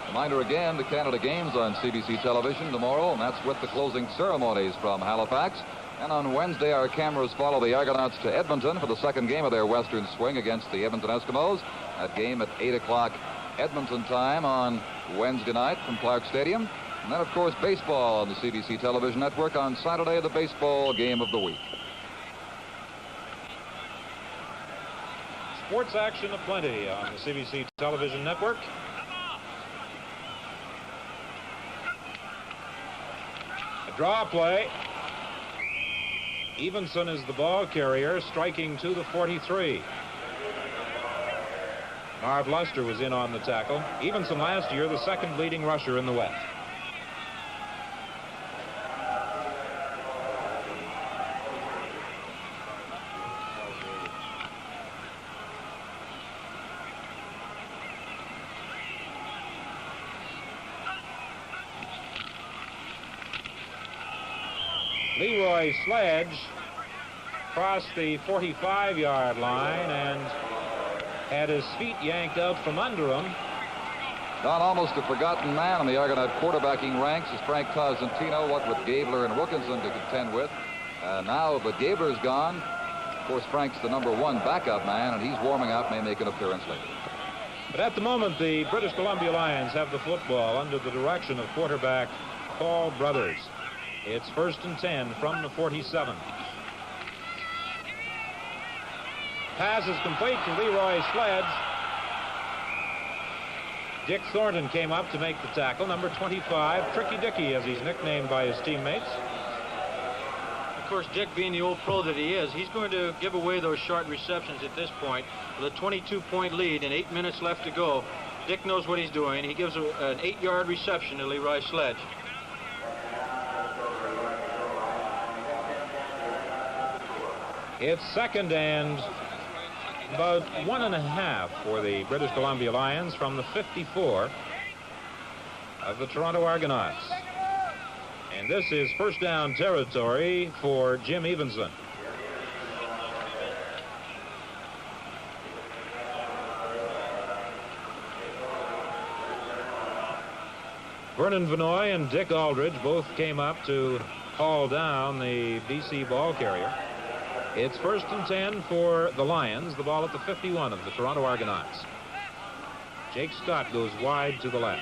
Reminder again, the Canada Games on CBC television tomorrow, and that's with the closing ceremonies from Halifax. And on Wednesday, our cameras follow the Argonauts to Edmonton for the second game of their Western swing against the Edmonton Eskimos. That game at 8 o'clock Edmonton time on Wednesday night from Clark Stadium. And then, of course, baseball on the CBC television network on Saturday, the baseball game of the week. Sports action aplenty on the CBC television network. A draw play. Evenson is the ball carrier, striking to the 43. Marv Luster was in on the tackle. Evenson last year the second leading rusher in the West. Leroy Sledge crossed the 45-yard line and had his feet yanked out from under him. Don, almost a forgotten man in the Argonaut quarterbacking ranks is Frank Cosentino, what with Gabler and Wilkinson to contend with. Now, but Gabler's gone. Of course, Frank's the #1 backup man, and he's warming up, may make an appearance later. But at the moment, the British Columbia Lions have the football under the direction of quarterback Paul Brothers. It's 1st and 10 from the 47. Pass is complete to Leroy Sledge. Dick Thornton came up to make the tackle. Number 25, Tricky Dicky, as he's nicknamed by his teammates. Of course, Dick, being the old pro that he is, he's going to give away those short receptions at this point. With a 22-point lead and 8 minutes left to go, Dick knows what he's doing. He gives an 8-yard reception to Leroy Sledge. It's 2nd and about 1.5 for the British Columbia Lions from the 54 of the Toronto Argonauts. And this is first down territory for Jim Evenson. Vernon Vanoy and Dick Aldridge both came up to haul down the BC ball carrier. It's 1st and 10 for the Lions. The ball at the 51 of the Toronto Argonauts. Jake Scott goes wide to the left.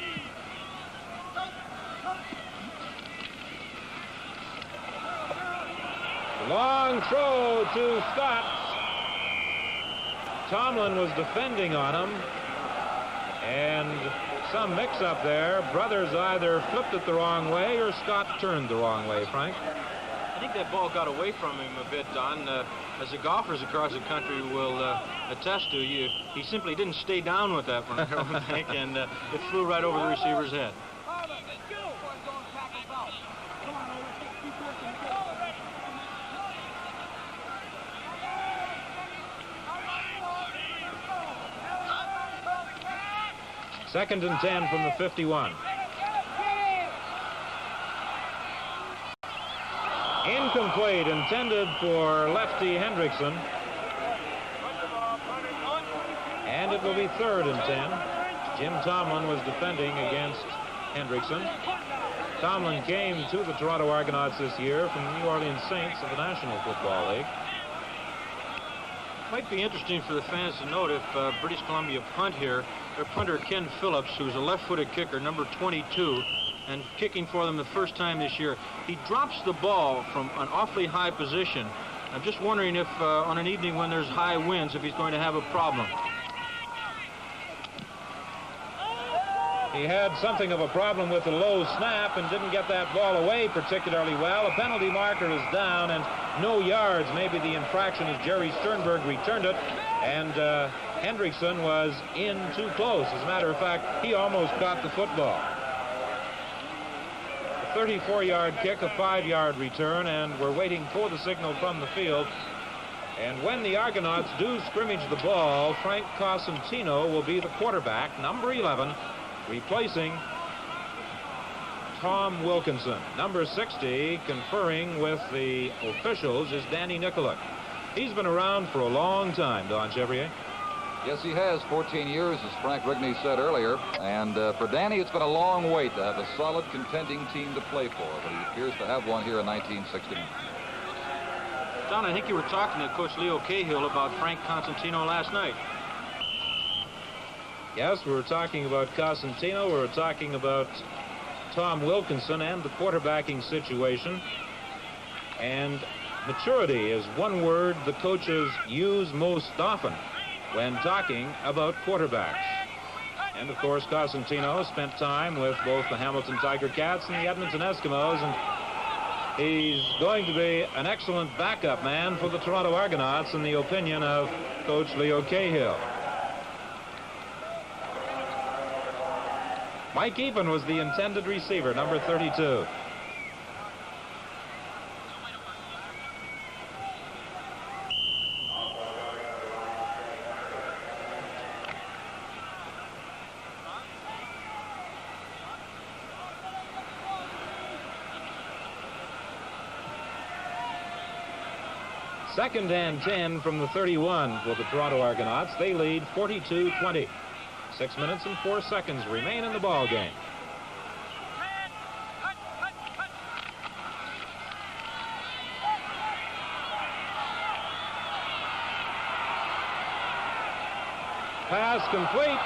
Long throw to Scott. Tomlin was defending on him. And some mix-up there. Brothers either flipped it the wrong way or Scott turned the wrong way, Frank. I think that ball got away from him a bit, Don. As the golfers across the country will attest to, he simply didn't stay down with that one, I don't think, and it flew right over the receiver's head. Second and 10 from the 51. Incomplete, intended for lefty Hendrickson. And it will be 3rd and 10. Jim Tomlin was defending against Hendrickson. Tomlin came to the Toronto Argonauts this year from the New Orleans Saints of the National Football League. Might be interesting for the fans to note if British Columbia punt here, their punter Ken Phillips, who's a left-footed kicker, number 22, and kicking for them the first time this year. He drops the ball from an awfully high position. I'm just wondering if on an evening when there's high winds, if he's going to have a problem. He had something of a problem with the low snap and didn't get that ball away particularly well. A penalty marker is down and no yards. Maybe the infraction as Jerry Sternberg returned it. And Hendrickson was in too close. As a matter of fact, he almost caught the football. 34-yard kick, a 5-yard return, and we're waiting for the signal from the field. And when the Argonauts do scrimmage the ball, Frank Cosentino will be the quarterback, number 11, replacing Tom Wilkinson. Number 60, conferring with the officials, is Danny Nicolak. He's been around for a long time, Don Chevrier. Yes, he has. 14 years, as Frank Rigney said earlier. And for Danny, it's been a long wait to have a solid contending team to play for, but he appears to have one here in 1969. Don, I think you were talking to Coach Leo Cahill about Frank Cosentino last night. Yes, we were talking about Cosentino. We were talking about Tom Wilkinson and the quarterbacking situation. And maturity is one word the coaches use most often when talking about quarterbacks. And of course, Cosentino spent time with both the Hamilton Tiger Cats and the Edmonton Eskimos, and he's going to be an excellent backup man for the Toronto Argonauts in the opinion of Coach Leo Cahill. Mike Eapen was the intended receiver, number 32. Second and 10 from the 31 for the Toronto Argonauts. They lead 42-20. 6 minutes and 4 seconds remain in the ball game. Pass complete.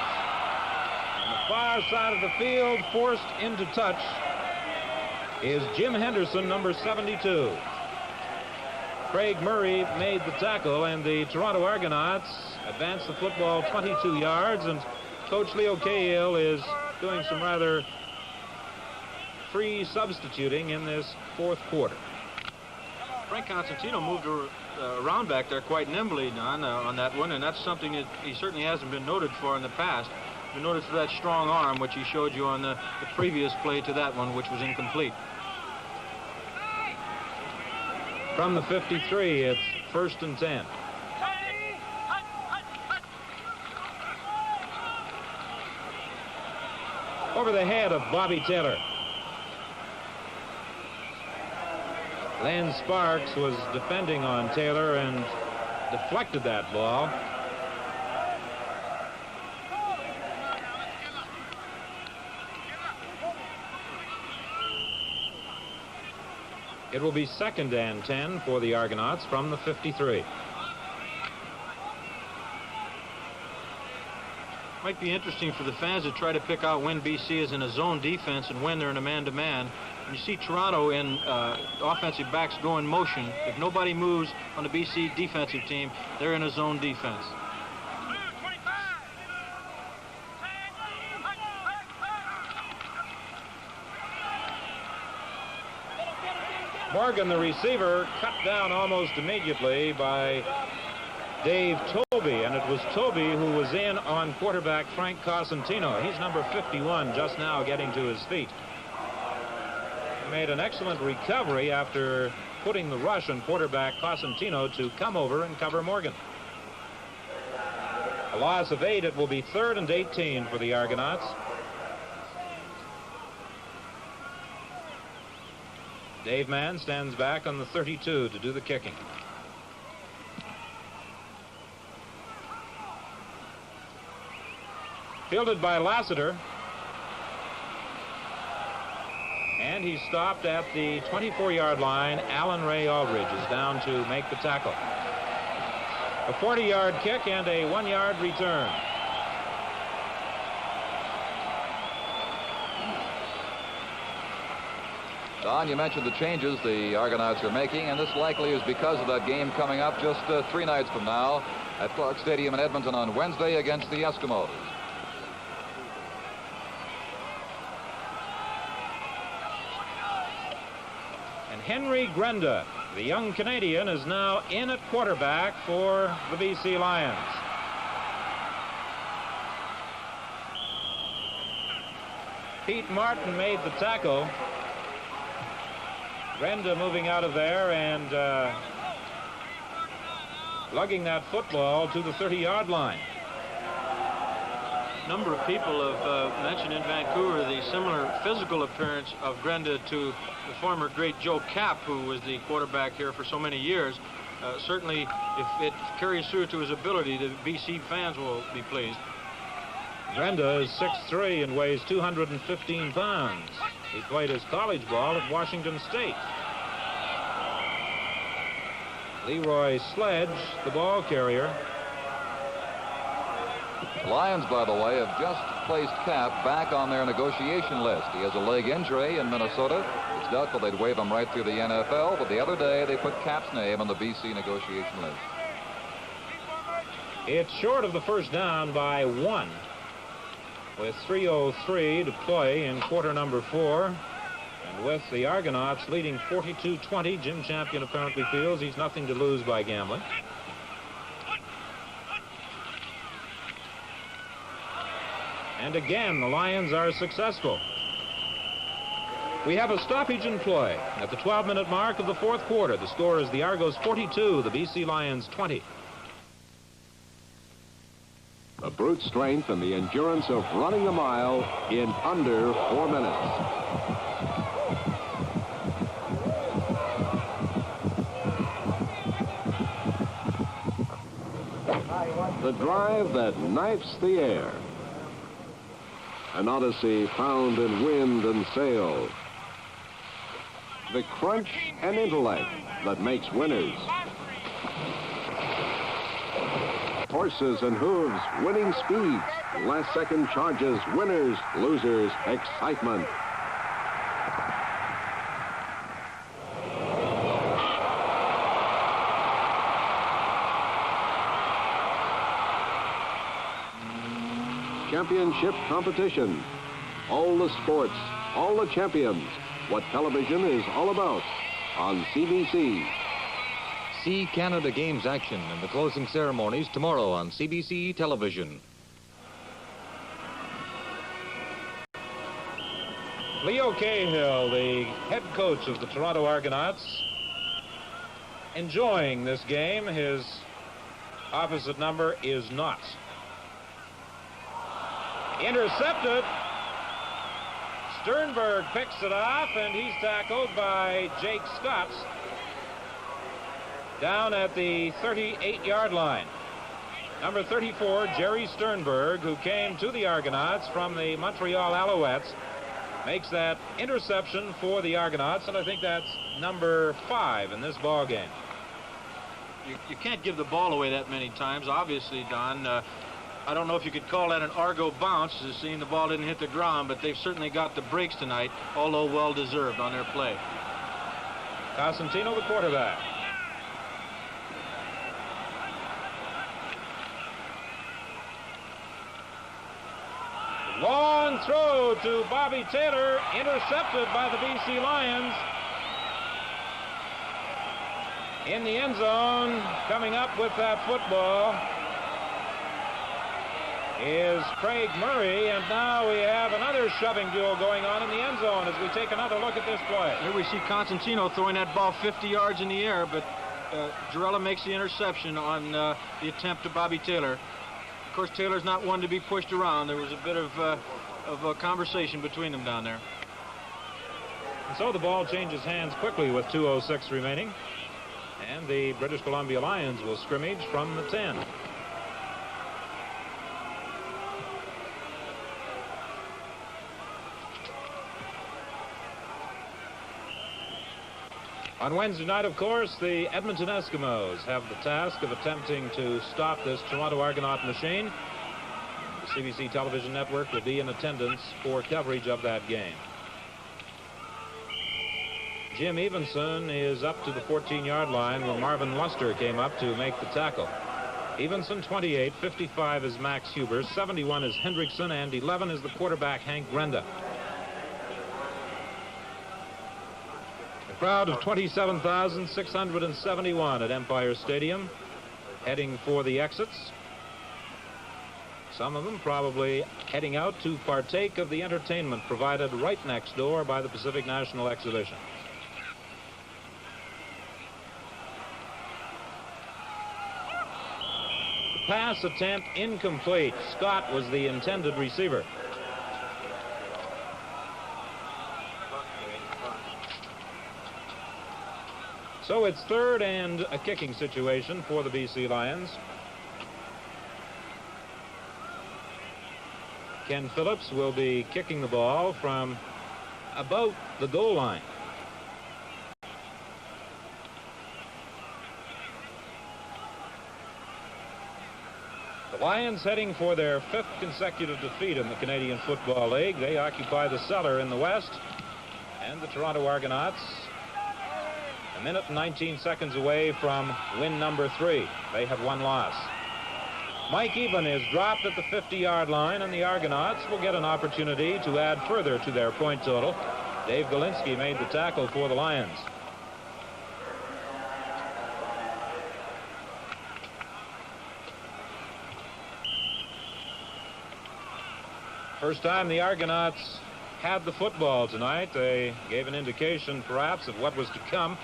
On the far side of the field, forced into touch, is Jim Henderson, number 72. Craig Murray made the tackle, and the Toronto Argonauts advanced the football 22 yards, and Coach Leo Cahill is doing some rather free substituting in this fourth quarter. Frank Cosentino moved around back there quite nimbly, Don, on that one, and that's something that he certainly hasn't been noted for in the past. He's been noted for that strong arm, which he showed you on the previous play to that one, which was incomplete. From the 53, it's 1st and 10. Over the head of Bobby Taylor. Len Sparks was defending on Taylor and deflected that ball. It will be 2nd and 10 for the Argonauts from the 53. Might be interesting for the fans to try to pick out when BC is in a zone defense and when they're in a man-to-man. When you see Toronto in offensive backs go in motion, if nobody moves on the BC defensive team, they're in a zone defense. Morgan, the receiver, cut down almost immediately by Dave Tobey, and it was Tobey who was in on quarterback Frank Cosentino. He's number 51, just now getting to his feet. He made an excellent recovery after putting the rush on quarterback Cosentino to come over and cover Morgan. A loss of 8. It will be 3rd and 18 for the Argonauts. Dave Mann stands back on the 32 to do the kicking. Fielded by Lassiter. And he's stopped at the 24-yard line. Alan Ray Aldridge is down to make the tackle. A 40-yard kick and a 1-yard return. Don, you mentioned the changes the Argonauts are making, and this likely is because of that game coming up just 3 nights from now at Clark Stadium in Edmonton on Wednesday against the Eskimos. And Henry Grenda, the young Canadian, is now in at quarterback for the BC Lions. Pete Martin made the tackle. Grenda moving out of there and lugging that football to the 30-yard line. A number of people have mentioned in Vancouver the similar physical appearance of Grenda to the former great Joe Kapp, who was the quarterback here for so many years. Certainly, if it carries through to his ability, the BC fans will be pleased. Grenda is 6'3" and weighs 215 pounds. He played his college ball at Washington State. Leroy Sledge, the ball carrier. The Lions, by the way, have just placed cap back on their negotiation list. He has a leg injury in Minnesota. It's doubtful they'd wave him right through the NFL, but the other day they put Cap's name on the BC negotiation list. It's short of the first down by 1 with 3:03 to play in quarter number 4. And with the Argonauts leading 42-20, Jim Champion apparently feels he's nothing to lose by gambling. And again, the Lions are successful. We have a stoppage in play at the 12-minute mark of the 4th quarter. The score is the Argos 42, the BC Lions 20. The brute strength and the endurance of running a mile in under 4 minutes. The drive that knifes the air. An odyssey found in wind and sail. The crunch and intellect that makes winners. Horses and hooves, winning speeds, last-second charges, winners, losers, excitement. Championship competition. All the sports, all the champions. What television is all about on CBC. See Canada Games action and the closing ceremonies tomorrow on CBC television. Leo Cahill, the head coach of the Toronto Argonauts, enjoying this game. His opposite number is not. Intercepted. Sternberg picks it off, and he's tackled by Jake Scott down at the 38-yard line. Number 34, Jerry Sternberg, who came to the Argonauts from the Montreal Alouettes, makes that interception for the Argonauts, and I think that's number 5 in this ball game. You can't give the ball away that many times, obviously, Don. I don't know if you could call that an Argo bounce, seeing the ball didn't hit the ground, but they've certainly got the breaks tonight, although well-deserved on their play. Cosentino, the quarterback. Long throw to Bobby Taylor, intercepted by the BC Lions. In the end zone, coming up with that football is Craig Murray, and now we have another shoving duel going on in the end zone as we take another look at this play. Here we see Cosentino throwing that ball 50 yards in the air, but Girella makes the interception on the attempt to Bobby Taylor. Of course, Taylor's not one to be pushed around. There was a bit of a conversation between them down there. And so the ball changes hands quickly with 2:06 remaining, and the British Columbia Lions will scrimmage from the 10. On Wednesday night, of course, the Edmonton Eskimos have the task of attempting to stop this Toronto Argonaut machine. The CBC television network will be in attendance for coverage of that game. Jim Evenson is up to the 14-yard line where Marvin Luster came up to make the tackle. Evenson 28, 55 is Max Huber, 71 is Hendrickson, and 11 is the quarterback Hank Grenda. A crowd of 27,671 at Empire Stadium heading for the exits. Some of them probably heading out to partake of the entertainment provided right next door by the Pacific National Exhibition. The pass attempt incomplete. Scott was the intended receiver. So it's third and a kicking situation for the BC Lions. Ken Phillips will be kicking the ball from about the goal line. The Lions heading for their 5th consecutive defeat in the Canadian Football League. They occupy the cellar in the West. And the Toronto Argonauts, a minute and 19 seconds away from win number 3. They have 1 loss. Mike Eben is dropped at the 50-yard line, and the Argonauts will get an opportunity to add further to their point total. Dave Galinsky made the tackle for the Lions. First time the Argonauts had the football tonight. They gave an indication perhaps of what was to come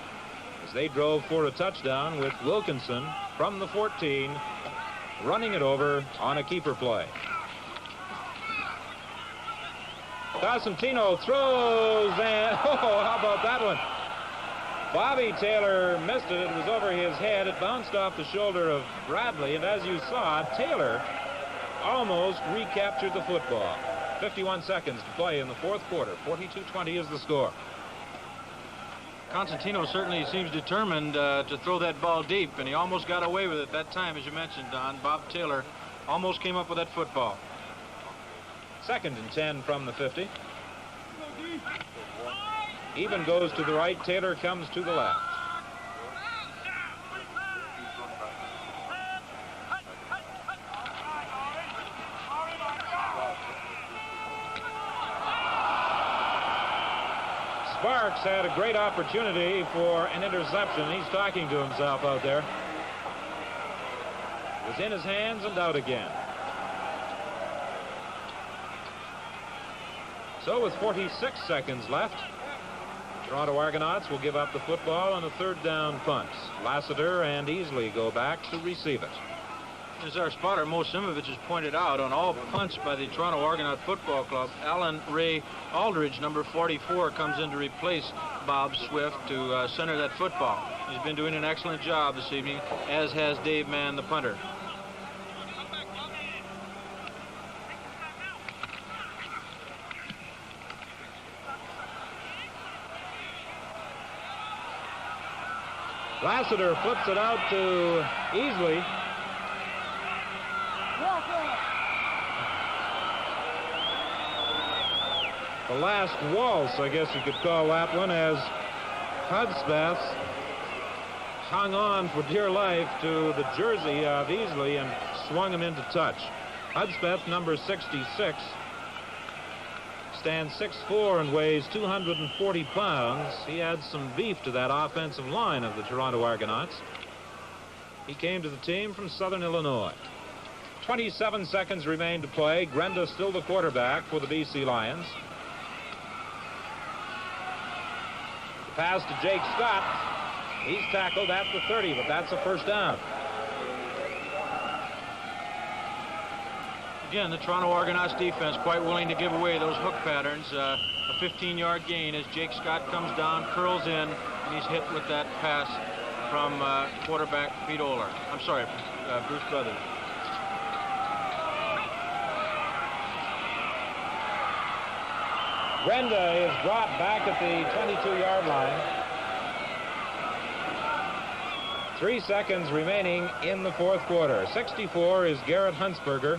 as they drove for a touchdown with Wilkinson from the 14 running it over on a keeper play. Cosentino throws, and how about that one? Bobby Taylor missed it. It was over his head. It bounced off the shoulder of Bradley, and as you saw, Taylor almost recaptured the football. 51 seconds to play in the 4th quarter. 42-20 is the score. Constantino certainly seems determined to throw that ball deep, and he almost got away with it that time, as you mentioned, Don. Bob Taylor almost came up with that football. 2nd and 10 from the 50. Eben goes to the right. Taylor comes to the left. Sparks had a great opportunity for an interception. He's talking to himself out there. It was in his hands and out again. So with 46 seconds left, Toronto Argonauts will give up the football on a 3rd down punt. Lassiter and Easley go back to receive it. As our spotter, Mo Simovich, has pointed out, on all punts by the Toronto Argonaut Football Club, Alan Ray Aldridge, number 44, comes in to replace Bob Swift to center that football. He's been doing an excellent job this evening, as has Dave Mann, the punter. Lassiter flips it out to Easley. The last waltz, I guess you could call that one, as Hudspeth hung on for dear life to the jersey of Easley and swung him into touch. Hudspeth, number 66, stands 6'4" and weighs 240 pounds. He adds some beef to that offensive line of the Toronto Argonauts. He came to the team from Southern Illinois. 27 seconds remain to play. Grenda still the quarterback for the BC Lions. The pass to Jake Scott. He's tackled at the 30, but that's a 1st down. Again, the Toronto Argonauts defense quite willing to give away those hook patterns. A 15-yard gain as Jake Scott comes down, curls in, and he's hit with that pass from quarterback Pete Oler. I'm sorry, Bruce Brothers. Grenda is dropped back at the 22-yard line. 3 seconds remaining in the 4th quarter. 64 is Garrett Huntsberger.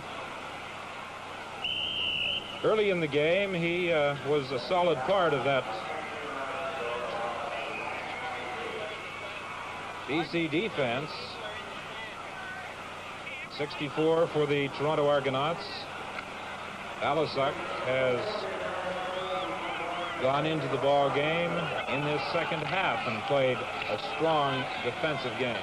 Early in the game, he was a solid part of that BC defense. 64 for the Toronto Argonauts. Balasuk has gone into the ball game in this 2nd half and played a strong defensive game.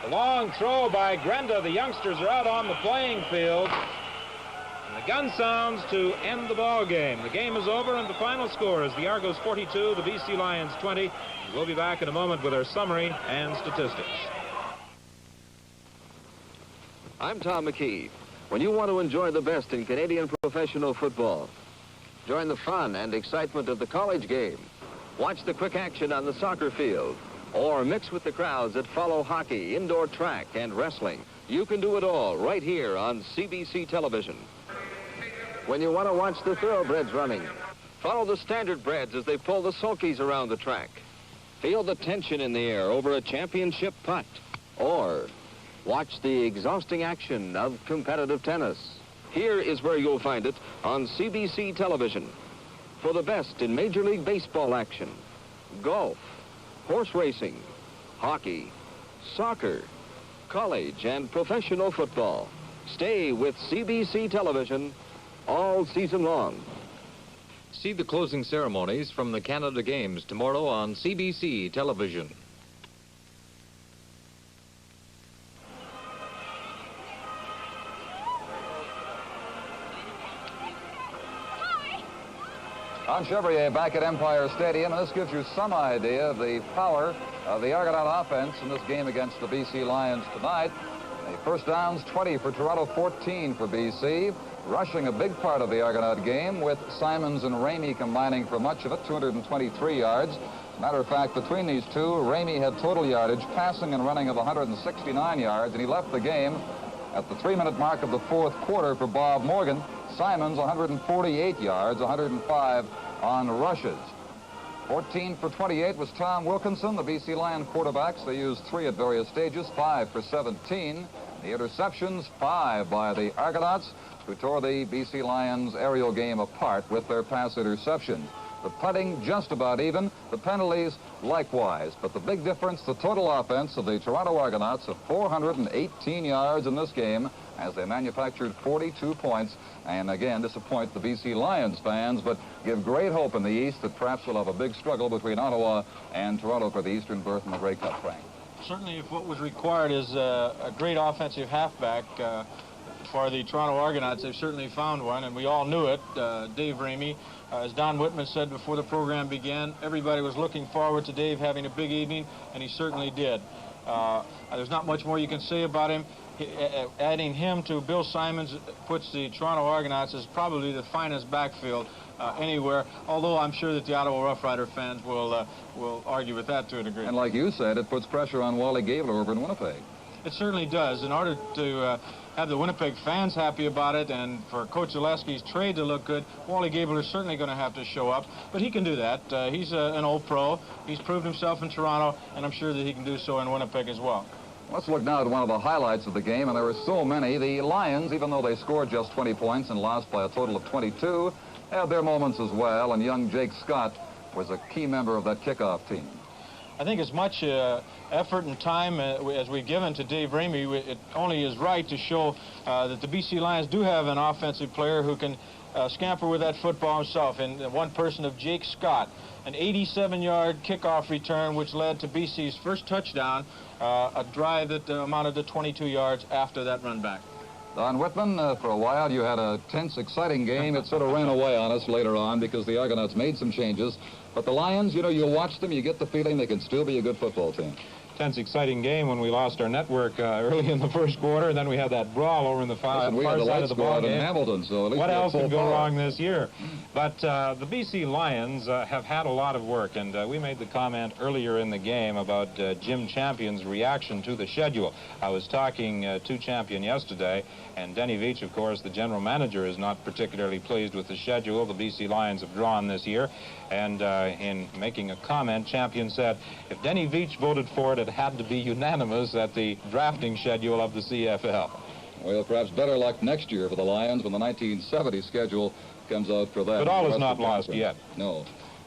The long throw by Grenda. The youngsters are out on the playing field. And the gun sounds to end the ball game. The game is over, and the final score is the Argos 42, the BC Lions 20. We'll be back in a moment with our summary and statistics. I'm Tom McKee. When you want to enjoy the best in Canadian professional football, join the fun and excitement of the college game, watch the quick action on the soccer field, or mix with the crowds that follow hockey, indoor track, and wrestling. You can do it all right here on CBC television. When you want to watch the thoroughbreds running, follow the standardbreds as they pull the sulkies around the track. Feel the tension in the air over a championship putt. Or Watch the exhausting action of competitive tennis. Here is where you'll find it on CBC television. For the best in Major League Baseball action, golf, horse racing, hockey, soccer, college and professional football. Stay with CBC television all season long. See the closing ceremonies from the Canada Games tomorrow on CBC television. Don Chevrier back at Empire Stadium, and this gives you some idea of the power of the Argonaut offense in this game against the BC Lions tonight. The first downs, 20 for Toronto, 14 for BC. Rushing a big part of the Argonaut game, with Simons and Ramey combining for much of it, 223 yards. As a matter of fact, between these two, Ramey had total yardage, passing and running of 169 yards, and he left the game at the 3-minute mark of the fourth quarter for Bob Morgan. Simons, 148 yards, 105 on rushes. 14 for 28 was Tom Wilkinson, the BC Lion quarterbacks. They used 3 at various stages, 5 for 17. The interceptions, 5 by the Argonauts, who tore the BC Lions aerial game apart with their pass interceptions. The punting just about even, the penalties likewise. But the big difference, the total offense of the Toronto Argonauts of 418 yards in this game, as they manufactured 42 points, and again disappoint the BC Lions fans, but give great hope in the East that perhaps we'll have a big struggle between Ottawa and Toronto for the Eastern berth in the Grey Cup, Frank. Certainly, if what was required is a great offensive halfback for the Toronto Argonauts, they've certainly found one, and we all knew it. Dave Ramey, as Don Whitman said before the program began, everybody was looking forward to Dave having a big evening, and he certainly did. There's not much more you can say about him. Adding him to Bill Simons puts the Toronto Argonauts as probably the finest backfield anywhere, although I'm sure that the Ottawa Rough Rider fans will argue with that to a degree. And like you said, it puts pressure on Wally Gabler over in Winnipeg. It certainly does. In order to have the Winnipeg fans happy about it and for Coach Zaleski's trade to look good, Wally Gabler is certainly going to have to show up. But he can do that. He's an old pro. He's proved himself in Toronto, and I'm sure that he can do so in Winnipeg as well. Let's look now at one of the highlights of the game, and there were so many. The Lions, even though they scored just 20 points and lost by a total of 22, had their moments as well, and young Jake Scott was a key member of that kickoff team. I think as much effort and time as we've given to Dave Ramey, it only is right to show that the BC Lions do have an offensive player who can scamper with that football himself, and one person of Jake Scott, an 87-yard kickoff return which led to BC's first touchdown, a drive that amounted to 22 yards after that run back. Don Whitman, for a while you had a tense, exciting game. It sort of ran away on us later on because the Argonauts made some changes. But the Lions, you know, you watch them, you get the feeling they can still be a good football team. Tense, exciting game when we lost our network early in the first quarter, and then we had that brawl over in the far side of the ball game. In Hamilton, so at least what else can go power. wrong this year? But the BC Lions have had a lot of work, and we made the comment earlier in the game about Jim Champion's reaction to the schedule. I was talking to Champion yesterday, and Denny Veach, of course, the general manager, is not particularly pleased with the schedule the BC Lions have drawn this year. And in making a comment, Champion said, if Denny Veach voted for it, it had to be unanimous at the drafting schedule of the CFL. Well, perhaps better luck next year for the Lions when the 1970 schedule comes out for them. But all is not lost yet. No.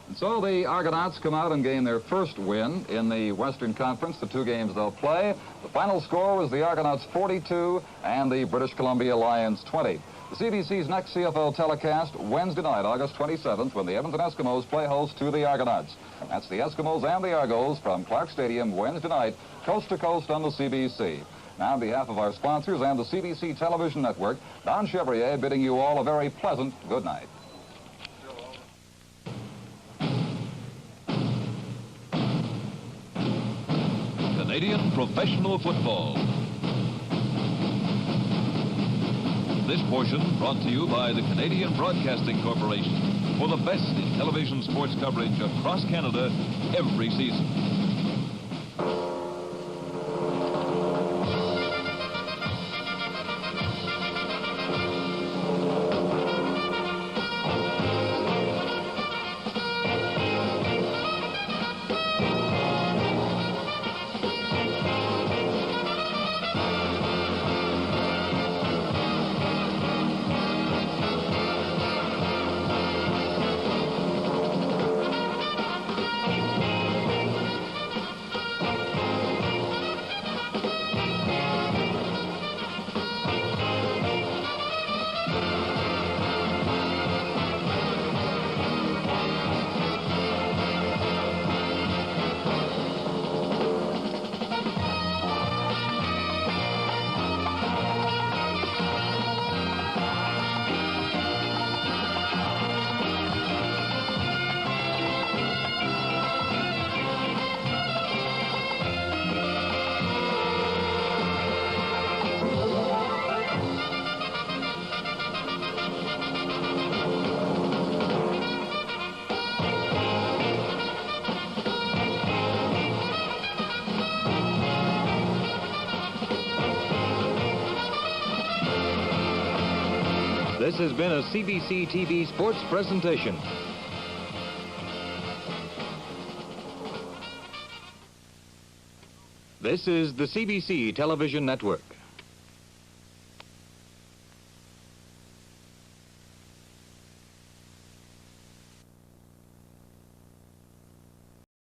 And so the Argonauts come out and gain their first win in the Western Conference, the 2 games they'll play. The final score was the Argonauts 42 and the British Columbia Lions 20. The CBC's next CFL telecast Wednesday night, August 27th, when the Edmonton Eskimos play host to the Argonauts. That's the Eskimos and the Argos from Clark Stadium Wednesday night, coast to coast on the CBC. Now, on behalf of our sponsors and the CBC Television Network, Don Chevrier bidding you all a very pleasant good night. Canadian professional football. This portion brought to you by the Canadian Broadcasting Corporation for the best in television sports coverage across Canada every season. This has been a CBC TV sports presentation. This is the CBC Television Network.